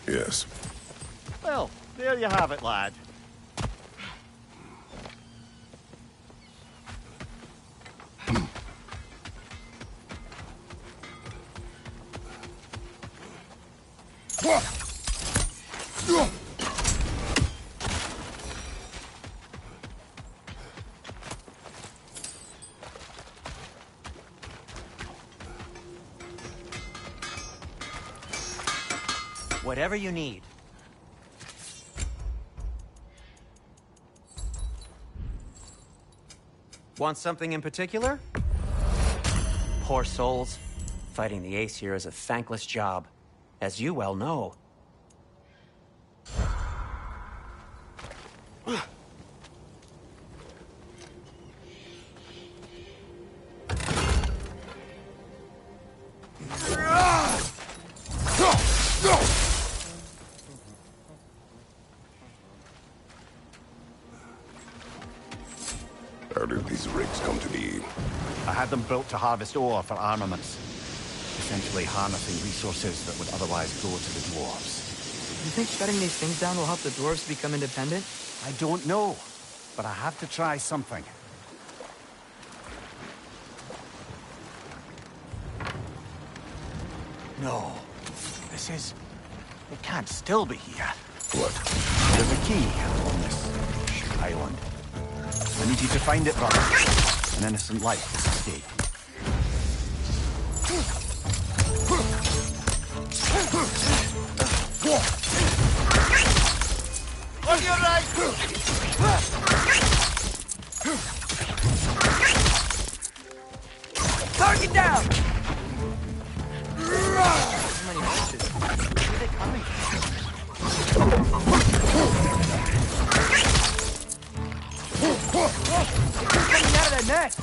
Yes. Well, there you have it, lad. Whatever you need. Want something in particular? Poor souls. Fighting the Ace here is a thankless job, as you well know. How did these rigs come to be? I had them built to harvest ore for armaments. Essentially harnessing resources that would otherwise go to the dwarves. You think shutting these things down will help the dwarves become independent? I don't know, but I have to try something. No. This is... It can't still be here. What? There's a key on this island. I need you to find it, brother. An innocent life is at stake. On your right! Target down! How many horses? Where are they coming from? They're coming out of that nest!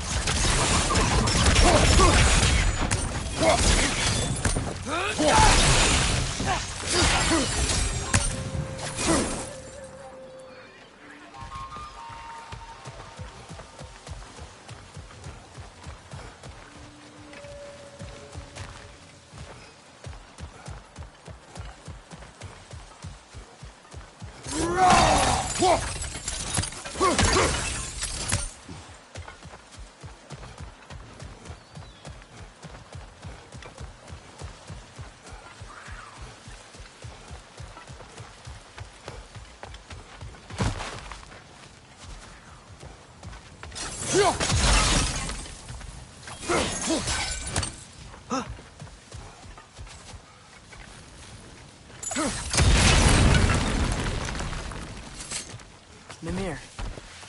Mimir,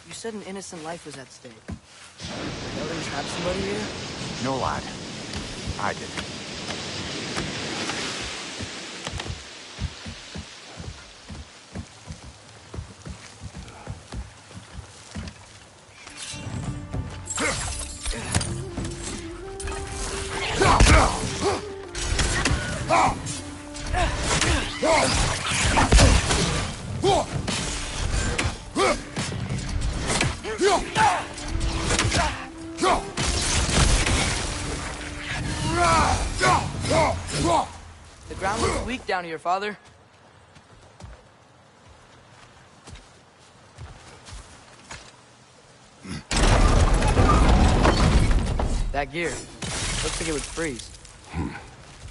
you said an innocent life was at stake. Did Odin trap somebody here? No, lad. I did. The ground looks weak down here, Father. That gear. Looks like it would freeze.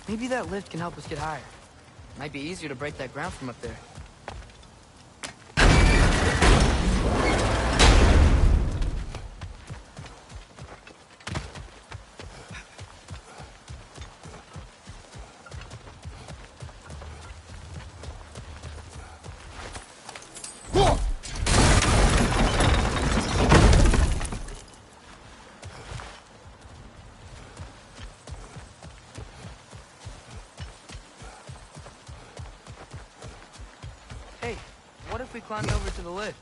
Maybe that lift can help us get higher. Might be easier to break that ground from up there. What if we climbed over to the lift?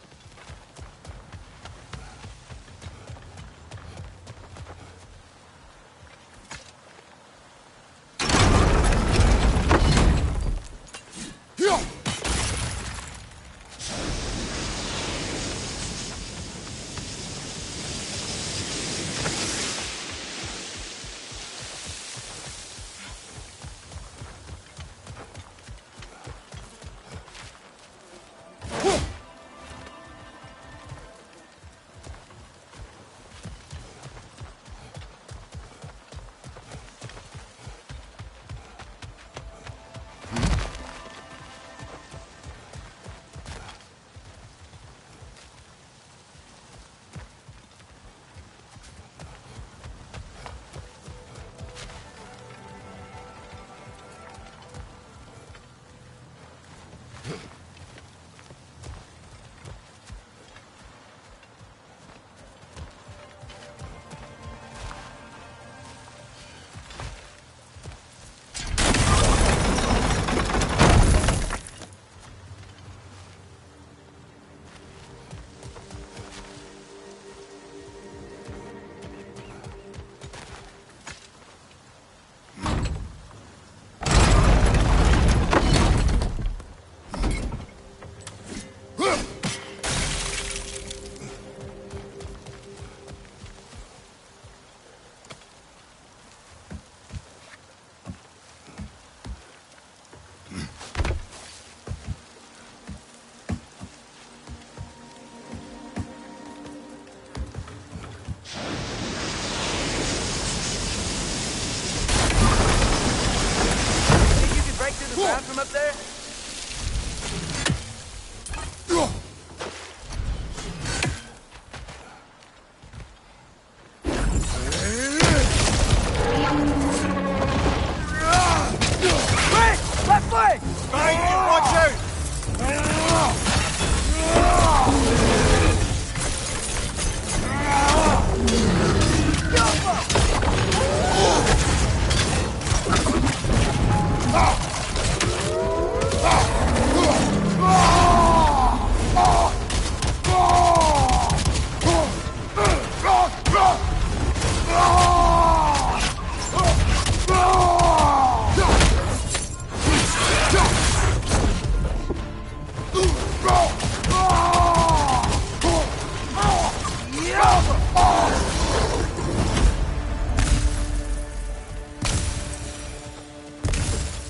From up there? Wait! Left leg! Behind you, watch out!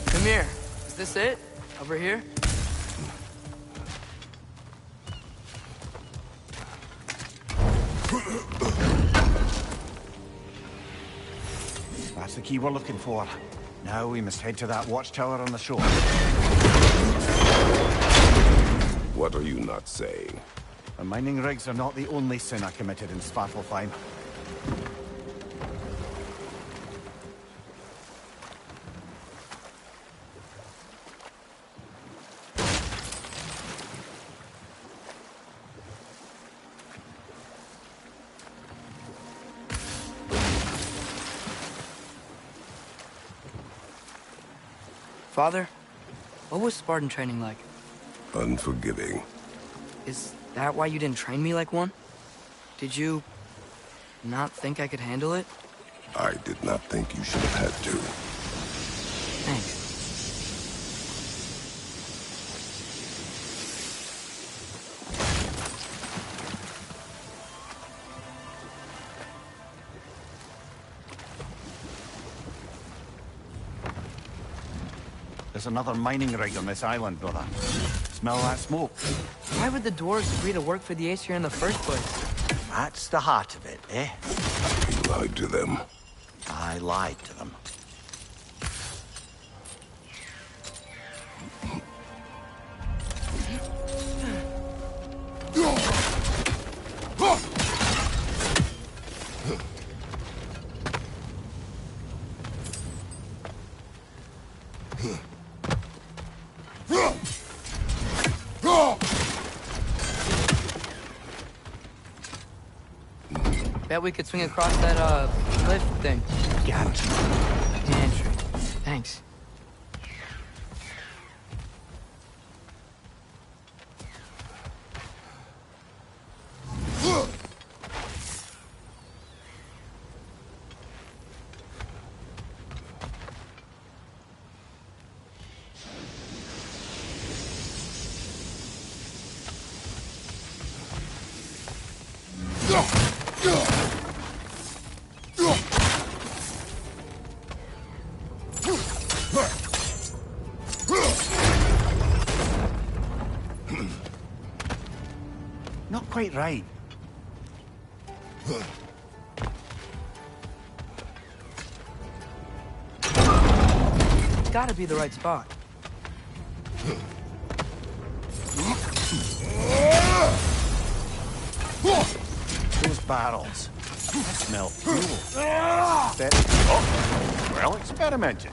Come here. Is this it? Over here? That's the key we're looking for. Now we must head to that watchtower on the shore. What are you not saying? The mining rigs are not the only sin I committed in Svartalfheim. Father, what was Spartan training like? Unforgiving. Is that why you didn't train me like one? Did you not think I could handle it? I did not think you should have had to. Thanks. There's another mining rig on this island, brother. Smell that smoke? Why would the dwarves agree to work for the Aesir in the first place? That's the heart of it, eh? You lied to them. I lied to them. Bet we could swing across that, lift thing. Got it. Entry. Thanks. Not quite right. It's gotta be the right spot. Those barrels. That smell fuel. Oh, well experimented.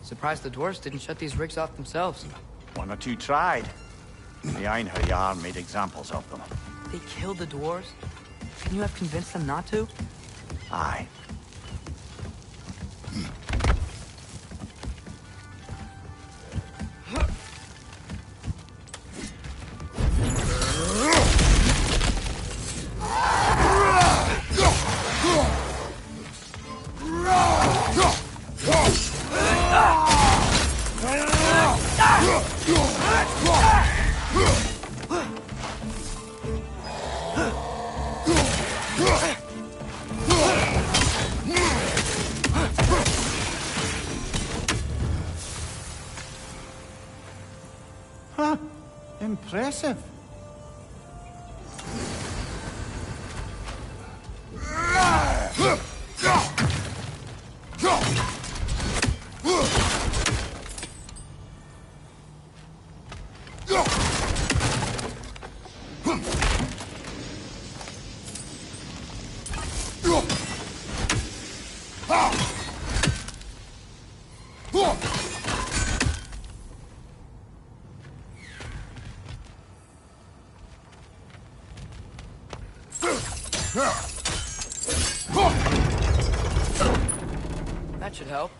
Surprised the dwarves didn't shut these rigs off themselves. One or two tried. The Einherjar made examples of them. They killed the dwarves? Can you have convinced them not to? Aye. Huh. Impressive. That should help.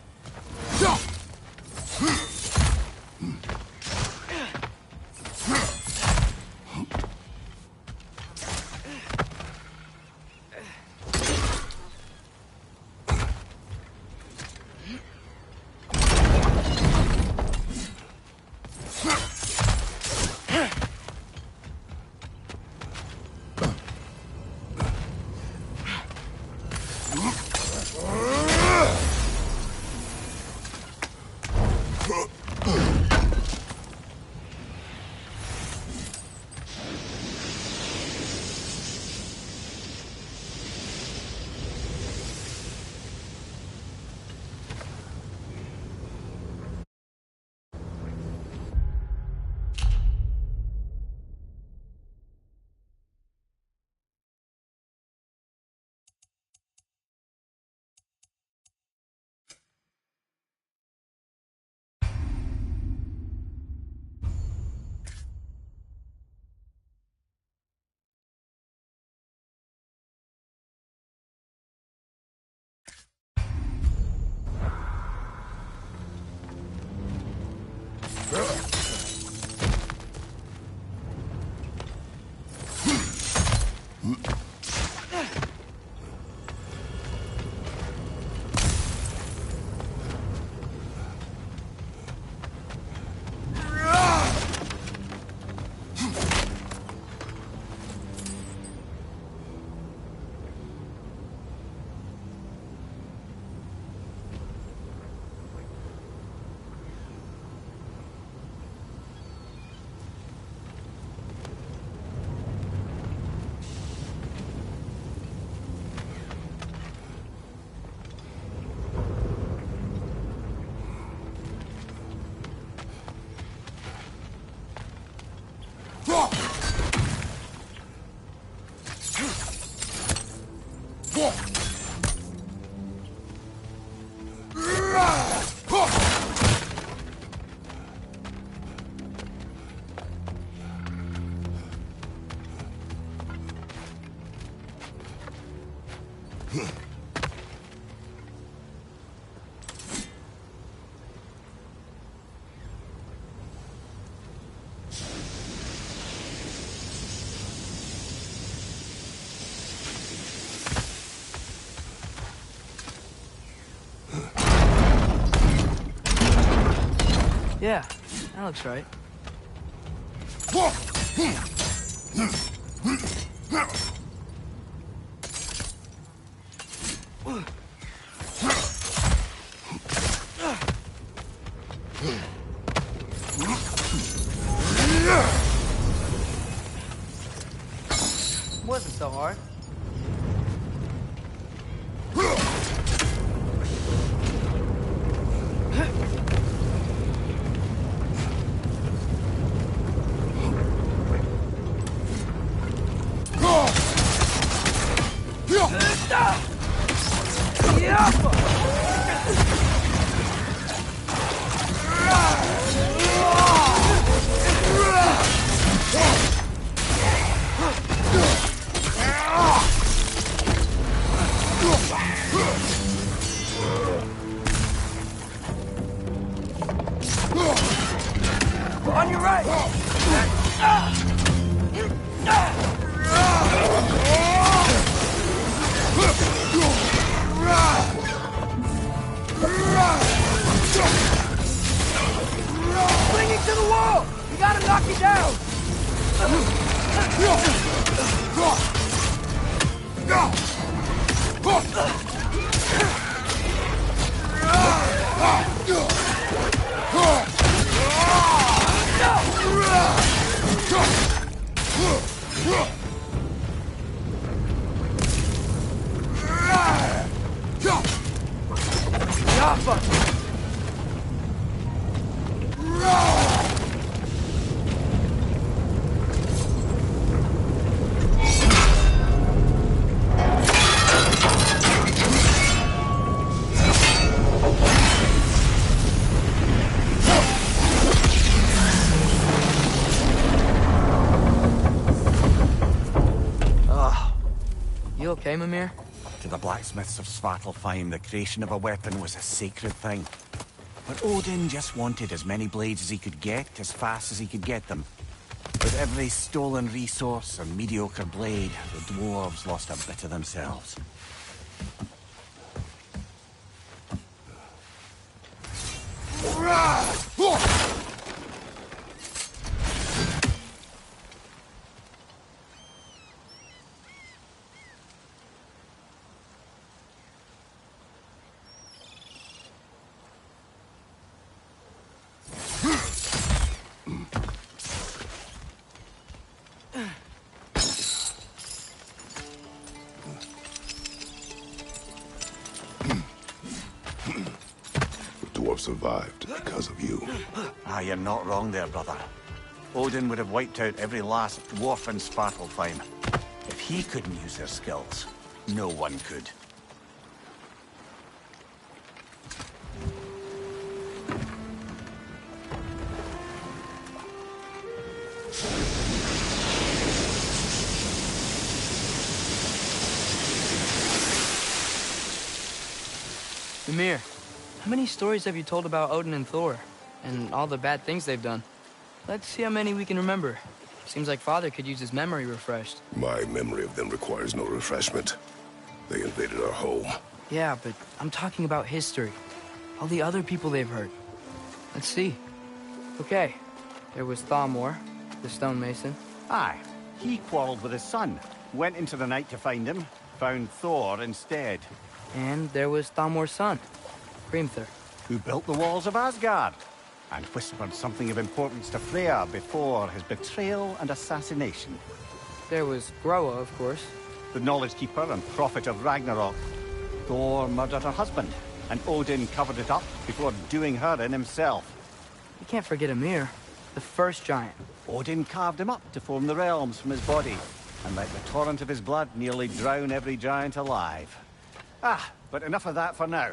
Yeah, that looks right. Wasn't so hard. On your right! Clinging to the wall! We gotta knock you down! You okay, Mimir? To the blacksmiths of Svartalfheim, the creation of a weapon was a sacred thing. But Odin just wanted as many blades as he could get, as fast as he could get them. With every stolen resource and mediocre blade, the dwarves lost a bit of themselves. Survived because of you. Ah, you're not wrong there, brother. Odin would have wiped out every last dwarf in Svartalfheim. If he couldn't use their skills, no one could. Mimir, how many stories have you told about Odin and Thor? And all the bad things they've done? Let's see how many we can remember. Seems like Father could use his memory refreshed. My memory of them requires no refreshment. They invaded our home. Yeah, but I'm talking about history. All the other people they've heard. Let's see. Okay, there was Thamor, the stonemason. Aye, he quarreled with his son, went into the night to find him, found Thor instead. And there was Thamor's son, Hrimthur. Who built the walls of Asgard, and whispered something of importance to Freya before his betrayal and assassination. There was Groa, of course. The knowledge keeper and prophet of Ragnarok. Thor murdered her husband, and Odin covered it up before doing her in himself. You can't forget Ymir, the first giant. Odin carved him up to form the realms from his body, and let the torrent of his blood nearly drown every giant alive. Ah, but enough of that for now.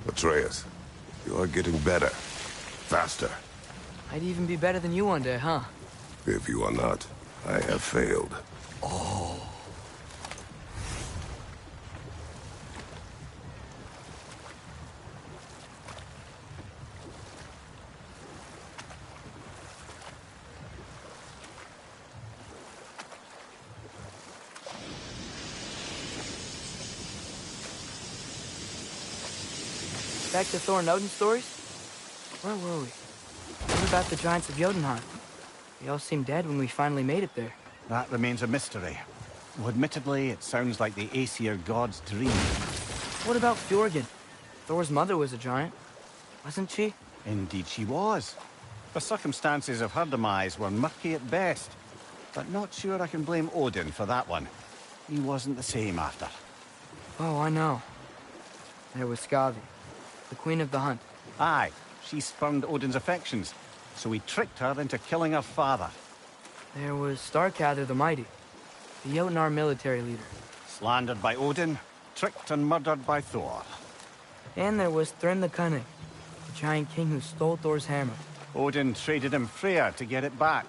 Atreus, you are getting better. Faster. I'd even be better than you one day, huh? If you are not, I have failed. Oh. Back to Thor and Odin stories? Where were we? What about the giants of Jotunheim? They all seemed dead when we finally made it there. That remains a mystery. Well, admittedly, it sounds like the Aesir god's dream. What about Fjorgyn? Thor's mother was a giant, wasn't she? Indeed she was. The circumstances of her demise were murky at best. But not sure I can blame Odin for that one. He wasn't the same after. Oh, I know. There was Skavi, the queen of the hunt. Aye, she spurned Odin's affections, so he tricked her into killing her father. There was Starkather the Mighty, the Jotnar military leader. Slandered by Odin, tricked and murdered by Thor. And there was Thrym the Cunning, giant king who stole Thor's hammer. Odin traded him Freyr to get it back,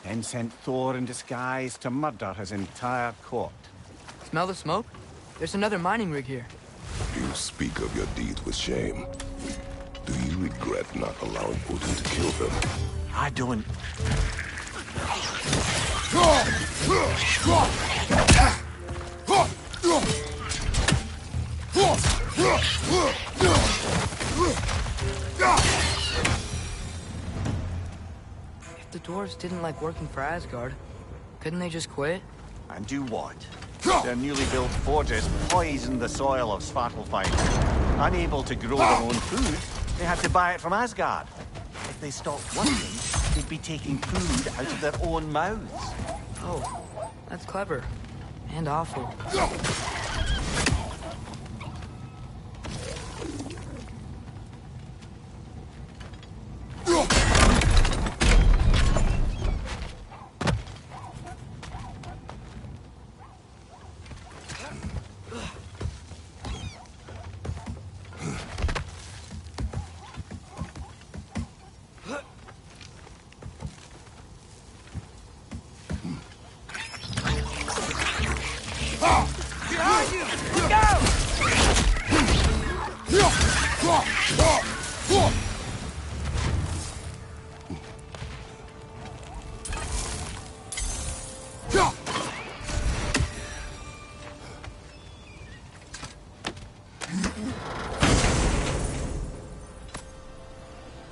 then sent Thor in disguise to murder his entire court. Smell the smoke? There's another mining rig here. You speak of your deeds with shame. Do you regret not allowing Odin to kill them? I don't. If the dwarves didn't like working for Asgard, couldn't they just quit? And do what? Their newly built forges poisoned the soil of Svartalfheim. Unable to grow their own food, they had to buy it from Asgard. If they stopped working, they'd be taking food out of their own mouths. Oh, that's clever. And awful.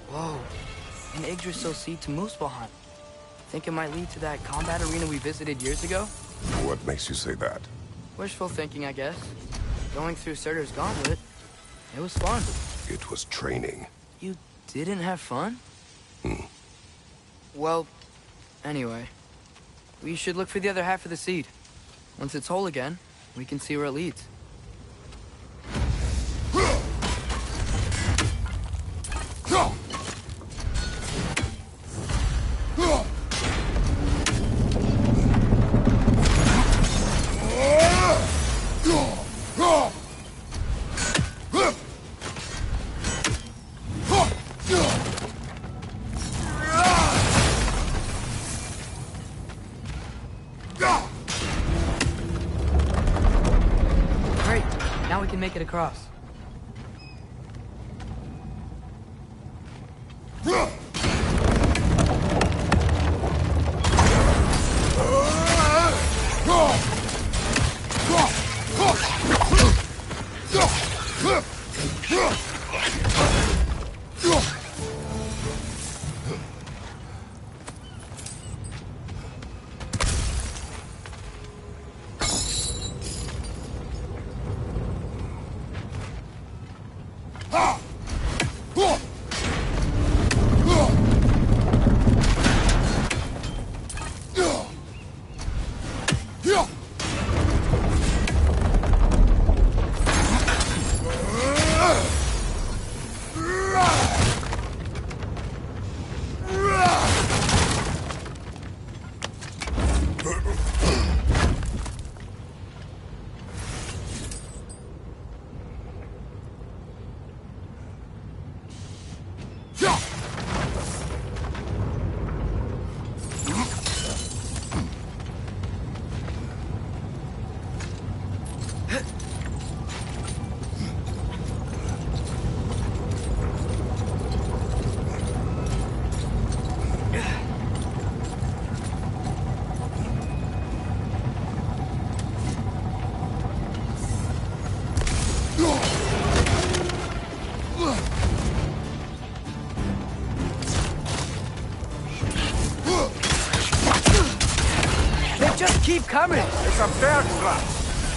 Whoa, an Yggdrasil seed to Muspelheim. Think it might lead to that combat arena we visited years ago? What makes you say that? Wishful thinking, I guess. Going through Surtur's gauntlet, it was fun. It was training. You didn't have fun? Well, anyway, we should look for the other half of the seed. Once it's whole again, we can see where it leads. Great, now we can make it across. Just keep coming! It's a bear trap!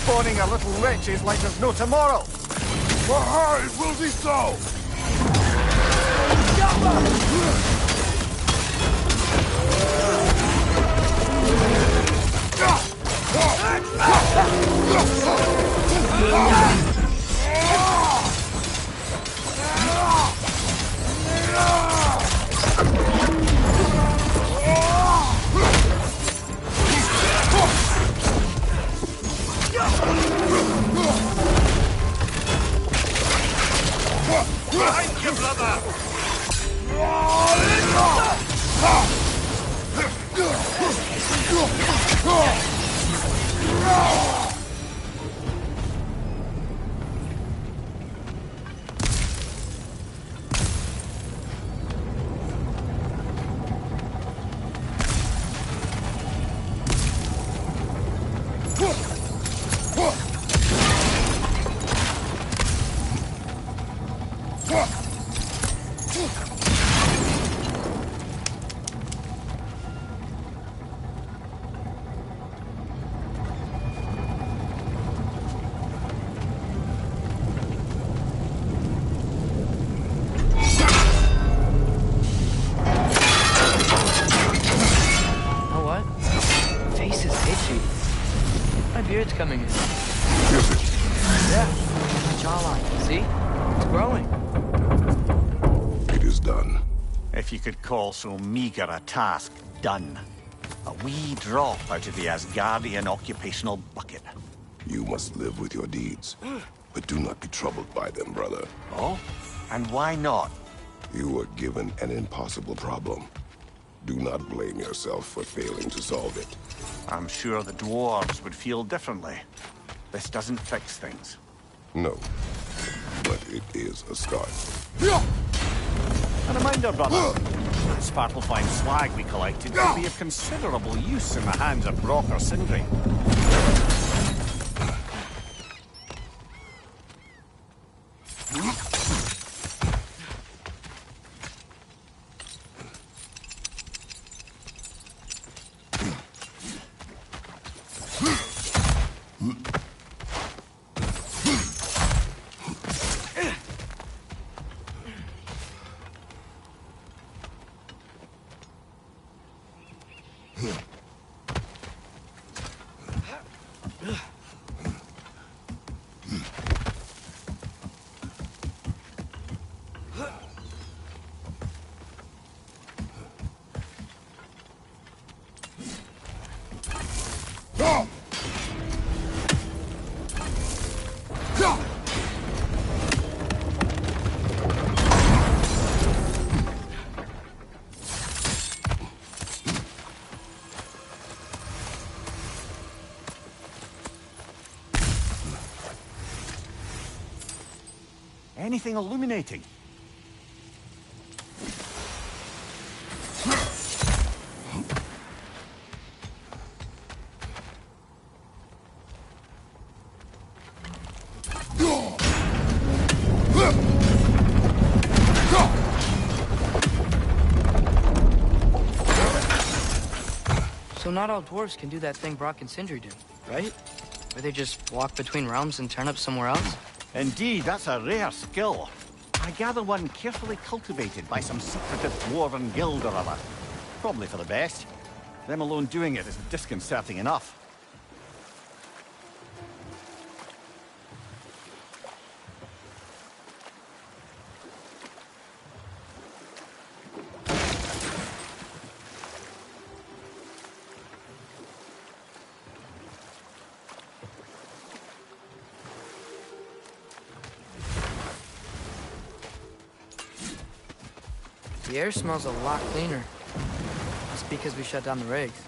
Spawning our little wretches like there's no tomorrow! Why it will be so! Know what? Face is itchy. My beard's coming in. Is it? Yeah. My jawline. See? It's growing. It is done. If you could call so meager a task done. A wee drop out of the Asgardian occupational bucket. You must live with your deeds, but do not be troubled by them, brother. Oh? And why not? You were given an impossible problem. Do not blame yourself for failing to solve it. I'm sure the dwarves would feel differently. This doesn't fix things. No, but it is a start. A reminder, brother. That Svartalfheim slag we collected could be of considerable use in the hands of Brock or Sindri. Anything illuminating? So not all dwarves can do that thing Brock and Sindri do, right? Where they just walk between realms and turn up somewhere else? Indeed, that's a rare skill. I gather one carefully cultivated by some secretive dwarven guild or other. Probably for the best. Them alone doing it is disconcerting enough. The air smells a lot cleaner. It's because we shut down the rigs.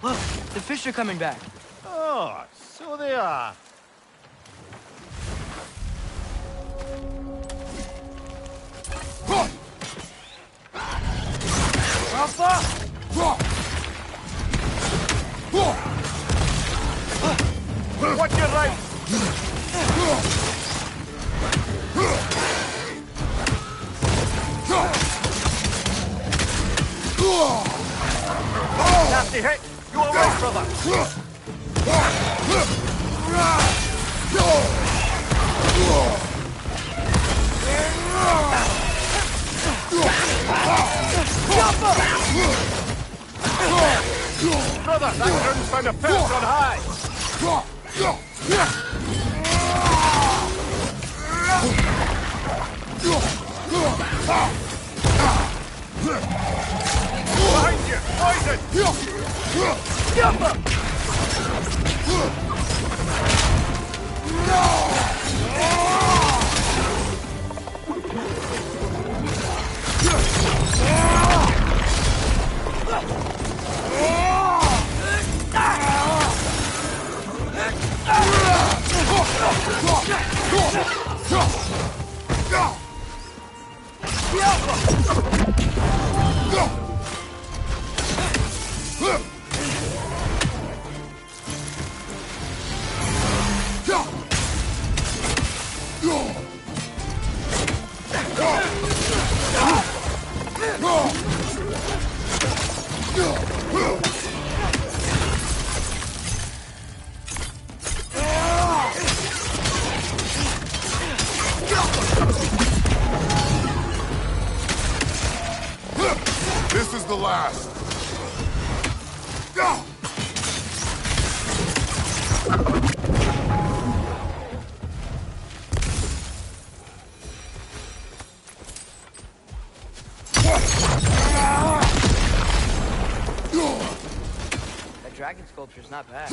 Look, the fish are coming back. Oh, so they are. Watch your right! Nasty hit! You away, brother! Brother, that ground's found a perch on high! Behind you! Poison! This is the last. That dragon sculpture's not bad.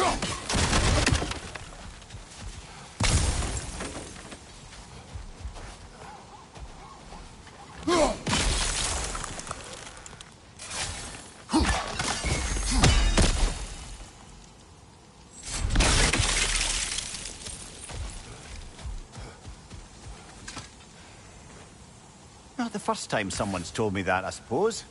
Not the first time someone's told me that, I suppose.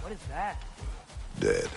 What is that? Dead.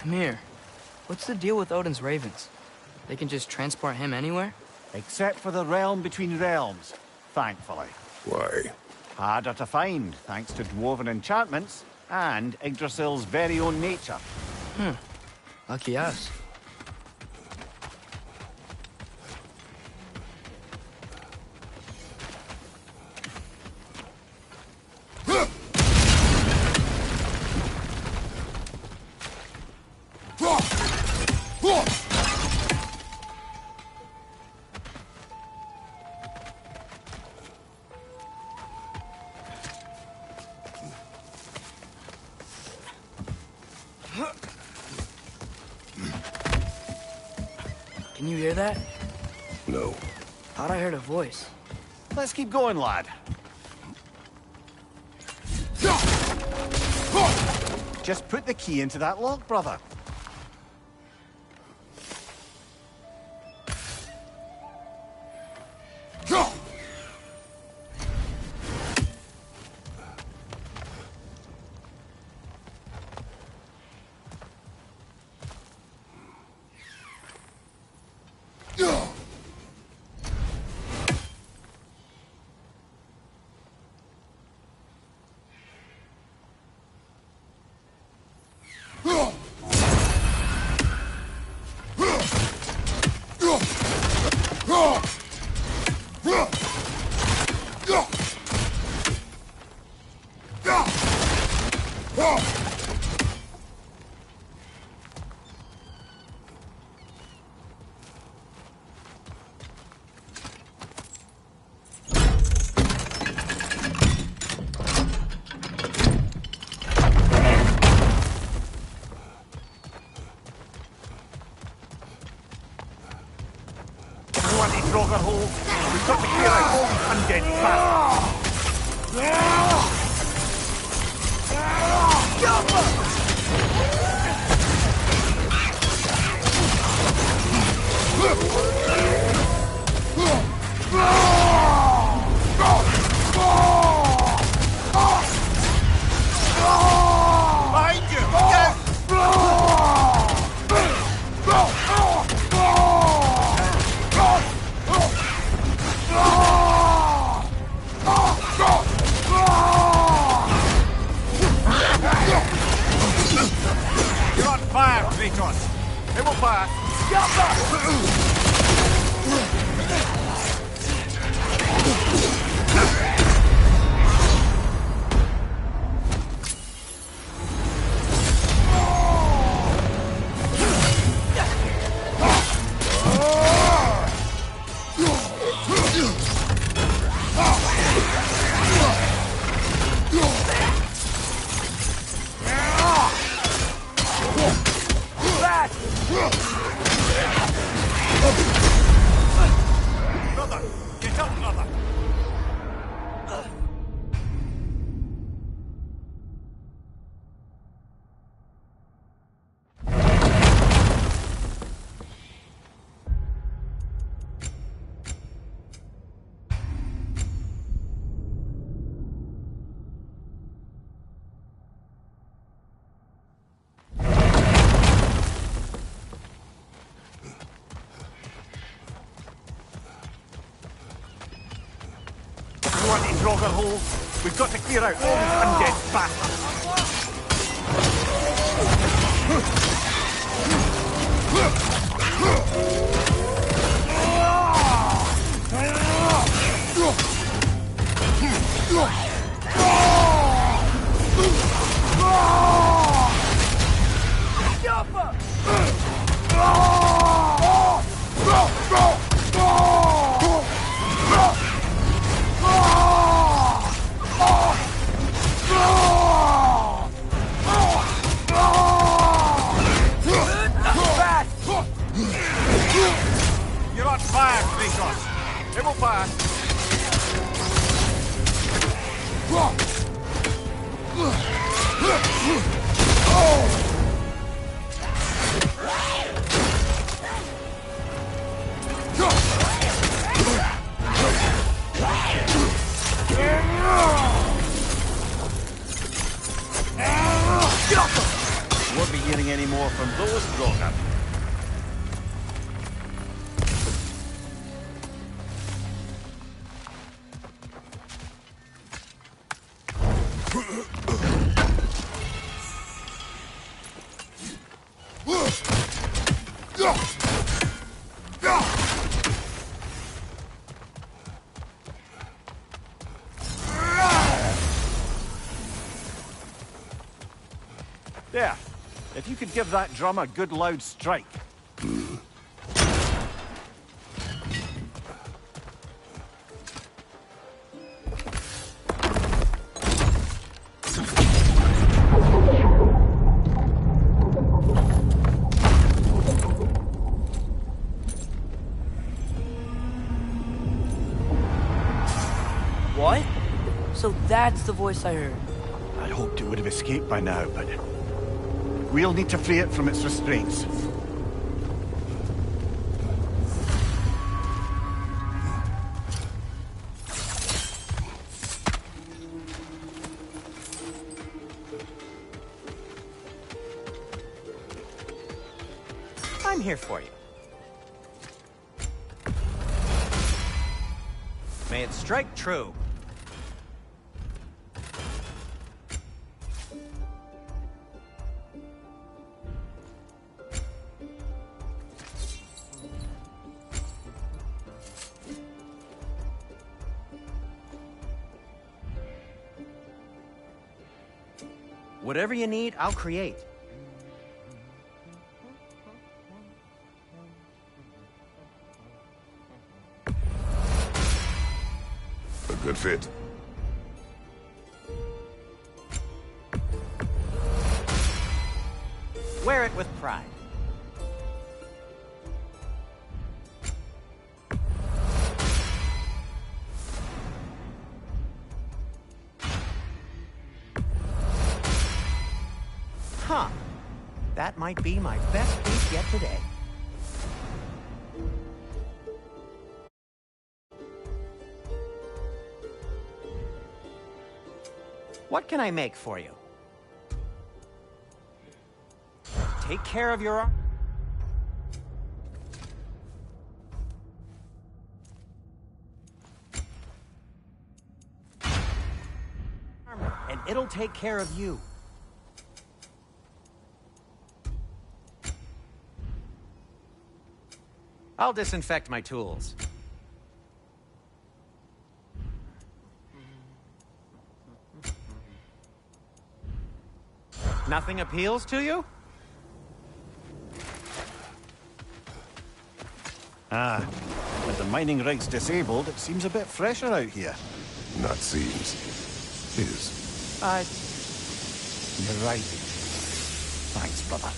Amir, what's the deal with Odin's ravens? They can just transport him anywhere? Except for the realm between realms, thankfully. Why? Harder to find, thanks to dwarven enchantments and Yggdrasil's very own nature. Lucky us. Can you hear that? No. Thought I heard a voice. Let's keep going, lad. Just put the key into that lock, brother. We've got to clear out all these undead bastards. Behind you! You're on fire, Kratos. It will pass. door to Draugr Hole. We've got to clear out all these undead bastards. You're on fire, Kratos. It will pass. Won't be hearing any more from those Draugr. There. If you could give that drum a good loud strike. What? So that's the voice I heard. I hoped it would have escaped by now, but we'll need to free it from its restraints. I'm here for you. May it strike true. Whatever you need, I'll create. A good fit. Wear it with pride. Huh. That might be my best piece yet today. What can I make for you? Take care of your armor, and it'll take care of you. I'll disinfect my tools. Nothing appeals to you? Ah, with the mining rigs disabled, it seems a bit fresher out here. Not seems. Is. You're right. Thanks, brother.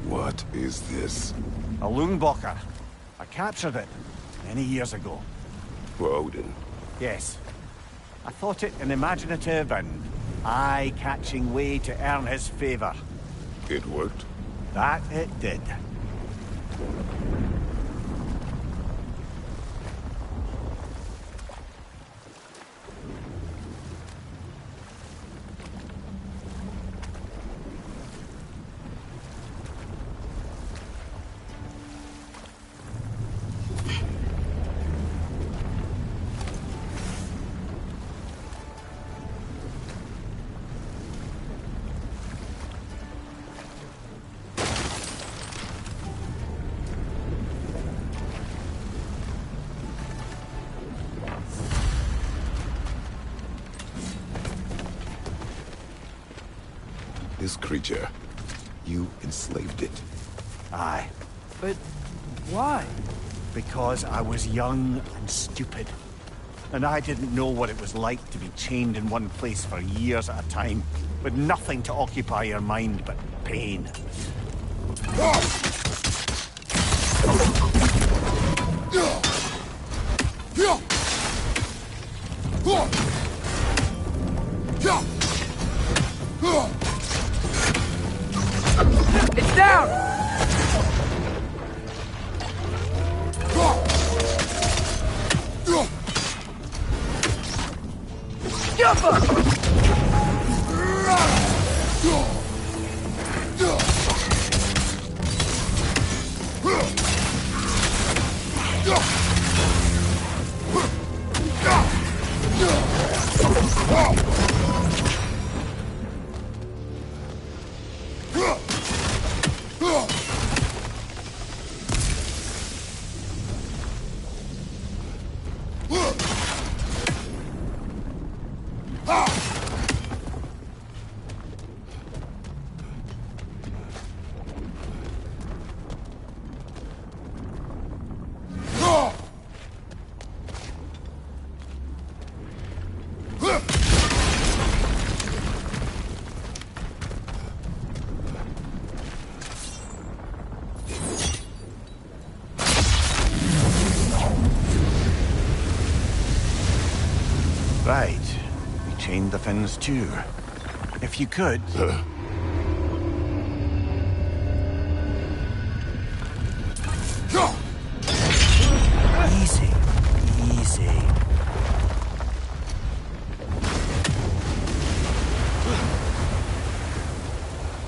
What is this? A Lungbocker. I captured it many years ago. For Odin. Yes. I thought it an imaginative and eye-catching way to earn his favor. It worked? That it did. this creature. You enslaved it. Aye. But why? Because I was young and stupid. And I didn't know what it was like to be chained in one place for years at a time, with nothing to occupy your mind but pain. It's down! Jump up! Right. We chained the fins too. If you could... Easy. Easy.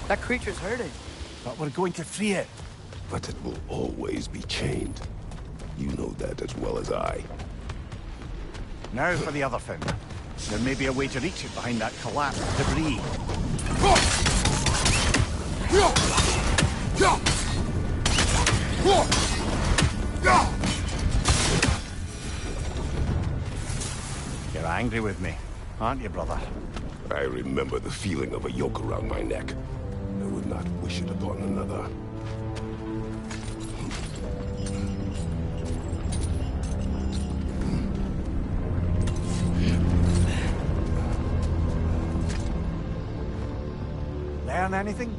That creature's hurting. But we're going to free it. But it will always be chained. You know that as well as I. Now for the other fin. There may be a way to reach it behind that collapsed debris. You're angry with me, aren't you, brother? I remember the feeling of a yoke around my neck. I would not wish it upon another. Learn anything?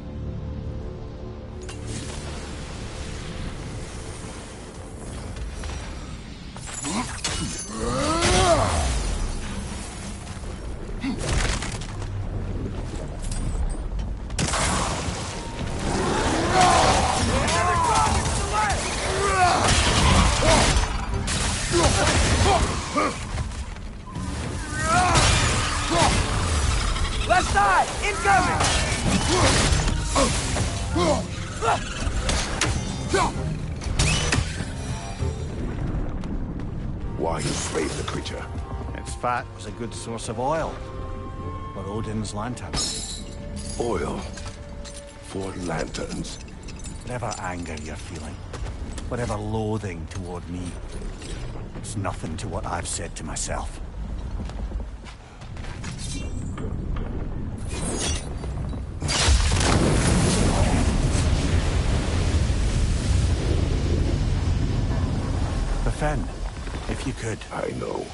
Left side! Incoming! Why enslave the creature? Its fat was a good source of oil. For Odin's lantern. Oil. For lanterns. Whatever anger you're feeling, whatever loathing toward me, it's nothing to what I've said to myself. The fin, if you could. I know.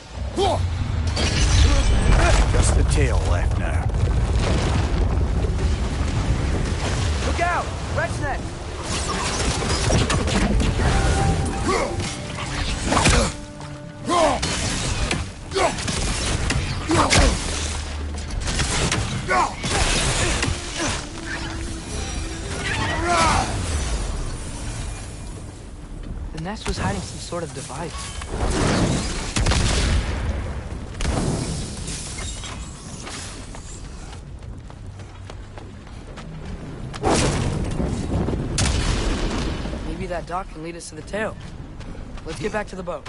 Just the tail left now. Look out! Red's neck! The nest was hiding some sort of device. Maybe that dock can lead us to the tail. Let's get back to the boat.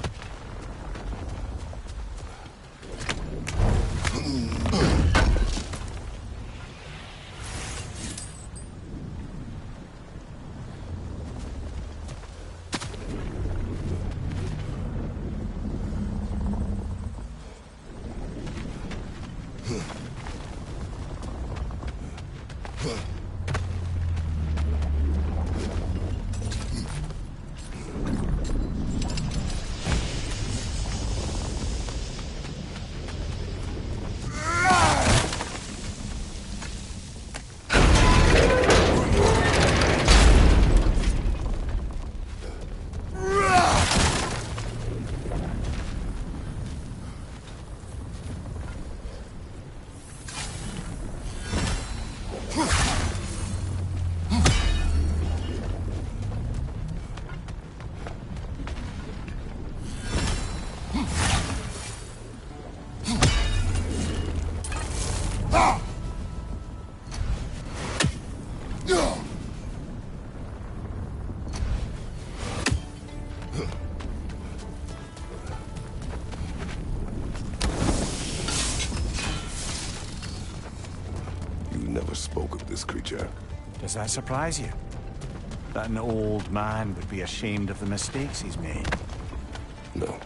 Huh. spoke of this creature. Does that surprise you? That an old man would be ashamed of the mistakes he's made? No.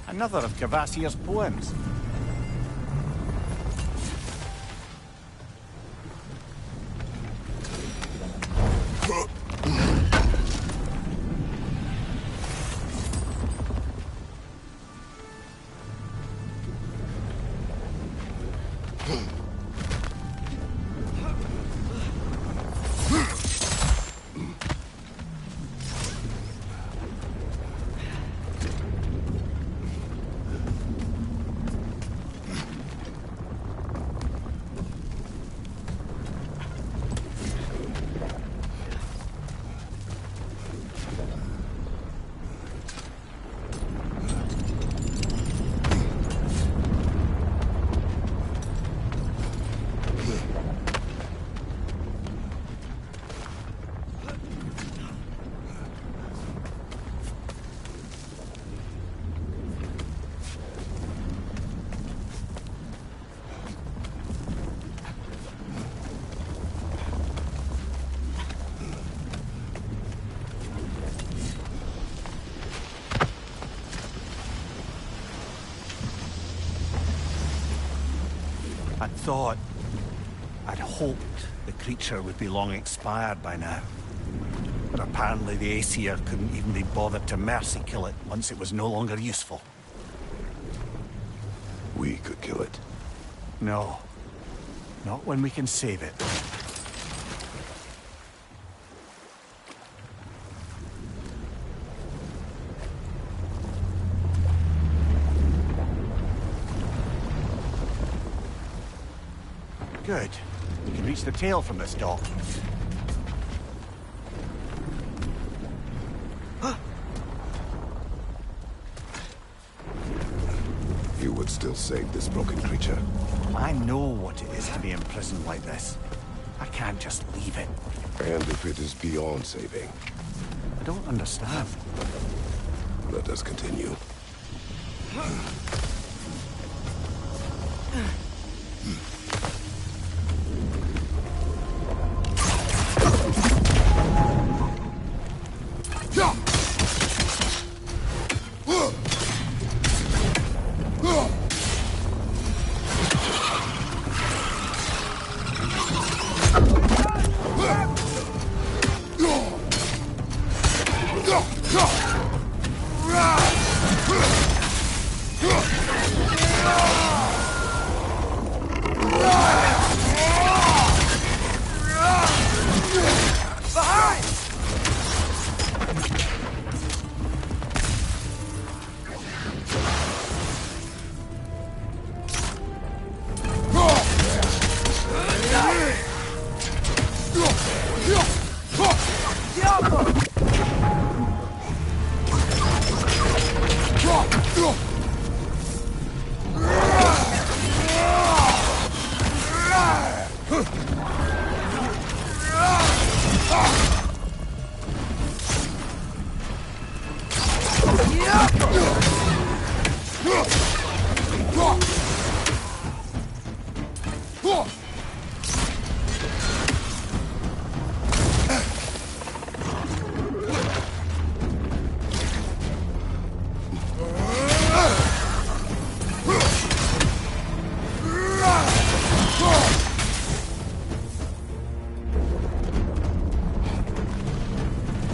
Another of Cavassier's poems. I'd hoped the creature would be long expired by now. But apparently the Aesir couldn't even be bothered to mercy kill it once it was no longer useful. We could kill it. No. Not when we can save it. Good. We can reach the tail from this dock. You would still save this broken creature. I know what it is to be imprisoned like this. I can't just leave it. And if it is beyond saving? I don't understand. Let us continue. Behind!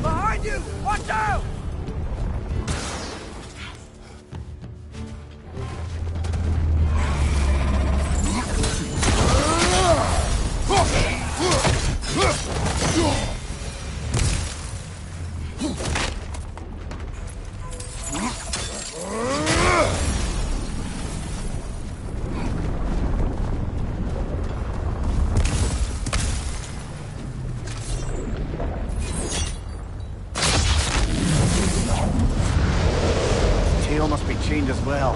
Behind you! Watch out! Tail must be chained as well.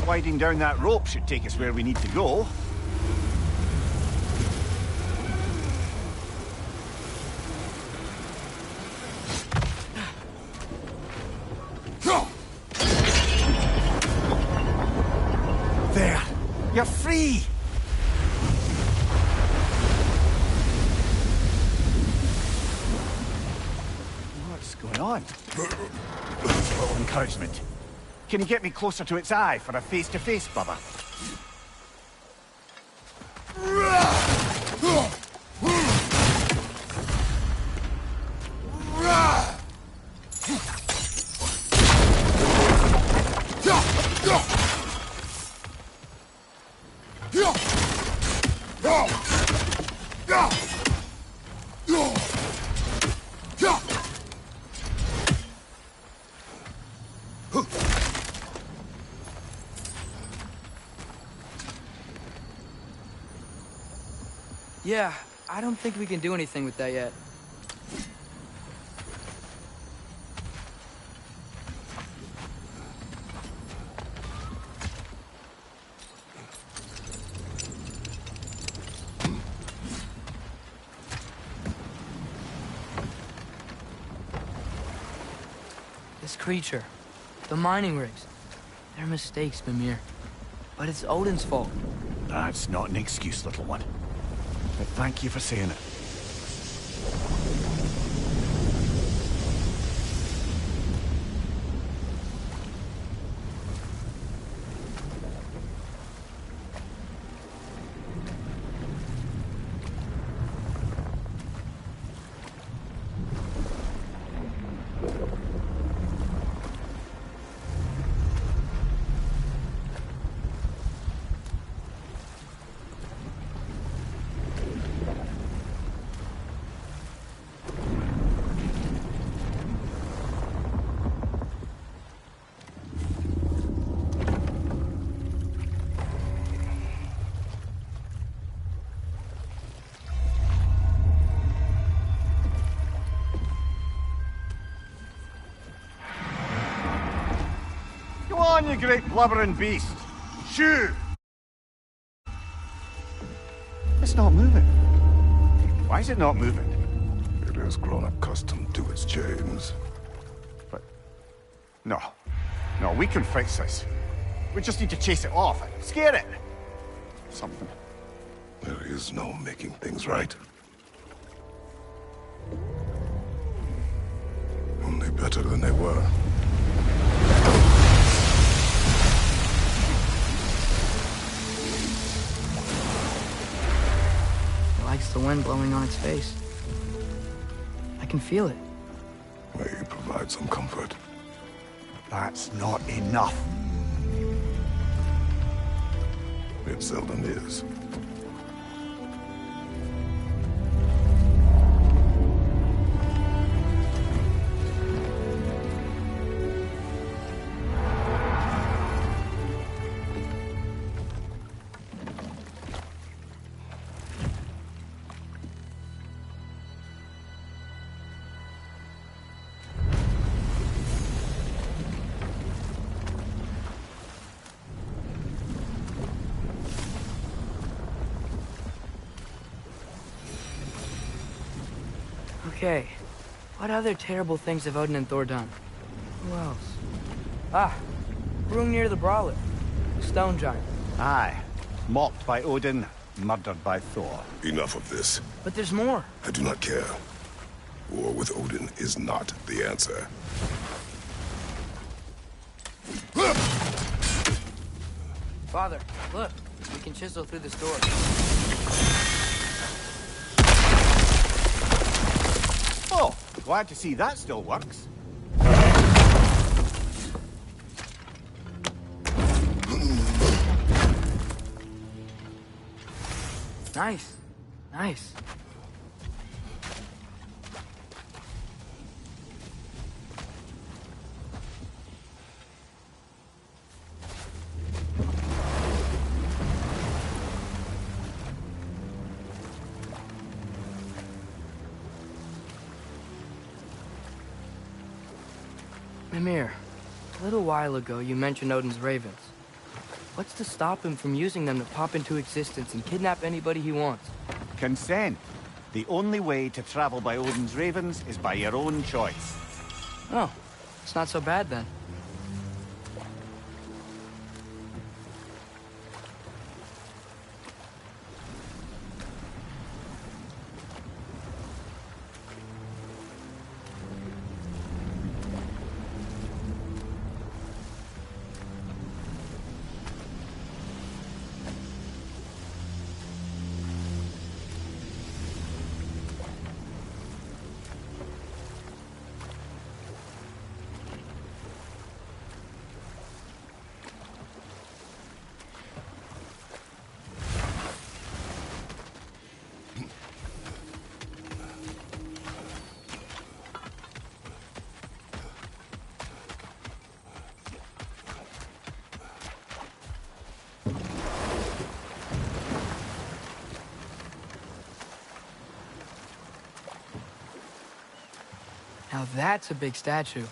Sliding down that rope should take us where we need to go. There! You're free! What's going on? Encouragement. Can you get me closer to its eye for a face-to-face, Bubba? Yeah, I don't think we can do anything with that yet. This creature, the mining rigs, they're mistakes, Mimir. But it's Odin's fault. That's not an excuse, little one. But thank you for saying it. Go on, you great blubbering beast! Shoo! It's not moving. Why is it not moving? It has grown accustomed to its chains. But... No. No, we can fix this. We just need to chase it off. Scare it! Something. There is no making things right. Only better than they were. It likes the wind blowing on its face. I can feel it. May provide some comfort. That's not enough. It seldom is. Okay, what other terrible things have Odin and Thor done? Who else? Ah, brewing near the Brawler. Stone giant. Aye. Mocked by Odin, murdered by Thor. Enough of this. But there's more. I do not care. War with Odin is not the answer. Father, look. We can chisel through this door. Oh, glad to see that still works. Nice. Nice. Mimir, a little while ago you mentioned Odin's ravens. What's to stop him from using them to pop into existence and kidnap anybody he wants? Consent. The only way to travel by Odin's ravens is by your own choice. Oh, it's not so bad then. Now that's a big statue.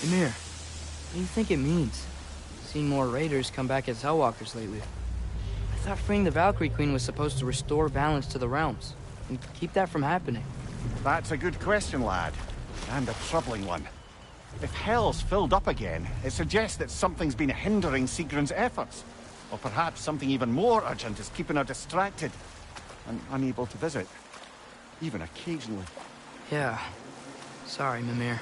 Ymir, what do you think it means? Seen more raiders come back as Hellwalkers lately. I thought freeing the Valkyrie Queen was supposed to restore balance to the realms, and keep that from happening. That's a good question, lad. And a troubling one. If Hell's filled up again, it suggests that something's been hindering Sigrun's efforts. Or perhaps something even more urgent is keeping her distracted and unable to visit. Even occasionally. Yeah. Sorry, Mimir.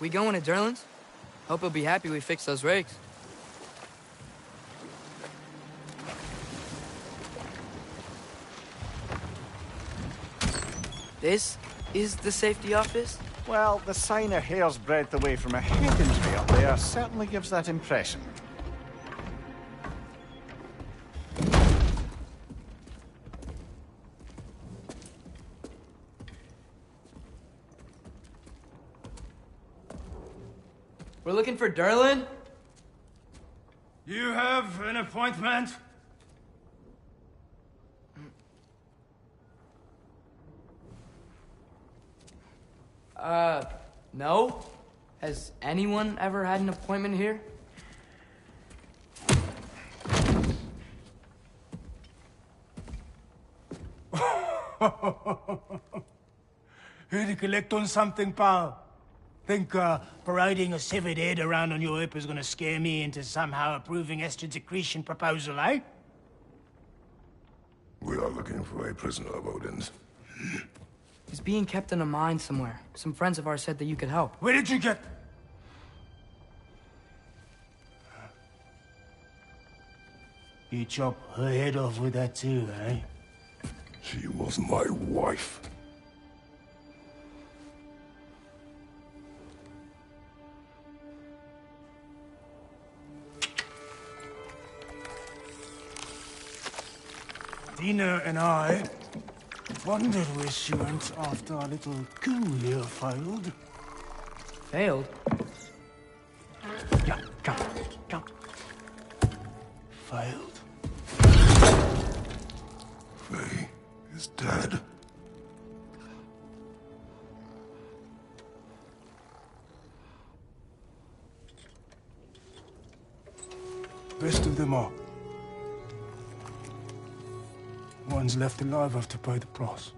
We going to Durlin's? Hope he'll be happy we fixed those rigs. This is the safety office? Well, the sign a hair's breadth away from a head injury up there certainly gives that impression. We're looking for Durlin? You have an appointment? No. Has anyone ever had an appointment here? Here to collect on something, pal? Think parading a severed head around on your hip is gonna scare me into somehow approving Esther's accretion proposal, eh? We are looking for a prisoner of Odin's. He's being kept in a mine somewhere. Some friends of ours said that you could help. Where did you get... You chop her head off with that too, eh? She was my wife. Dina and I wondered where she went after our little coup here failed. Failed? Yeah, come. Failed. Faye is dead. Best of them all. One's left alive have to pay the price.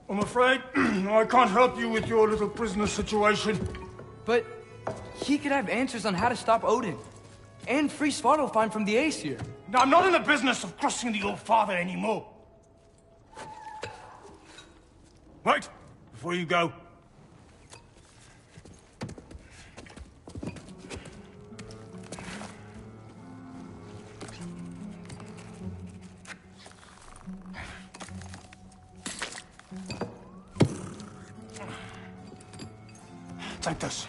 I'm afraid I can't help you with your little prisoner situation. But he could have answers on how to stop Odin. And free Svartalfheim from the Aesir. Now, I'm not in the business of crossing the old father anymore. Wait, before you go. Take this.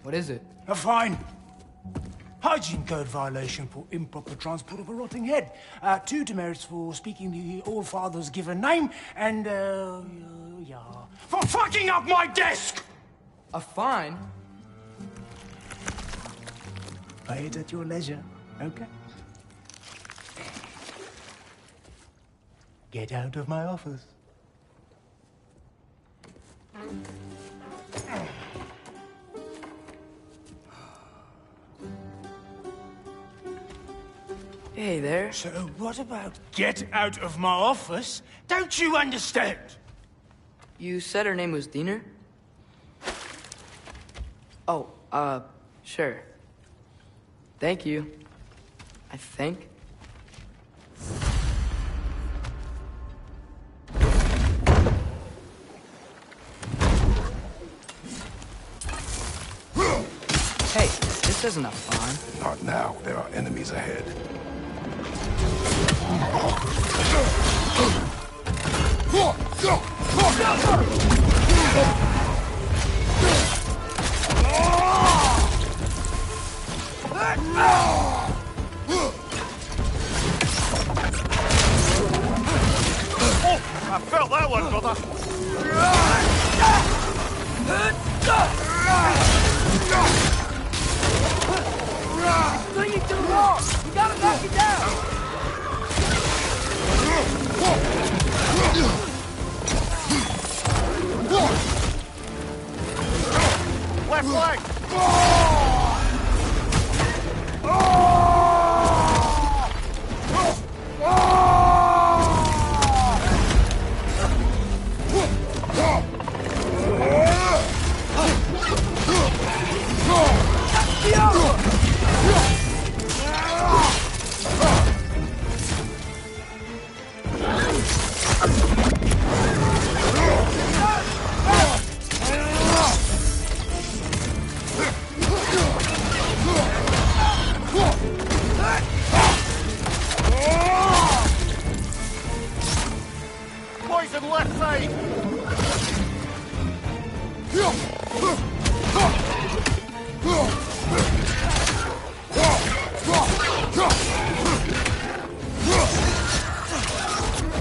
What is it? A fine. Hygiene code violation for improper transport of a rotting head. 2 demerits for speaking the All Father's given name, and, yeah. For fucking up my desk! A fine? Pay it at your leisure, okay? Get out of my office. Hey there. So what about get out of my office? Don't you understand? You said her name was Diener? Oh, sure. Thank you. I think. Hey, this isn't a fun. Not now. There are enemies ahead. I felt that one, brother. He's swinging too long. You gotta knock it down. Left leg! Poison left side!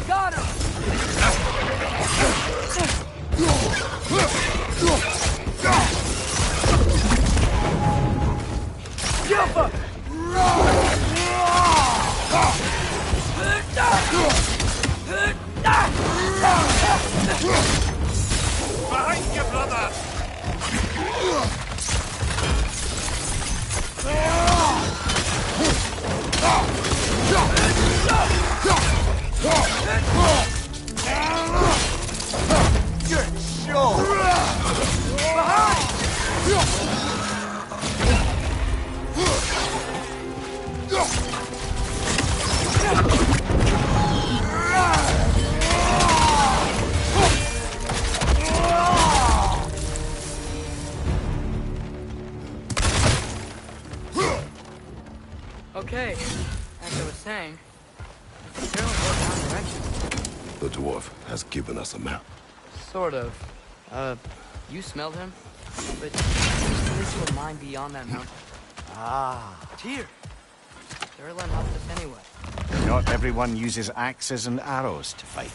Got him! Jumper! has given us a map. Sort of. You smelled him? But there's a place to a mine beyond that mountain. Ah. Tyr! Durlin helped us anyway. Not everyone uses axes and arrows to fight.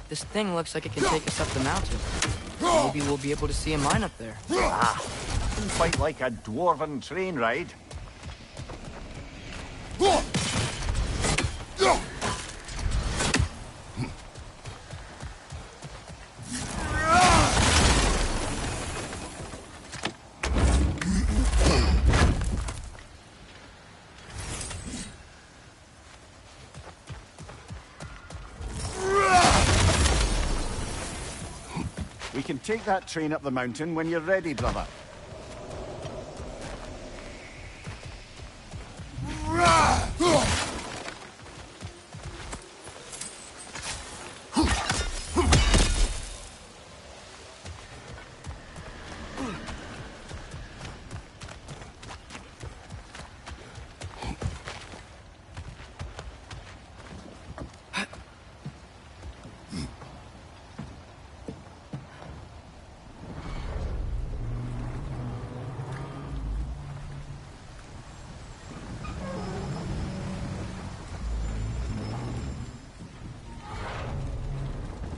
This thing looks like it can take us up the mountain. Maybe we'll be able to see a mine up there. Ah, isn't quite like a dwarven train ride. We can take that train up the mountain when you're ready, brother.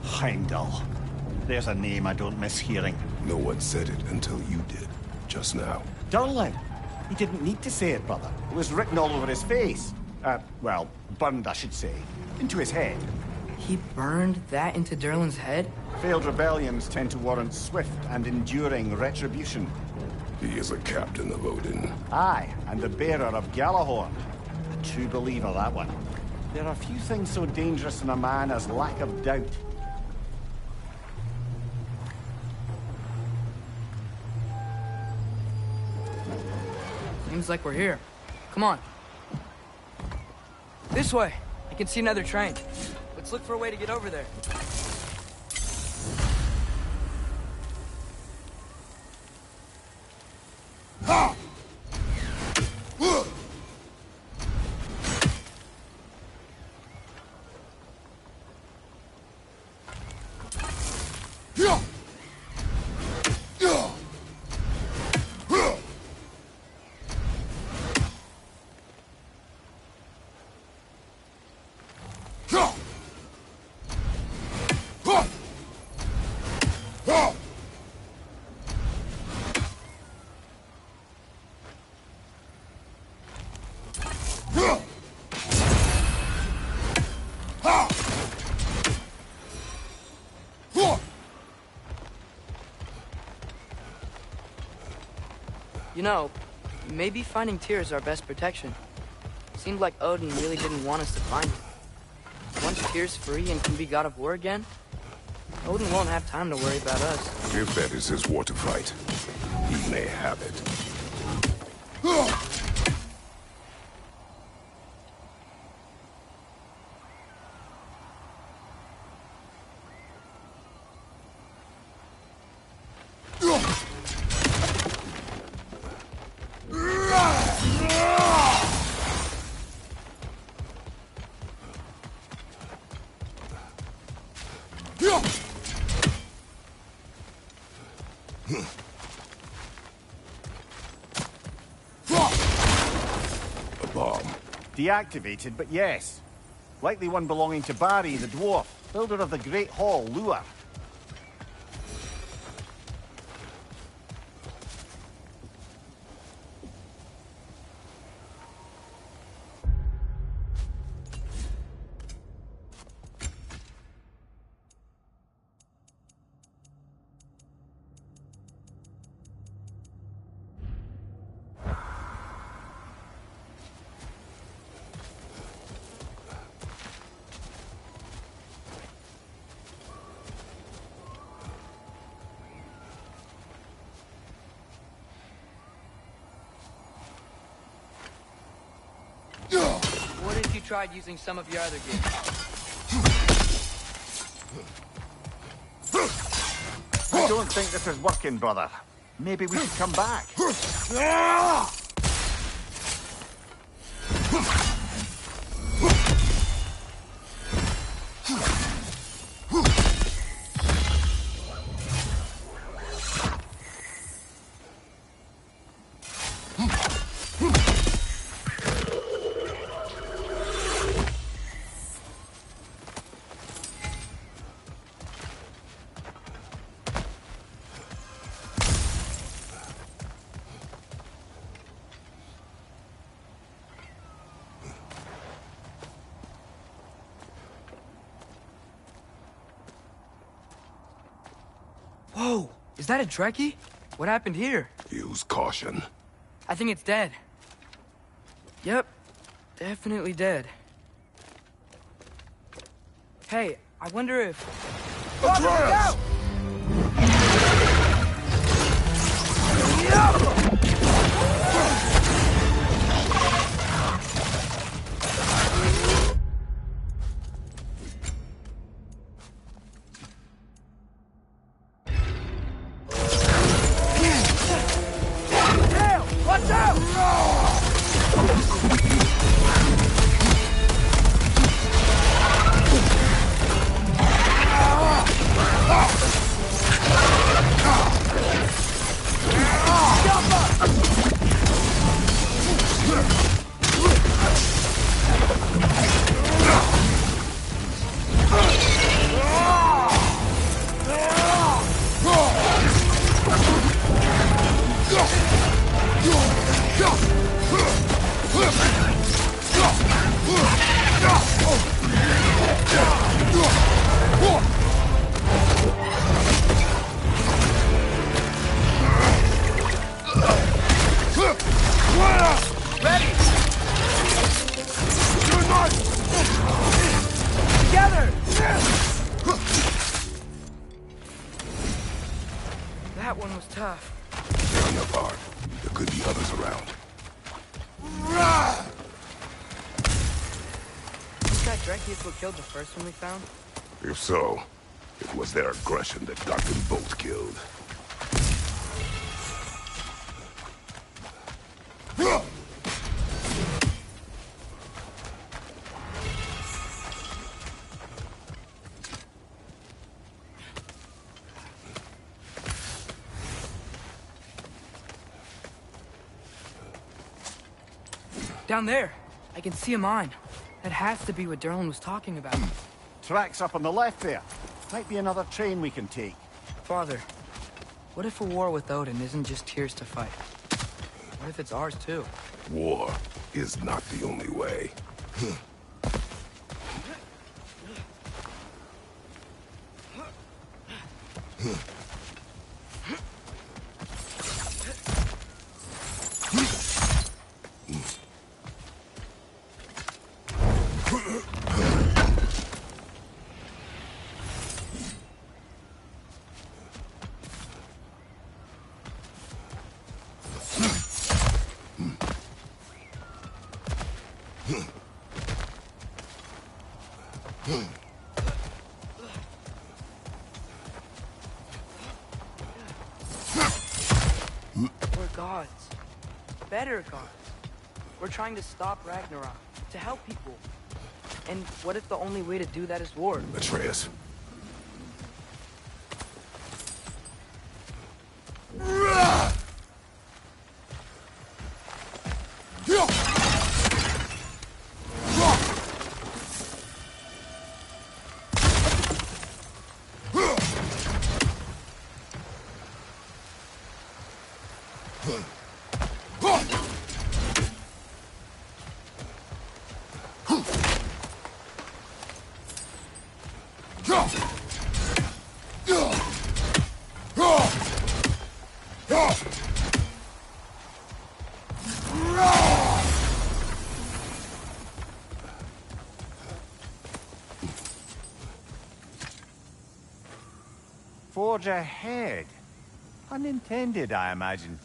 Heimdall. There's a name I don't miss hearing. No one said it until you did, just now. Durlin. He didn't need to say it, brother. It was written all over his face. Well, burned, I should say. Into his head. He burned that into Durlin's head? Failed rebellions tend to warrant swift and enduring retribution. He is a captain of Odin. Aye, and the bearer of Galahorn. A true believer, that one. There are few things so dangerous in a man as lack of doubt. Seems like we're here. Come on. This way. I can see another train. Let's look for a way to get over there. You know, maybe finding Tyr is our best protection. Seemed like Odin really didn't want us to find him. Once Tyr's free and can be god of war again, Odin won't have time to worry about us. If that is his war to fight, he may have it. A bomb. Deactivated, but yes. Likely one belonging to Barry, the dwarf, builder of the Great Hall, Lure. What if you tried using some of your other gear? I don't think this is working, brother. Maybe we should come back. Whoa! Is that a Trekkie? What happened here? Use caution. I think it's dead. Yep. Definitely dead. Hey, I wonder if... Atreus! That one was tough. Tearing apart. There could be others around. This guy Trekkies who killed the first one we found? If so, it was their aggression that got them both killed. Down there. I can see a mine. That has to be what Derlin was talking about. Tracks up on the left there. Might be another train we can take. Father, what if a war with Odin isn't just Tyr's to fight? What if it's ours too? War is not the only way. We're gods. Better gods. We're trying to stop Ragnarok, to help people. And what if the only way to do that is war? Atreus, Forge ahead. Unintended, I imagine.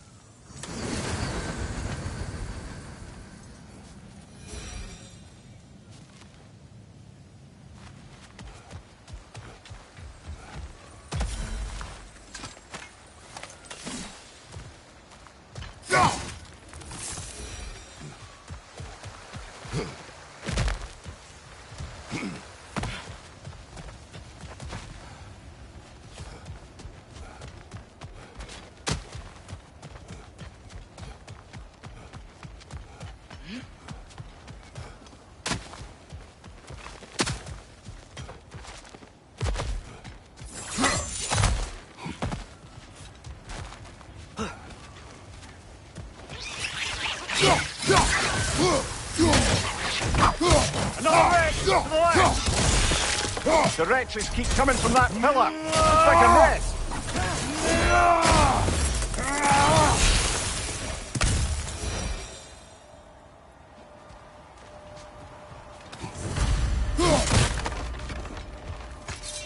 The wretches keep coming from that pillar. Looks like a mess.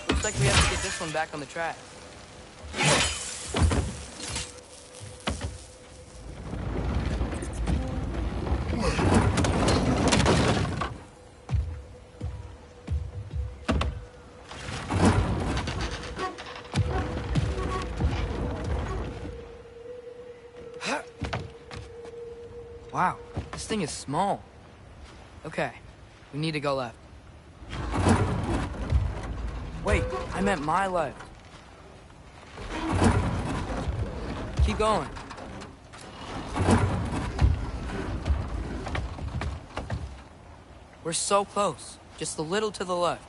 Looks like we have to get this one back on the track. Wow, this thing is small. Okay, we need to go left. Wait, I meant my left. Keep going. We're so close. Just a little to the left.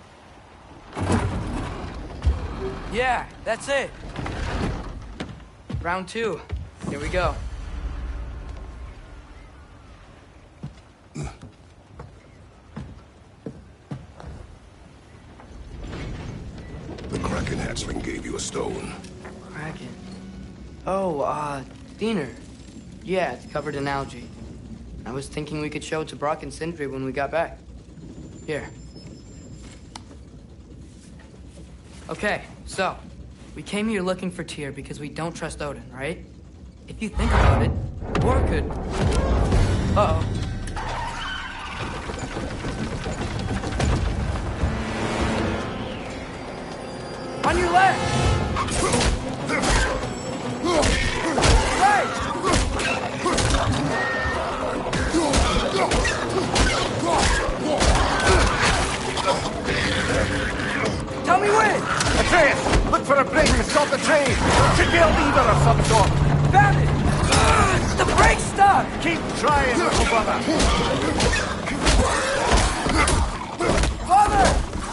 Yeah, that's it. Round 2. Here we go. The Kraken hatchling gave you a stone. Kraken. Oh, Diener. Yeah, it's covered in algae. I was thinking we could show it to Brock and Sindri when we got back. Here. Okay, so, we came here looking for Tyr because we don't trust Odin, right? If you think about it, war could... Uh-oh. On your left! Right! Tell me when! Atreus, look for a break to stop the train. Should be a lever of some sort. Found it! The brake's stuck! Keep trying, little brother. Father!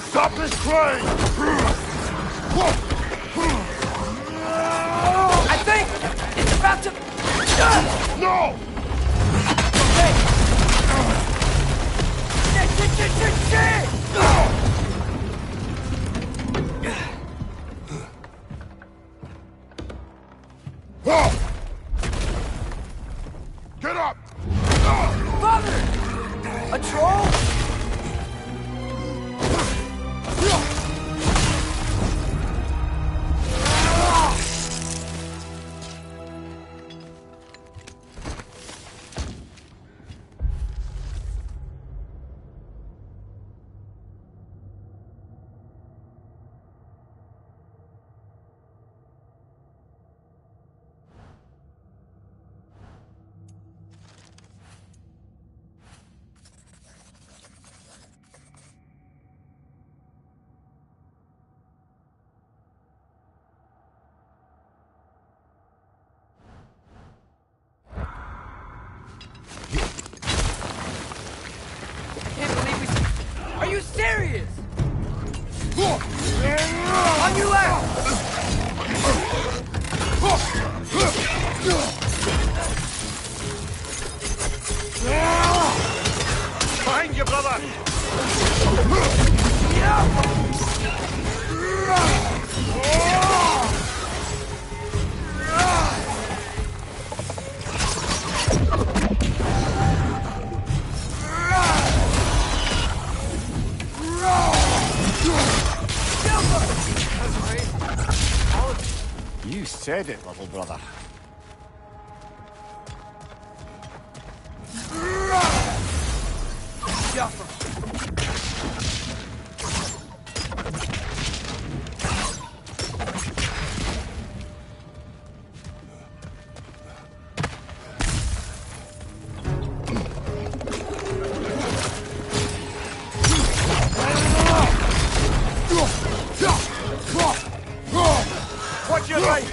Stop this train! I think it's about to... No! Hey! Shit! Get up! Father! A troll? your left! Behind you, brother! You said it, little brother. Watch your right!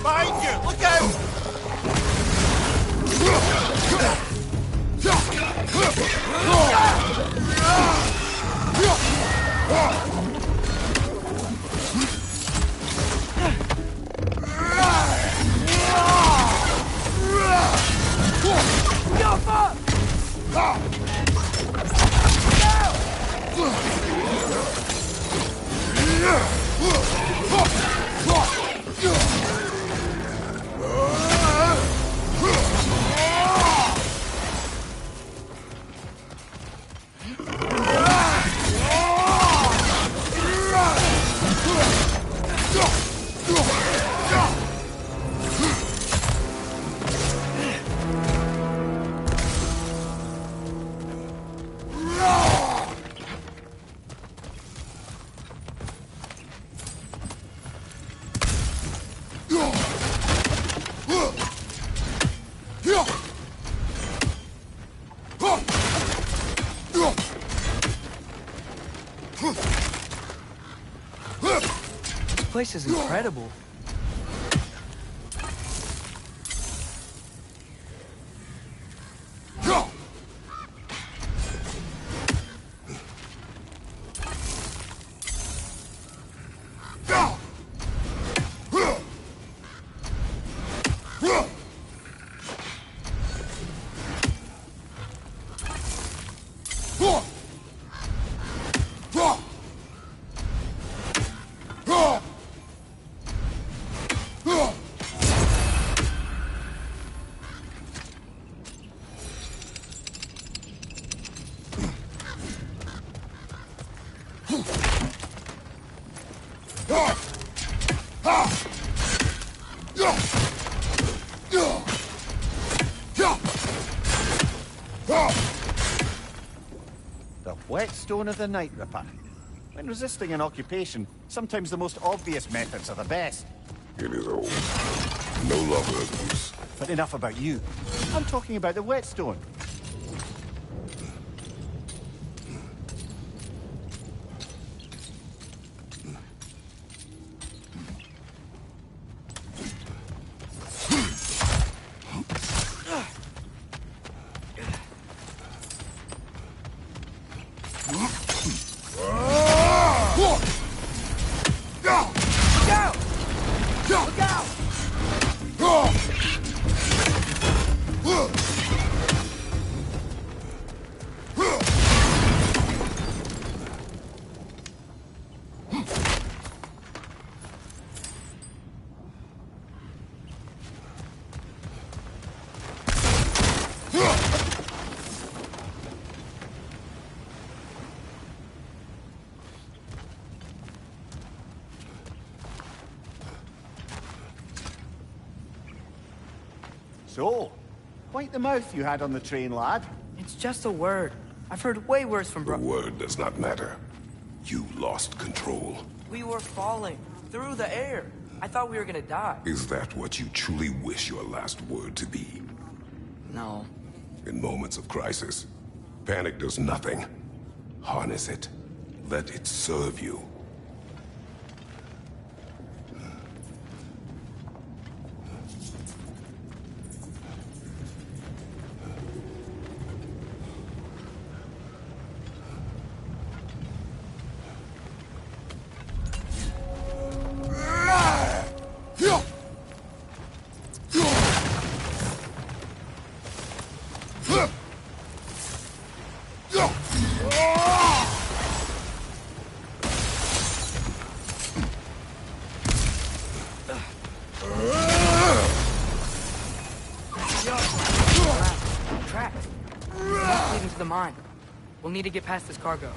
Behind you! Look out! This place is incredible. The whetstone of the Night Ripper. When resisting an occupation, sometimes the most obvious methods are the best. It is old. No longer of use. But enough about you. I'm talking about the whetstone. So, quite the mouth you had on the train, lad. It's just a word. I've heard way worse from The word does not matter. You lost control. We were falling through the air. I thought we were gonna die. Is that what you truly wish your last word to be? No. In moments of crisis, panic does nothing. Harness it. Let it serve you. Trapped. It's leading to the mine. We'll need to get past this cargo.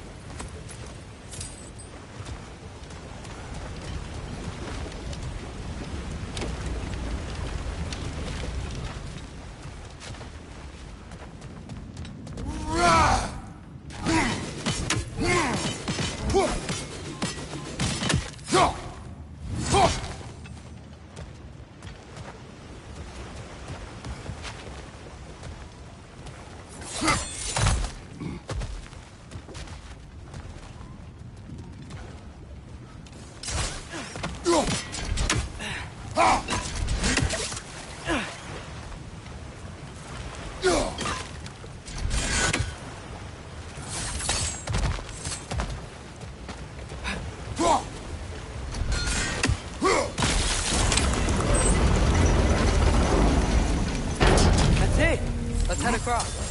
Let's head across.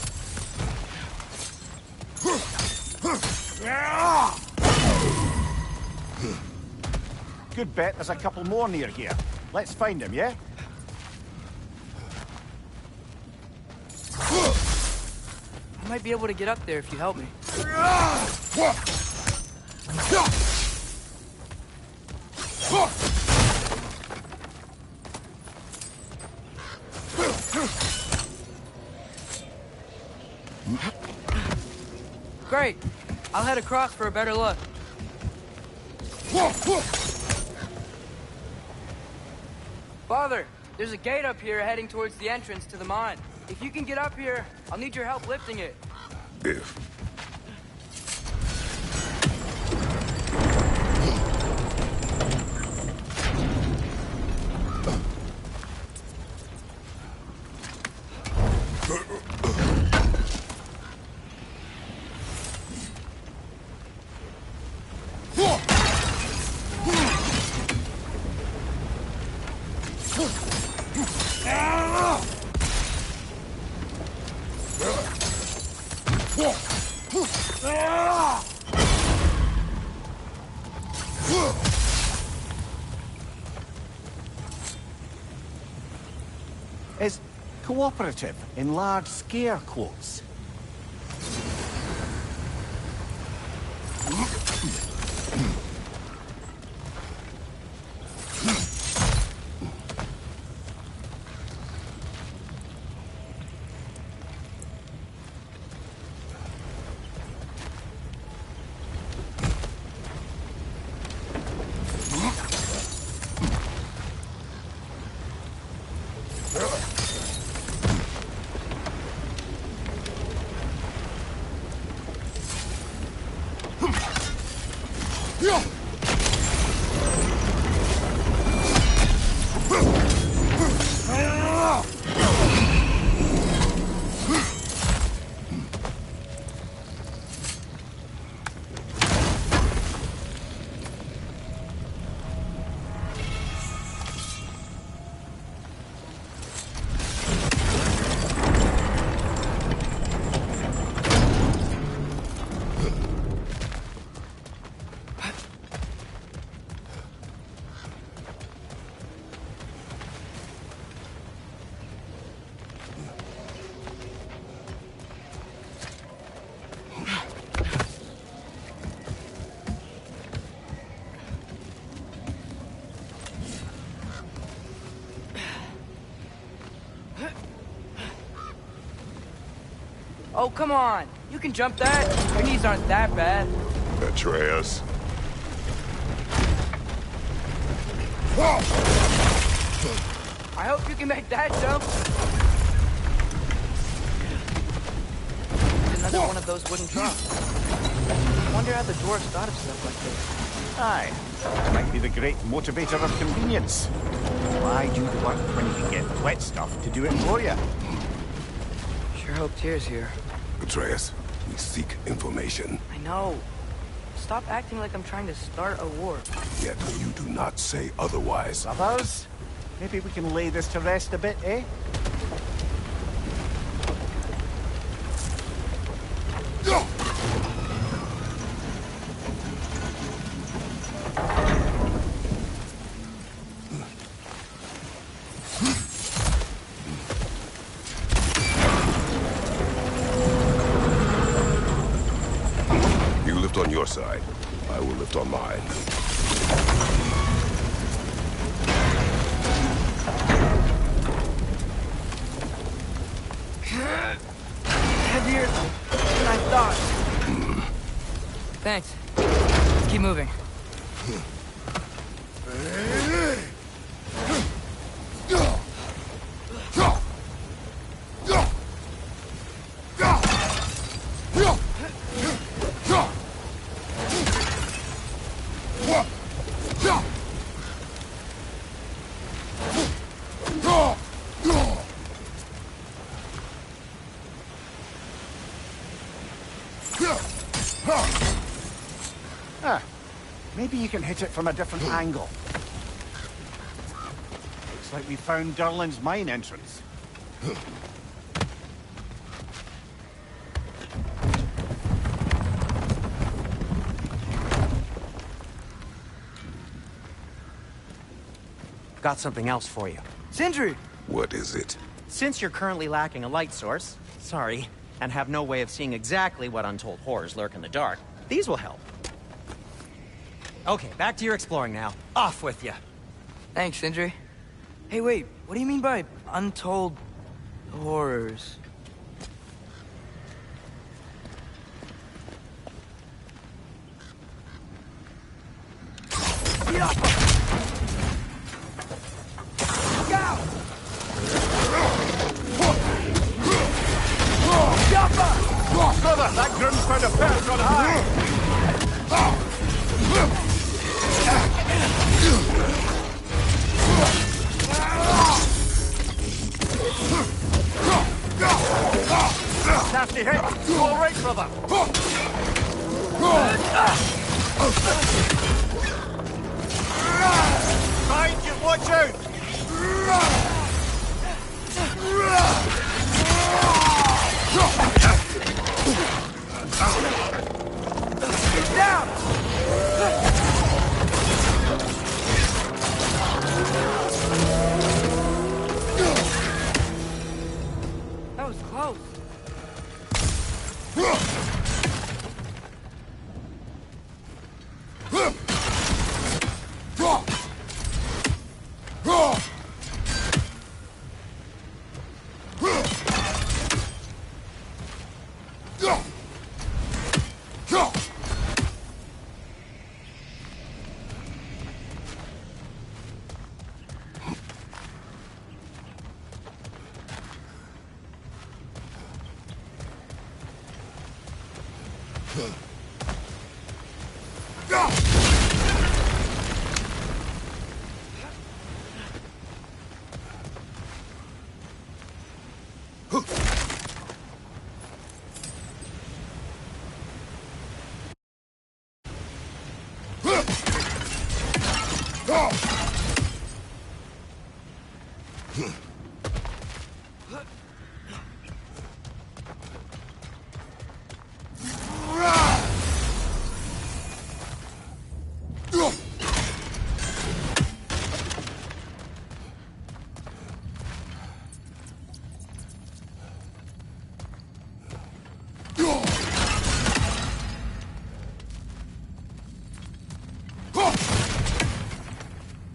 Good bet there's a couple more near here. Let's find them, yeah? I might be able to get up there if you help me. Great. I'll head across for a better look. Father, there's a gate up here heading towards the entrance to the mine. If you can get up here, I'll need your help lifting it. If. Is cooperative in large scare quotes. Oh, come on. You can jump that. Your knees aren't that bad. Atreus. I hope you can make that jump. Another one of those wooden trucks. I wonder how the dwarves thought of stuff like this. Aye. It might be the great motivator of convenience. Why do the work when you can get wet stuff to do it for you? Sure hope Tyr's here. Atreus, we seek information. I know. Stop acting like I'm trying to start a war. Yet you do not say otherwise. Brothers, maybe we can lay this to rest a bit, eh? lift on your side. I will lift on mine. Heavier than I thought. Thanks. Let's keep moving. Maybe you can hit it from a different angle. Looks like we found Durlin's mine entrance. Got something else for you. Sindri! What is it? Since you're currently lacking a light source, sorry, and have no way of seeing exactly what untold horrors lurk in the dark, these will help. Okay, back to your exploring now. Off with you. Thanks, Sindri. Hey, wait, what do you mean by untold horrors? Brother, that groom's found a perch on high! Nasty hit! You all right, brother? Mind you, watch out! Get down! That was close.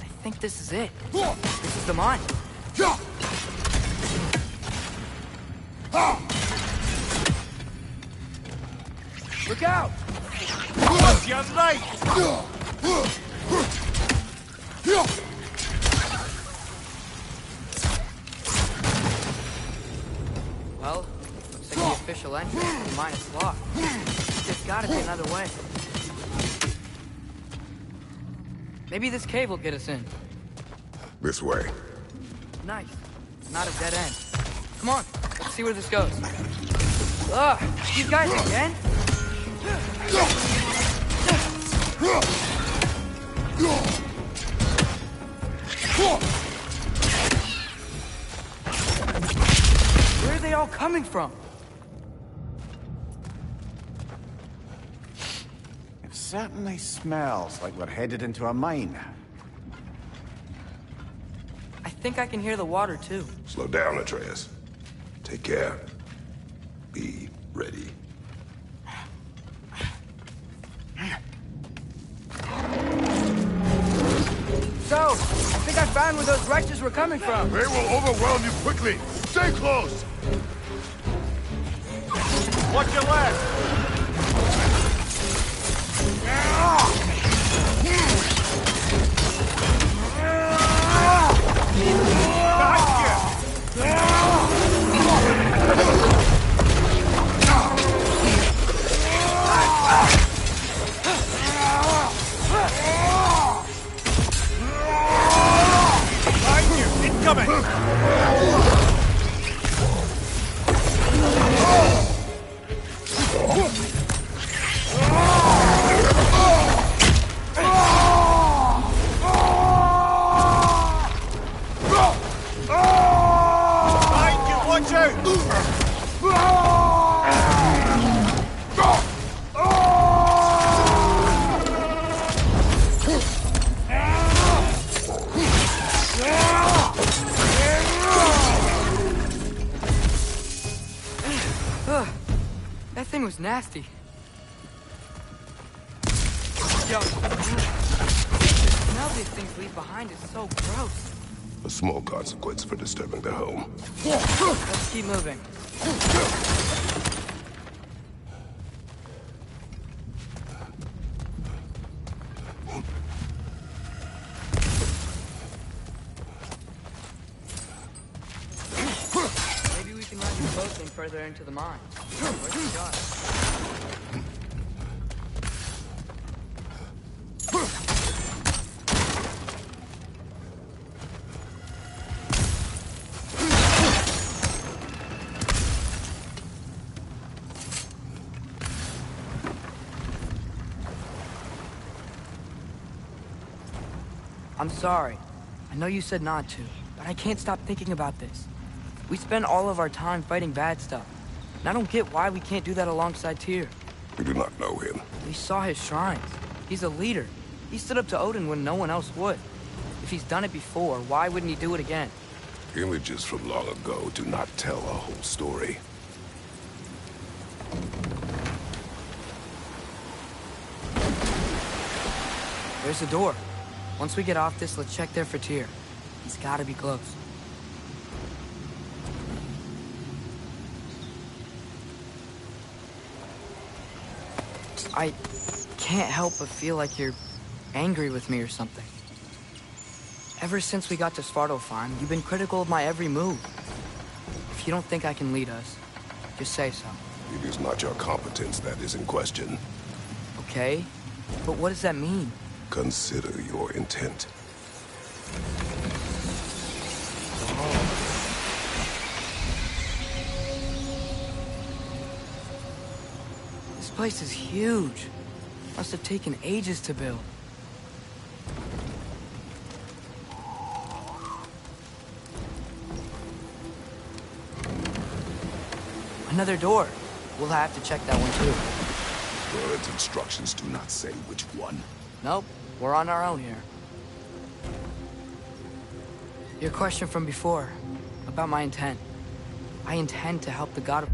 I think this is it. This is the mine. Look out! What's your right? Well, looks like the official entrance to the mine is locked. There's gotta be another way. Maybe this cave will get us in. This way. Nice. Not a dead end. Come on, let's see where this goes. Ugh, you guys again? Where are they all coming from? It certainly smells like we're headed into a mine. I think I can hear the water, too. Slow down, Atreus. Take care. Be ready. find where those wretches were coming from. They will overwhelm you quickly. Stay close. Watch your left! Behind you! Incoming! Behind you! Watch out! Ugh, that thing was nasty. Yo, the smell these things leave behind is so gross. A small consequence for disturbing their home. Let's keep moving. Maybe we can run your boat thing further into the mine. Where's the shot? I'm sorry. I know you said not to, but I can't stop thinking about this. We spend all of our time fighting bad stuff, and I don't get why we can't do that alongside Tyr. We do not know him. We saw his shrines. He's a leader. He stood up to Odin when no one else would. If he's done it before, why wouldn't he do it again? Images from long ago do not tell a whole story. There's the door. Once we get off this, let's check there for Tyr. He's gotta be close. I can't help but feel like you're angry with me or something. Ever since we got to Svartalfheim, you've been critical of my every move. If you don't think I can lead us, just say so. It is not your competence that is in question. Okay? But what does that mean? Consider your intent. This place is huge. Must have taken ages to build. Another door. We'll have to check that one too. Word's instructions do not say which one. Nope, we're on our own here. Your question from before, about my intent. I intend to help the god of